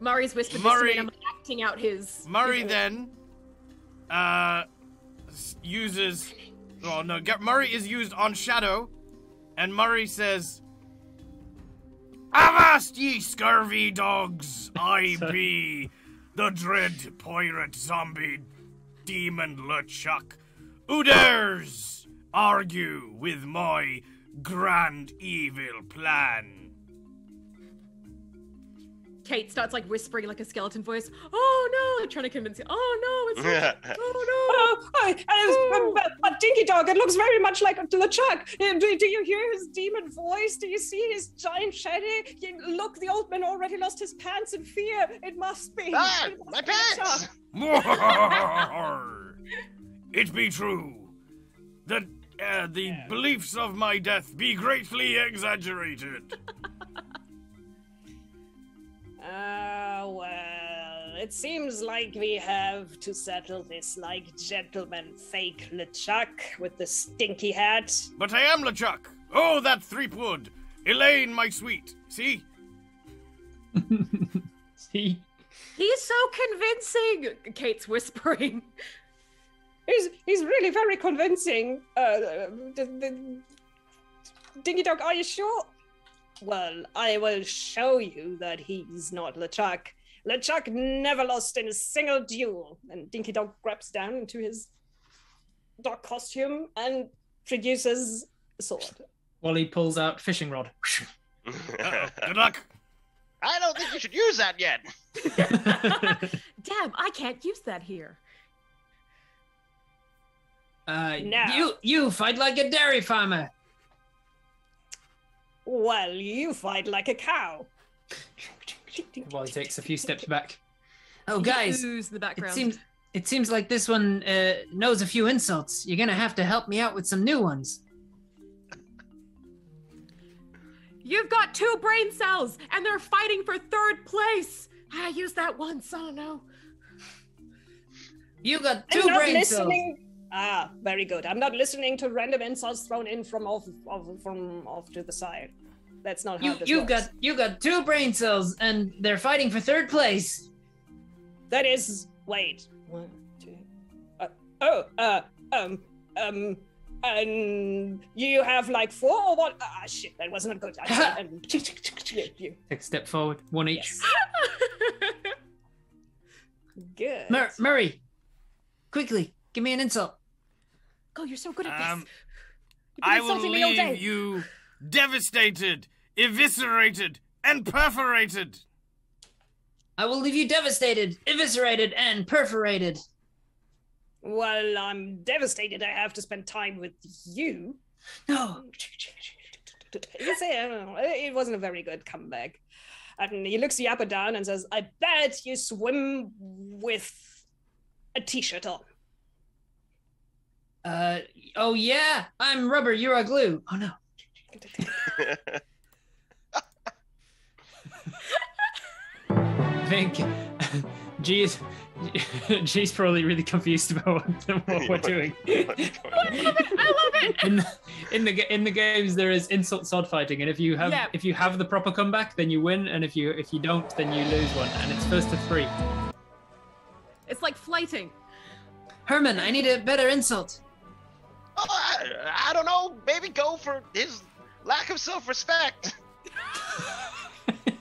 Murray's whispered this to me, and I'm acting out his... Murray then uses... Oh, no. Murray is used on Shadow, and Murray says... Avast ye scurvy dogs, I be the dread pirate zombie demon LeChuck, who dares argue with my grand evil plan. Kate starts like whispering like a skeleton voice. Oh no! Trying to convince you. Oh no! It's but Dinky Dog, it looks very much like LeChuck. Do you hear his demon voice? Do you see his giant shadow? Look, the old man already lost his pants in fear. It must be. My pants! It be true that the beliefs of my death be greatly exaggerated. Well, it seems like we have to settle this like gentleman fake LeChuck with the stinky hat. But I am LeChuck. Oh, that threepwood. Elaine, my sweet. See? See? He's so convincing, Kate's whispering. He's really very convincing. Dinky Dog, are you sure? Well, I will show you that he's not LeChuck. LeChuck never lost in a single duel. And Dinky Dog grabs down into his dog costume and produces a sword. Wally pulls out fishing rod. Good luck. I don't think you should use that yet. Damn, I can't use that here. No. You fight like a dairy farmer. Well, you fight like a cow. Wally takes a few steps back. Oh, guys, the background. It seems like this one knows a few insults. You're gonna have to help me out with some new ones. You've got 2 brain cells, and they're fighting for 3rd place. I used that once. I don't know. You got 2 brain cells. Ah, very good. I'm not listening to random insults thrown in from off to the side. That's not how this works. You got 2 brain cells, and they're fighting for 3rd place. That is, wait, 1, 2. And you have like 4 or what? Ah, shit, that wasn't good. Take a step forward, 1 each. Good. Murray, quickly, give me an insult. Oh, you're so good at this. I will leave you devastated, eviscerated, and perforated. I will leave you devastated, eviscerated, and perforated. Well, I'm devastated I have to spend time with you. No. You say, it wasn't a very good comeback. And he looks you up and down and says, I bet you swim with a t-shirt on. Oh yeah, I'm rubber, you're a glue. Oh no. I think G's probably really confused about what we're doing. I love it. In the games there is insult sword fighting, and if you have the proper comeback, then you win, and if you don't, then you lose one, and it's first to 3. It's like flighting. Herman, I need a better insult. Oh, I don't know. Maybe go for his lack of self-respect.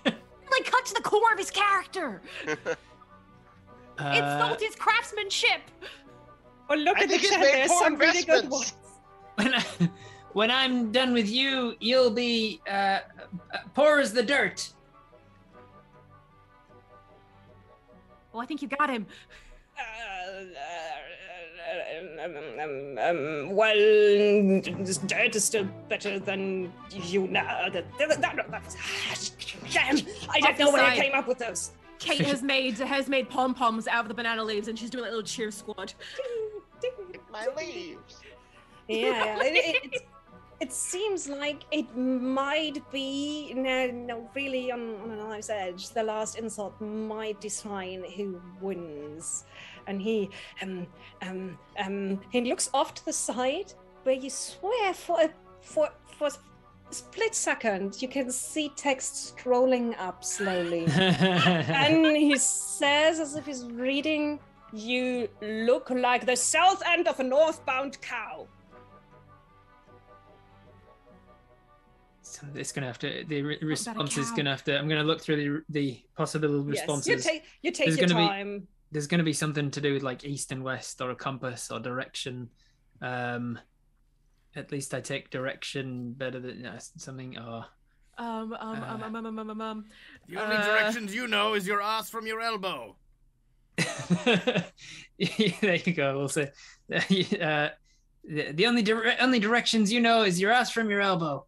Like cut to the core of his character. Insult his craftsmanship. Oh, look at the chat. There's some really good ones. When I'm done with you, you'll be poor as the dirt. Oh, I think you got him. Well, this dirt is still better than you now. Damn, I don't know where I came up with those. Kate has made pom-poms out of the banana leaves, and she's doing a little cheer squad. My leaves. Yeah, it seems like it might be really on a knife's edge. The last insult might decide who wins, and he looks off to the side, where you swear for a split second you can see text scrolling up slowly, and he says, as if he's reading, "You look like the south end of a northbound cow." So it's gonna have to. The response is gonna have to. I'm gonna look through the possible responses. You take your time. There's gonna be something to do with like east and west, or a compass, or direction. At least I take direction better than something. Or the only directions you know is your ass from your elbow. There you go. We'll say the only directions you know is your ass from your elbow.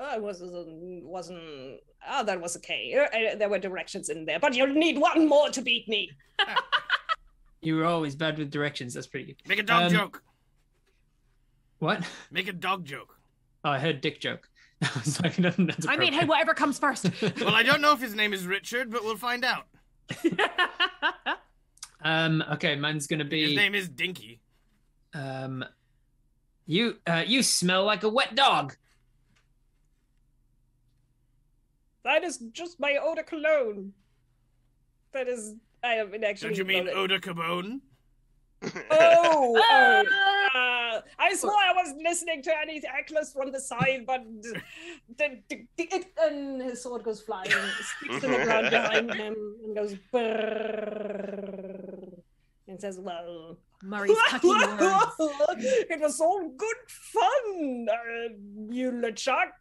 It wasn't. Oh, that was okay. There were directions in there, but you'll need one more to beat me. You were always bad with directions. That's pretty good. Make a dog joke. What? Make a dog joke. Oh, I heard dick joke. So I mean, hey, whatever comes first. Well, I don't know if his name is Richard, but we'll find out. Okay, mine's gonna be. His name is Dinky. You smell like a wet dog. That is just my eau de cologne. That is, I have been actually. Don't you mean eau de cologne? I swore I wasn't listening to any hecklers from the side, but and his sword goes flying, sticks to the ground behind him, and goes brrrr, and says, "Well, Murray's cutting words. It was all good fun, you LeChuck.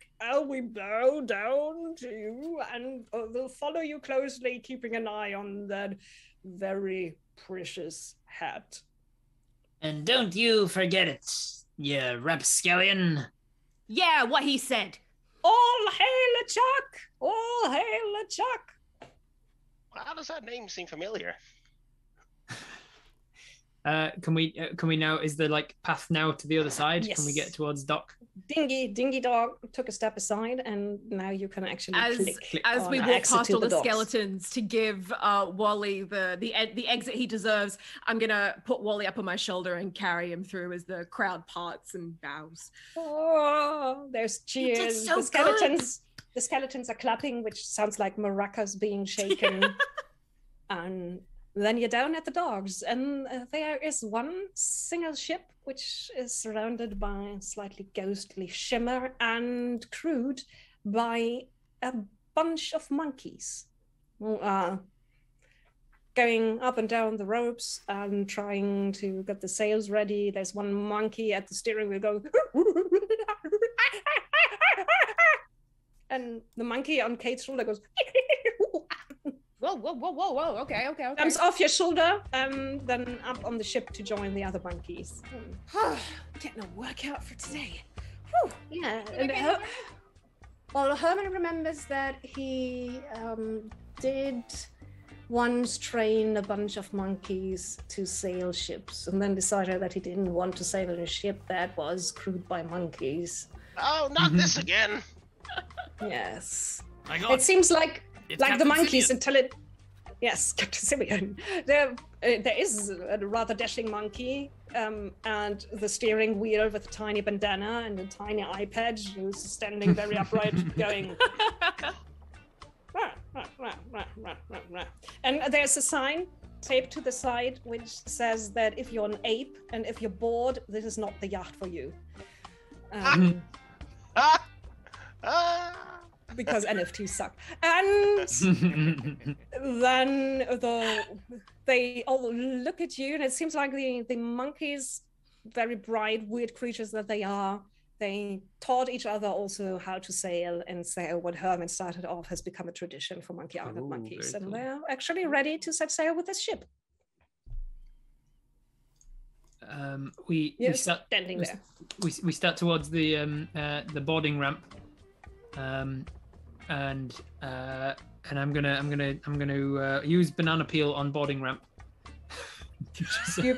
We bow down to you and will follow you closely, keeping an eye on that very precious hat. And don't you forget it, you rapscallion." Yeah, what he said. All hail LeChuck! All hail LeChuck! How does that name seem familiar? Can we now? Is there like path now to the other side? Yes. Can we get towards Doc? Dingy dog took a step aside, and now you can actually click as we walk past all the skeletons to give Wally the exit he deserves. I'm gonna put Wally up on my shoulder and carry him through as the crowd parts and bows. Oh, there's cheers. So the skeletons are clapping, which sounds like maracas being shaken. And then you're down at the dogs, and there is one single ship which is surrounded by a slightly ghostly shimmer and crewed by a bunch of monkeys who are going up and down the ropes and trying to get the sails ready. There's one monkey at the steering wheel going, and the monkey on Kate's shoulder goes, Whoa. Okay. Comes off your shoulder, then up on the ship to join the other monkeys. Getting a workout for today. Whew. Yeah. And Herman remembers that he did once trained a bunch of monkeys to sail ships and then decided that he didn't want to sail in a ship that was crewed by monkeys. Oh, not this again. Yes. My God. It seems like the Captain monkeys Simeon. until it... Yes, Captain Simeon. There is a rather dashing monkey and the steering wheel with a tiny bandana and a tiny iPad who's standing very upright going... And there's a sign taped to the side which says that if you're an ape and if you're bored, this is not the yacht for you. Because NFTs suck. And then they all look at you, and it seems like the monkeys, very bright, weird creatures that they are, they taught each other also how to sail, and sail what Herman started off has become a tradition for Monkey Island monkeys, and they're actually ready to set sail with this ship. We start standing there. We start towards the boarding ramp, and I'm gonna use banana peel on boarding ramp. You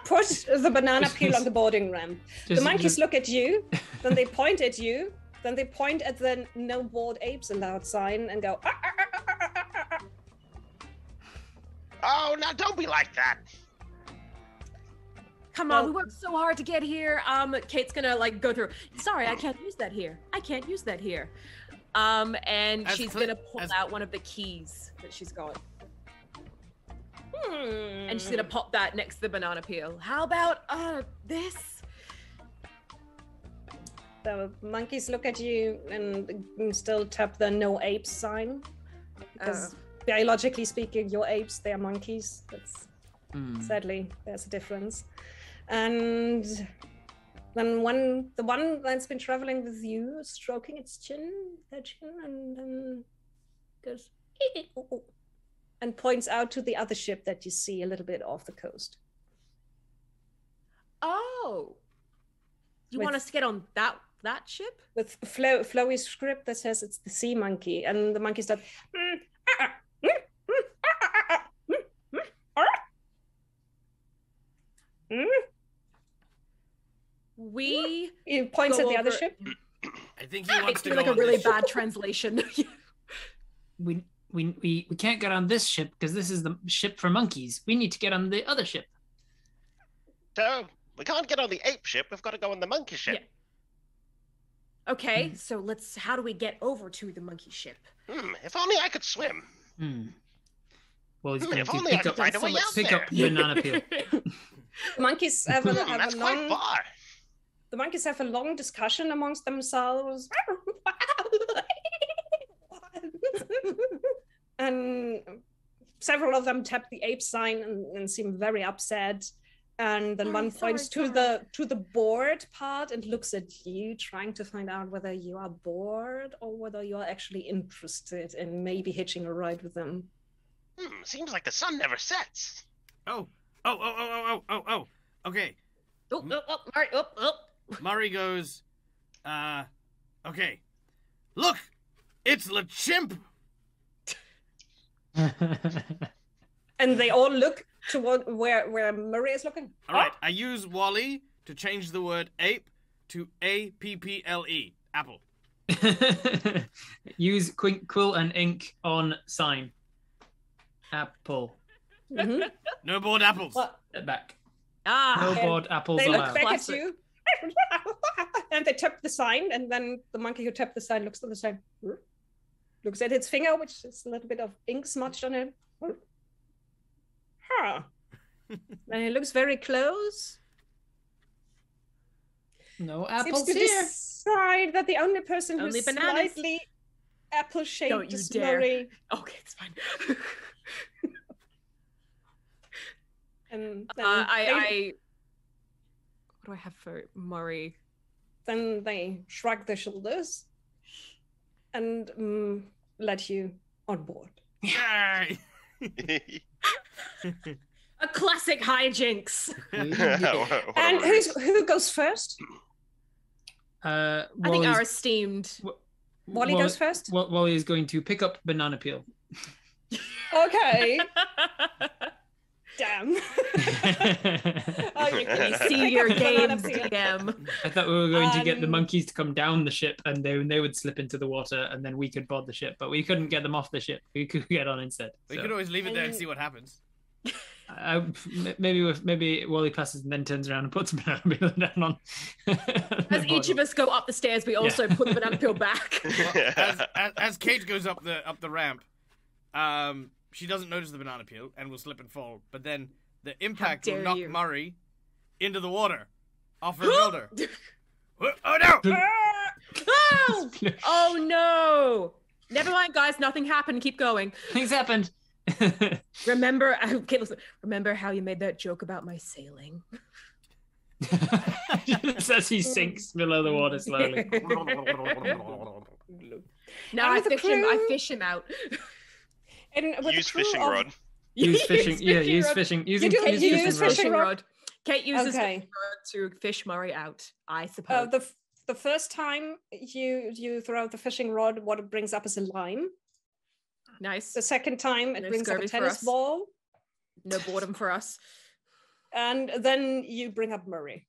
put the banana peel on the boarding ramp. The monkeys look at you, then they point at you, then they point at the no bored apes allowed sign and go, "Ah, ah, ah, ah, ah, ah, ah." Oh, now don't be like that. Come on, we worked so hard to get here. Kate's gonna like go through. Sorry, I can't use that here. I can't use that here. And she's gonna pull out one of the keys that she's got. And she's gonna pop that next to the banana peel. How about this? The monkeys look at you and still tap the no apes sign. Because biologically speaking, you're apes, they're monkeys. That's sadly, there's a difference. And then the one that's been traveling with you, stroking its chin, and then goes and points out to the other ship that you see a little bit off the coast. Oh, you want us to get on that ship? With flowy script that says it's the sea monkey, and the monkey starts. He points at the other ship. I think he wants to go like on a really this bad ship. translation. We can't get on this ship because this is the ship for monkeys. We need to get on the other ship. So we can't get on the ape ship. We've got to go on the monkey ship. Yeah. Okay, so how do we get over to the monkey ship? If only I could swim. Well, he's going If to only I could find a way out pick there. up banana peel. Monkeys have a That's quite far. The monkeys have a long discussion amongst themselves. And several of them tap the ape sign and seem very upset. And then one points to the bored part and looks at you, trying to find out whether you are bored or whether you are actually interested in maybe hitching a ride with them. Seems like the sun never sets. Oh. Okay. Mháire goes, okay. Look, it's the chimp. And they all look toward where Mháire is looking. All right, I use Wally to change the word ape to APPLE, apple. Use quill and ink on sign. Apple. No bored apples. What? Back. Ah, No bored apples They look allowed. back at you. And they tap the sign, and then the monkey who tapped the sign looks at the sign. Looks at its finger, which is a little bit of ink smudged on it. Huh. And it looks very close. No Seems apples to here. decide that the only person Only who's bananas. slightly apple-shaped Don't you is dare. Mháire. okay, it's fine. And then What do I have for Mháire? then they shrug their shoulders and let you on board. Yay! A classic hijinks. And who goes first? I think our esteemed. Wally goes first? Wally is going to pick up banana peel. Okay. Damn. Oh, you can see your games, DM. I thought we were going to get the monkeys to come down the ship, and they would slip into the water, and then we could board the ship. But we couldn't get them off the ship. We could get on instead. We could always leave it there and see what happens. Maybe Wally passes and then turns around and puts a banana peel down on. As each of us go up the stairs, we also put the banana peel back. As Kate goes up the ramp, she doesn't notice the banana peel and will slip and fall. But then the impact will knock Mháire into the water off her shoulder. Oh no! Oh! Oh no! Never mind, guys. Nothing happened. Keep going. Things happened. Remember how you made that joke about my sailing? Just as he sinks below the water slowly. Now I fish him out. And use fishing rod. Use fishing. Yeah, use fishing. Use fishing rod. Kate uses fishing rod to fish Mháire out, I suppose. The first time you throw the fishing rod, what it brings up is a line. Nice. The second time it brings up a tennis ball. No boredom for us. And then you bring up Mháire.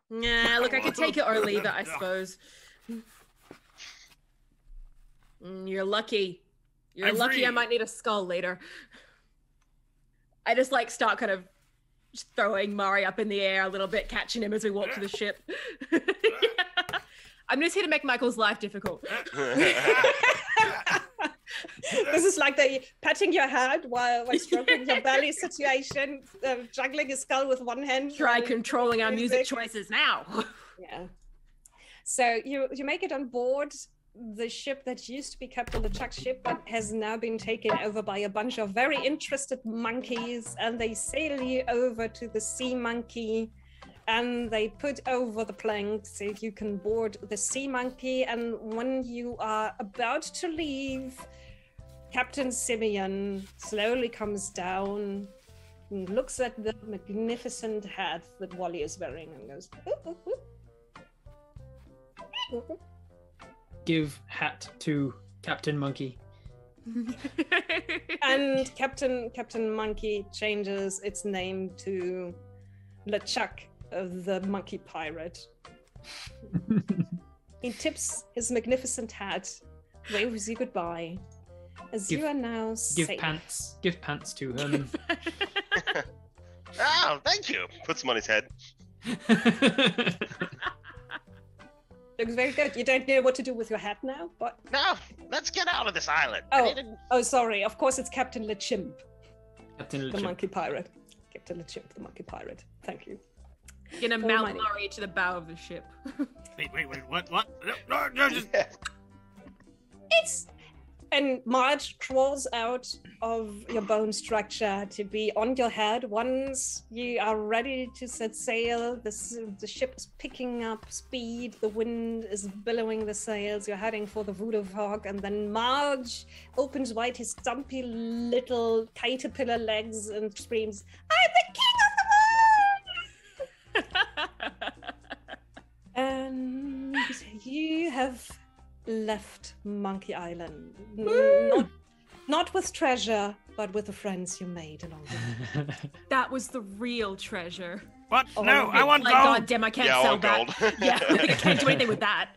Nah, look, I could take it or leave it, I suppose. You're lucky. You're lucky free. I might need a skull later. I just start kind of just throwing Mháire up in the air a little bit, catching him as we walk to the ship. Yeah. I'm just here to make Michael's life difficult. This is like the patting your head while stroking your belly situation, juggling a skull with one hand. Try controlling our music choices now. Yeah. So you make it on board the ship that used to be Captain LeChuck's ship, but has now been taken over by a bunch of very interested monkeys, and they sail you over to the sea monkey, and they put over the plank so you can board the sea monkey. And when you are about to leave, Captain Simeon slowly comes down and looks at the magnificent hat that Wally is wearing and goes, "Oop, oop, oop. Oop, oop." Give hat to Captain Monkey. And Captain Monkey changes its name to LeChuck, the monkey pirate. He tips his magnificent hat, waves you goodbye, as you are now safe. Give pants to Herman. Oh, thank you. Puts him on his head. Looks very good. You don't know what to do with your hat now, but no, let's get out of this island. Oh, sorry. Of course, it's Captain LeChimp. The monkey pirate. Captain LeChimp, the monkey pirate. Thank you. Gonna mount Mháire to the bow of the ship. Wait, what? No, just... It's... And Marge crawls out of your bone structure to be on your head. Once you are ready to set sail, the ship is picking up speed, the wind is billowing the sails, you're heading for the voodoo fog, and then Marge opens wide his stumpy little caterpillar legs and screams, "I'm the king of the world!" And you have left Monkey Island. Not with treasure, but with the friends you made along the way. That was the real treasure. What? Oh, no, I want gold. God damn, I can't sell that. Gold. Yeah, I can't do anything with that.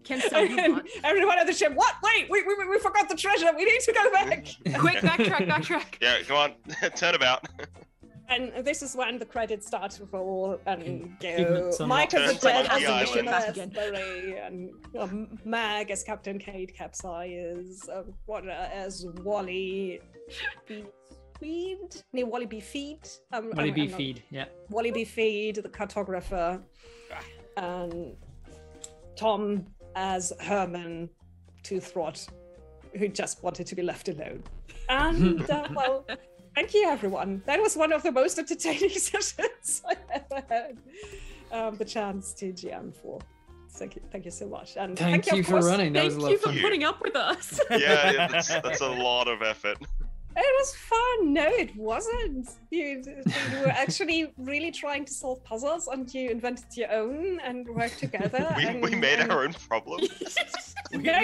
Can't sell you. Everyone on the ship. What? Wait, we forgot the treasure. We need to go back. Quick, backtrack. Yeah, come on, turn about. And this is when the credits start to roll and go. Mike as the dead as Raspberry, and Mag as Captain Kate capsize, as Wally B. Feed? No, Wally B. Feed. Wally B. Feed, yeah. Wally B. Feed, the cartographer, and Tom as Herman Toothrot, who just wanted to be left alone. And, well... Thank you, everyone. That was one of the most entertaining sessions I ever had the chance to GM for. Thank you so much. And thank you for running. That was a lot of fun. Thank you for putting up with us. Yeah, that's a lot of effort. It was fun. No, it wasn't. You were actually really trying to solve puzzles, and you invented your own and worked together. We made our own problems. Your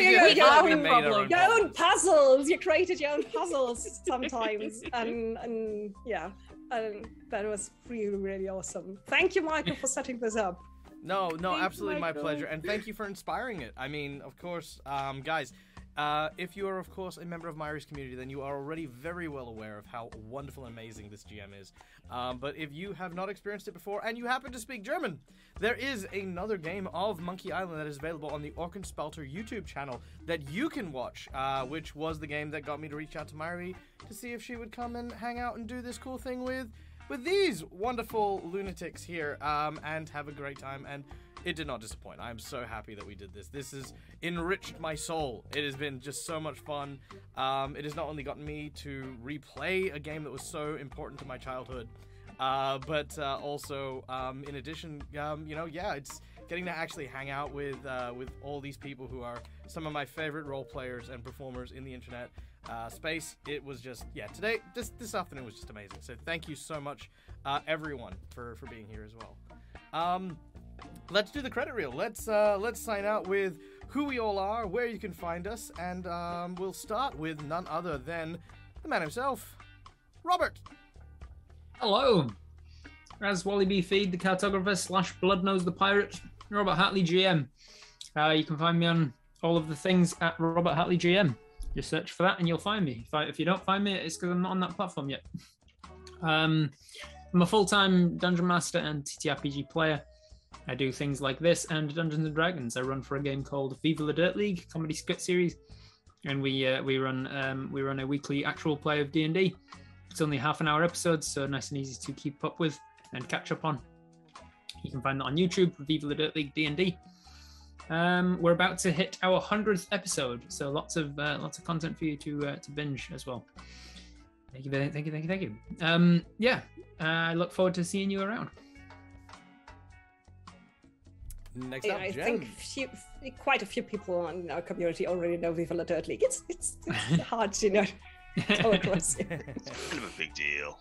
own puzzles. You created your own puzzles sometimes, and yeah, that was really, really awesome. Thank you, Michael, for setting this up. No, absolutely my pleasure, and thank you for inspiring it. I mean, of course, guys. If you are, of course, a member of Mháire's community, then you are already very well aware of how wonderful and amazing this GM is. But if you have not experienced it before, and you happen to speak German, there is another game of Monkey Island that is available on the Orkenspalter YouTube channel that you can watch, which was the game that got me to reach out to Mháire to see if she would come and hang out and do this cool thing with these wonderful lunatics here, and have a great time. And it did not disappoint. I am so happy that we did this. This has enriched my soul. It has been just so much fun. It has not only gotten me to replay a game that was so important to my childhood, but also, in addition, it's getting to actually hang out with all these people who are some of my favorite role players and performers in the internet space. It was just, today, this afternoon was just amazing. So thank you so much, everyone, for being here as well. Let's do the credit reel. Let's sign out with who we all are, where you can find us, and we'll start with none other than the man himself, Robert. Hello. As Wally B. Feed, the cartographer / Bloodnose the pirate, Robert Hartley GM. You can find me on all of the things at Robert Hartley GM. Just search for that and you'll find me. If you don't find me, it's because I'm not on that platform yet. I'm a full-time Dungeon Master and TTRPG player. I do things like this and Dungeons and Dragons. I run for a game called Viva la Dirt League comedy skit series, and we run a weekly actual play of D&D. It's only half-an-hour episodes, so nice and easy to keep up with and catch up on. You can find that on YouTube, Viva la Dirt League D&D. We're about to hit our 100th episode, so lots of content for you to binge as well. Thank you. I look forward to seeing you around. Next up, I Jen. think quite a few people in our community already know Viva la Dirt League. It's hard to know. It's kind of a big deal.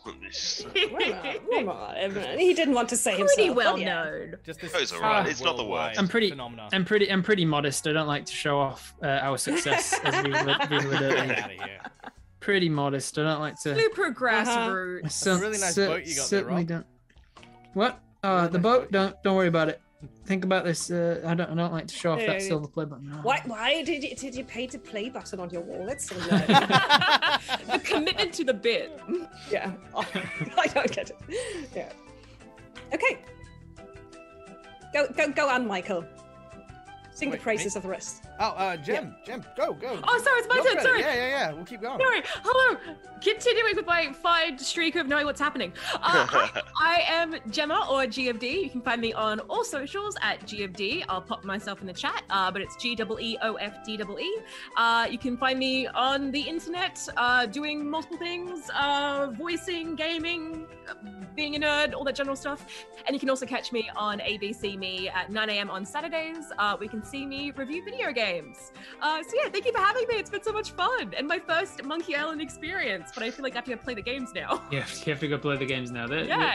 He didn't want to say himself. Pretty well known. Just this it's alright. It's not the worst. I'm pretty modest. I don't like to show off our success as Viva la Dirt League. Pretty modest. I don't like to. Super grassroots. That's a really nice boat you got there, Rob. Don't. What? The boat? Don't worry about it. Think about this. I don't like to show off that silver play button. No. Why did you paint a play button on your wall? That's so The commitment to the bit. Yeah, I don't get it. Yeah. Okay. Go on, Michael. Sing the praises of the rest. Oh, Jem, go. Oh, sorry, it's my turn. Sorry. Yeah. We'll keep going. Sorry. Hello. Continuing with my fine streak of knowing what's happening. I am Gemma, or GFD. You can find me on all socials at GFD. I'll pop myself in the chat, but it's GEEOFDEE. You can find me on the internet doing multiple things, voicing, gaming, being a nerd, all that general stuff. And you can also catch me on ABC Me at 9 a.m. on Saturdays. We can see me review video games. Thank you for having me. It's been so much fun. And my first Monkey Island experience, but I feel like I have to go play the games now. Yeah, you have to go play the games now.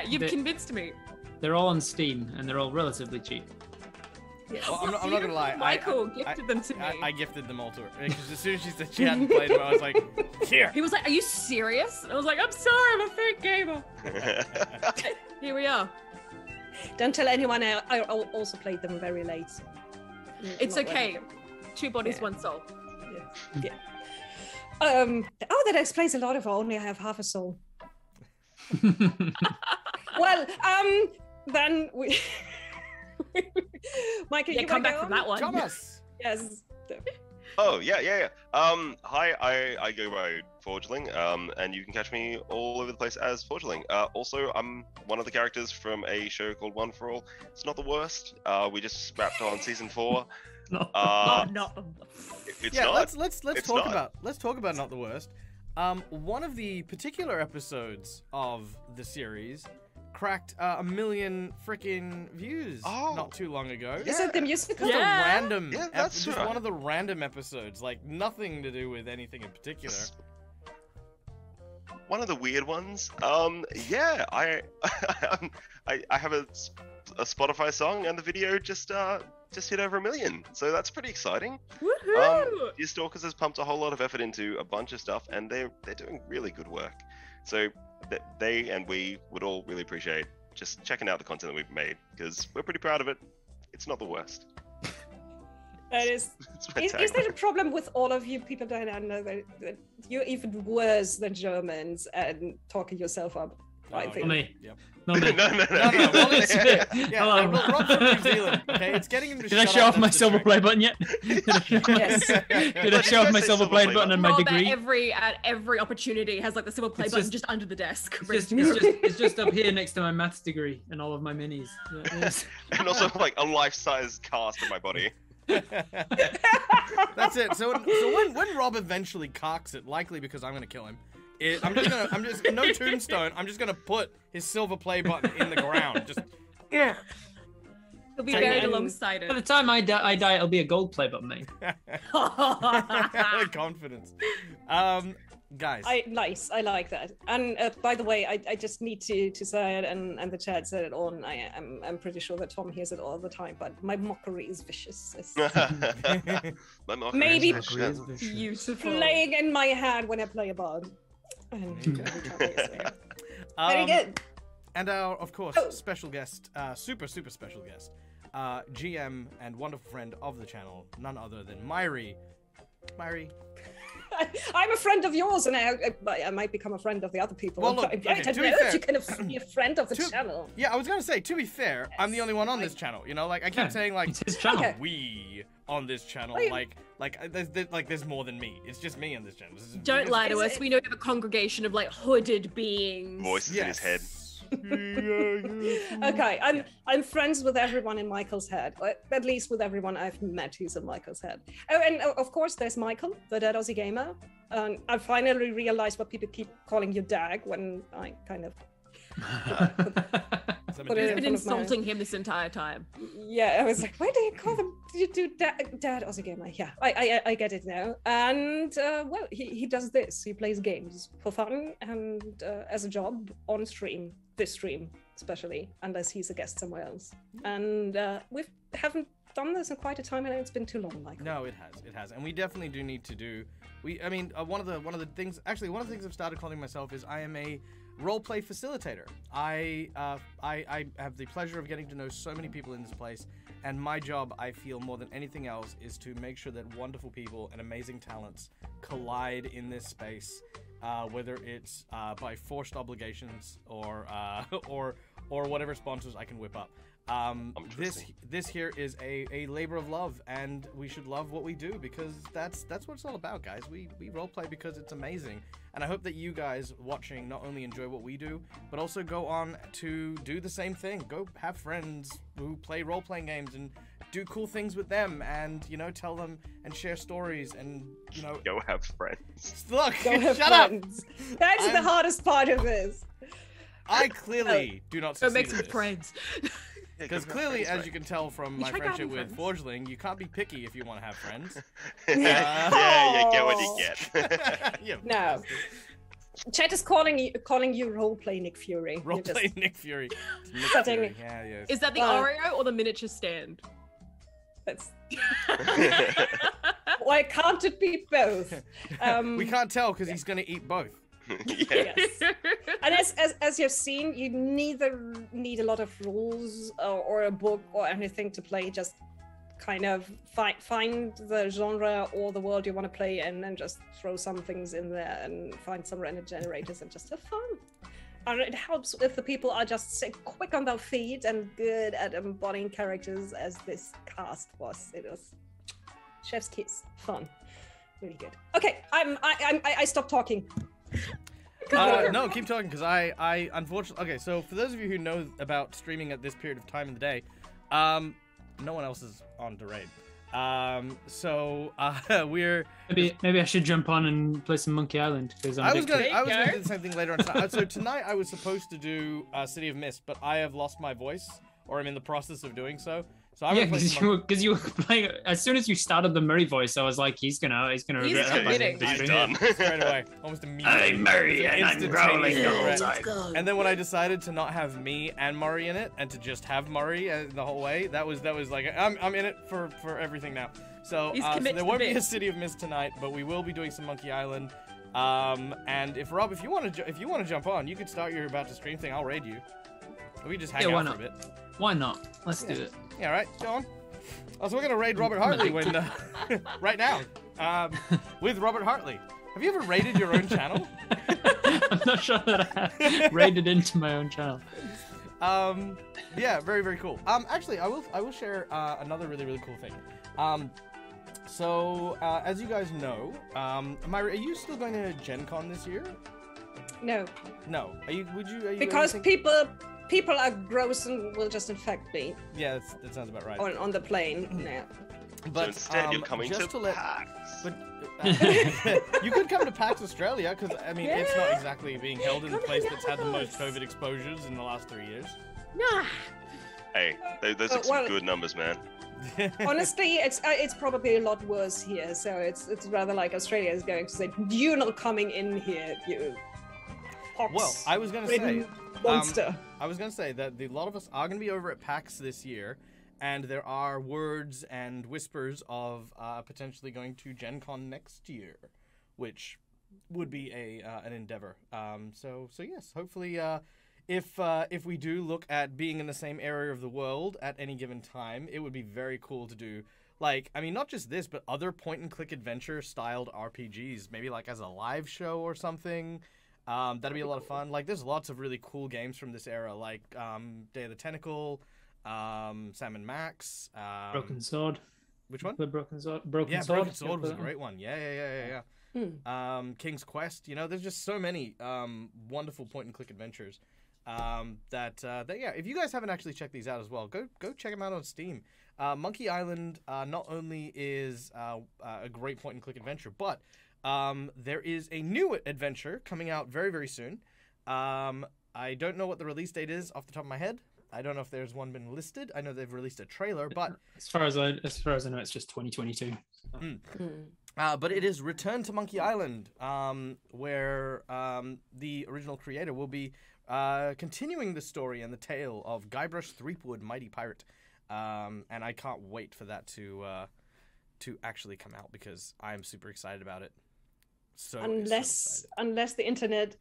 You've convinced me. They're all on Steam, and they're all relatively cheap. Yes. Well, I'm not gonna lie. Michael gifted them to me. I gifted them all to her because as soon as she said she hadn't played them, I was like, "Here." He was like, "Are you serious?" And I was like, "I'm sorry, I'm a fake gamer." Here we are. Don't tell anyone. I also played them very late. It's okay. 2 bodies, 1 soul. Yeah. That explains a lot. If only I have half a soul. Well, then we. Michael, you come back from that one. Thomas. Yes. Oh yeah. Hi, I go by Forgeling, and you can catch me all over the place as Forgeling. Also, I'm one of the characters from a show called One for All. It's not the worst. We just wrapped on season 4. It's not. Let's talk about not the worst. One of the particular episodes of the series cracked 1 million freaking views not too long ago. Is it the musical? Just a random, that's just one of the random episodes, like nothing to do with anything in particular. one of the weird ones. Yeah, I have a Spotify song, and the video just hit over 1 million. So that's pretty exciting. Woohoo! Dear Stalkers has pumped a whole lot of effort into a bunch of stuff, and they're doing really good work. So they and we would all really appreciate just checking out the content that we've made, because we're pretty proud of it. It's not the worst. That is that a problem with all of you people down under that you're even worse than Germans and talking yourself up? I think. Me. Yep. No, me. No. Well, it's, Hello. Rob's from New Zealand. Okay, it's getting him to Did I show off my silver play button yet? Yes. Did I show off my silver play button and my Rob degree? at every opportunity has like the silver play button just under the desk. It's just up here next to my maths degree and all of my minis. And also like a life-size cast of my body. That's it. So when Rob eventually cocks it, likely because I'm gonna kill him, I'm just no tombstone. I'm just gonna put his silver play button in the ground. Just He'll be buried alongside By the it. time I die, it'll be a gold play button, mate. confidence. Guys. Nice. I like that. And by the way, I just need to say it, and the chat said it on. I'm pretty sure that Tom hears it all the time, but my mockery is vicious. My mockery Maybe is vicious. Beautiful. playing in my head when I play a bard. Very good. And our, of course, special guest, super special guest, GM and wonderful friend of the channel, none other than Mháire. Mháire. I'm a friend of yours, and I might become a friend of the other people. Well, look, I don't know if you can be a friend of the channel. Yeah, I was gonna say, to be fair, I'm the only one on this channel. You know, like I keep saying, like it's his channel. Okay. We on this channel, there's more than me. It's just me on this channel. Don't lie to us. We know you have a congregation of like hooded beings. Voices in his head. Okay, I'm friends with everyone in Michael's head. At least with everyone I've met who's in Michael's head. Oh, and of course there's Michael, the dead Aussie gamer. I finally realized what people keep calling you Dag when I kind of I've been insulting him this entire time. Yeah, I was like, why do you call them Dad Aussie gamer? Yeah, I get it now. And well, he does this. He plays games for fun and as a job on stream. This stream especially, unless he's a guest somewhere else. And we haven't done this in quite a time, and it's been too long, Michael. No, it has, and we definitely do need to do. One of the things I've started calling myself is I am a roleplay facilitator. I have the pleasure of getting to know so many people in this place, and my job, I feel more than anything else, is to make sure that wonderful people and amazing talents collide in this space, whether it's by forced obligations or whatever sponsors I can whip up. This here is a labor of love, and we should love what we do, because that's what it's all about, guys. We roleplay because it's amazing, and I hope that you guys watching not only enjoy what we do, but also go on to do the same thing. Go have friends who play role-playing games and do cool things with them, and tell them and share stories, and go have friends. Look, shut up. That's the hardest part of this. I clearly do not succeed. So make some friends. Because clearly, as you can tell from my friendship with Forgeling, you can't be picky if you want to have friends. Yeah, you get what you get. Yeah. No. Chat is calling you roleplay Nick Fury. Roleplay Nick Fury. Yeah. Is that the Oreo or the miniature stand? That's... Why can't it be both? We can't tell because he's going to eat both. Yes. And as you've seen, you neither need a lot of rules or a book or anything to play. Just kind of find the genre or the world you want to play in, and just throw some things in there and find some random generators and just have fun. And it helps if the people are just so quick on their feet and good at embodying characters as this cast was. It was chef's kiss, fun, really good. Okay, I stopped talking. No, keep talking, because I unfortunately... Okay, so for those of you who know about streaming at this period of time in the day, no one else is on to raid. We're... Maybe I should jump on and play some Monkey Island, because I was gonna do the same thing later on. So tonight I was supposed to do City of Mist, but I have lost my voice, or I'm in the process of doing so. So I'm Yeah, gonna play because you were playing. As soon as you started the Murray voice, I was like, he's gonna regret that. committing. He's done. straight away, almost immediately. I'm Murray and I'm growling the whole time. And then when I decided to not have me and Murray in it, and to just have Murray the whole way, that was like I'm in it for everything now. So, so there won't be a City of Mist tonight, but we will be doing some Monkey Island. And if Rob, if you want to jump on, you could start your about to stream thing. I'll raid you. We just hang out for a bit. Why not? Let's do it. Yeah, right. Go on. So we're gonna raid Robert Hartley right now. With Robert Hartley. Have you ever raided your own channel? I'm not sure that I have raided into my own channel. Yeah, very, very cool. Actually, I will share another really, really cool thing. So as you guys know, Mháire, are you still going to Gen Con this year? No. No. Are you? Because people are gross and will just infect me. Yeah, that sounds about right. On the plane now. But so instead, you're coming just to PAX. But you could come to PAX Australia, because I mean, it's not exactly being held in the place that's had the most COVID exposures in the last 3 years. Nah. Hey, those are some good numbers, man. Honestly, it's probably a lot worse here. So it's rather like Australia is going to say, "You're not coming in here, you." Well, I was gonna say, monster. I was gonna say that a lot of us are gonna be over at PAX this year, and there are words and whispers of potentially going to Gen Con next year, which would be an endeavor. So yes, hopefully, if we do look at being in the same area of the world at any given time, it would be very cool to do. Like, I mean, not just this, but other point-and-click adventure-styled RPGs, maybe like as a live show or something. That'd be a lot of fun. Like, there's lots of really cool games from this era, like Day of the Tentacle, Sam & Max, Broken Sword. Which one? The Broken Sword. Broken Sword was a great one. Yeah. King's Quest. You know, there's just so many wonderful point-and-click adventures that yeah. If you guys haven't actually checked these out as well, go check them out on Steam. Monkey Island not only is a great point-and-click adventure, but there is a new adventure coming out very, very soon. I don't know what the release date is off the top of my head. I don't know if there's one been listed. I know they've released a trailer, but as far as I know, it's just 2022. But it is Return to Monkey Island, where the original creator will be continuing the story and the tale of Guybrush Threepwood, Mighty Pirate, and I can't wait for that to actually come out, because I am super excited about it. So unless the internet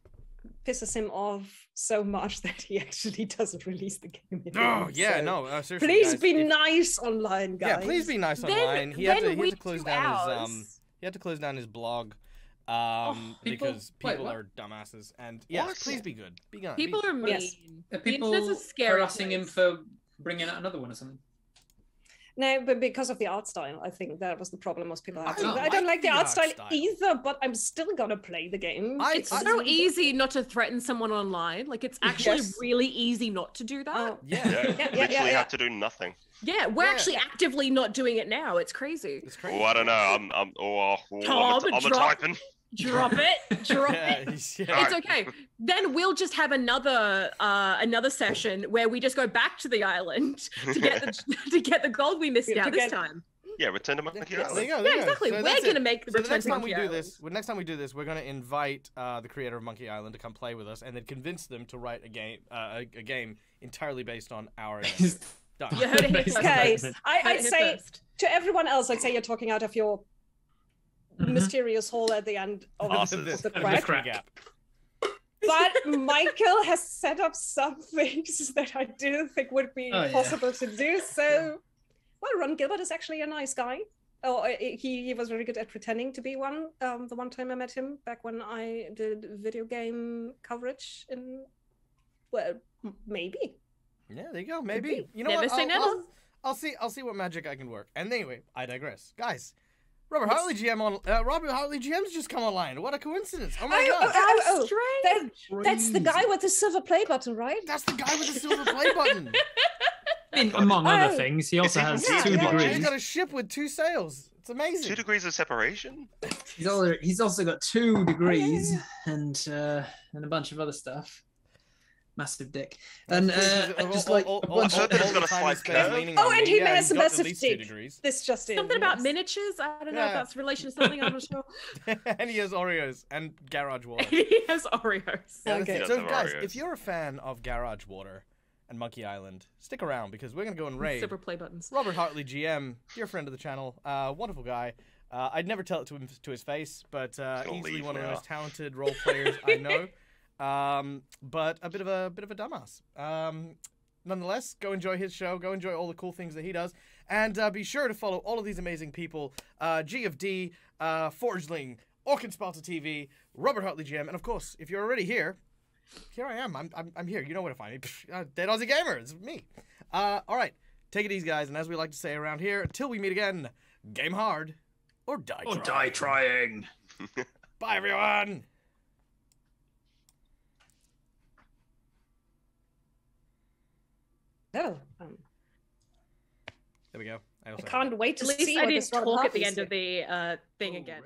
pisses him off so much that he actually doesn't release the game anymore. Oh yeah, so no, seriously, please guys, be nice online, guys. Yeah, please be nice online. He had to close down his he had to close down his blog because people are dumbasses. And yes, please be good. Be good. People are mean. Yes. Are people harassing him for bringing out another one or something? No, but because of the art style, I think that was the problem most people have. I don't like the art style either, but I'm still gonna play the game. It's so easy not to threaten someone online. Like, it's actually really easy not to do that. Literally have to do nothing. Yeah, we're actually actively not doing it now. It's crazy. It's crazy. Oh, I don't know. I'm typing. Drop it. Drop it. It's okay. Then we'll just have another session where we just go back to the island to get the gold we missed out this time. Yeah, Return to Monkey Island. There you go. Yeah, exactly. So we're gonna make the Return to Monkey Island. Next time we do this, we're gonna invite the creator of Monkey Island to come play with us, and then convince them to write a game entirely based on our. Done. You heard it here first. Okay, I'd say to everyone else, I'd say you're talking out of your mysterious hole at the end of the crack. But Michael has set up some things that I do think would be possible to do. So, well, Ron Gilbert is actually a nice guy. Oh, he was very good at pretending to be one. The one time I met him back when I did video game coverage maybe. Yeah, there you go. Maybe. You know never what? Say never. I'll see what magic I can work. And anyway, I digress, guys. Robert Hartley GM's just come online. What a coincidence! Oh my god! Strange. That's the guy with the silver play button, right? That's the guy with the silver play button. Among other things, he also has 2 degrees. He's got a ship with 2 sails. It's amazing. 2 degrees of separation. He's also got 2 degrees and a bunch of other stuff. massive dick. And just like I heard that it's got a slight curve. Oh, and he has a massive dick. This just in. Something about miniatures. I don't know if that's relation to something. I'm not sure. And he has Oreos and garage water. He has Oreos. Okay. So guys, if you're a fan of garage water and Monkey Island, stick around because we're gonna go and raid. Super play buttons. Robert Hartley, GM, dear friend of the channel, wonderful guy. I'd never tell it to him to his face, but easily one of the most talented role players I know. But a bit of a dumbass. Nonetheless, go enjoy his show. Go enjoy all the cool things that he does, and be sure to follow all of these amazing people: G of D, Forgeling, Orkenspalter TV, Robert Hartley GM, and of course, if you're already here, here I am. I'm here. You know where to find me. Dead Aussie Gamer. It's me. All right, take it easy, guys. And as we like to say around here, until we meet again, game hard or die trying. Or die trying. Bye, everyone. Oh, There we go. I can't wait to At least see I what didn't this one talk at the happens end to. of the thing again.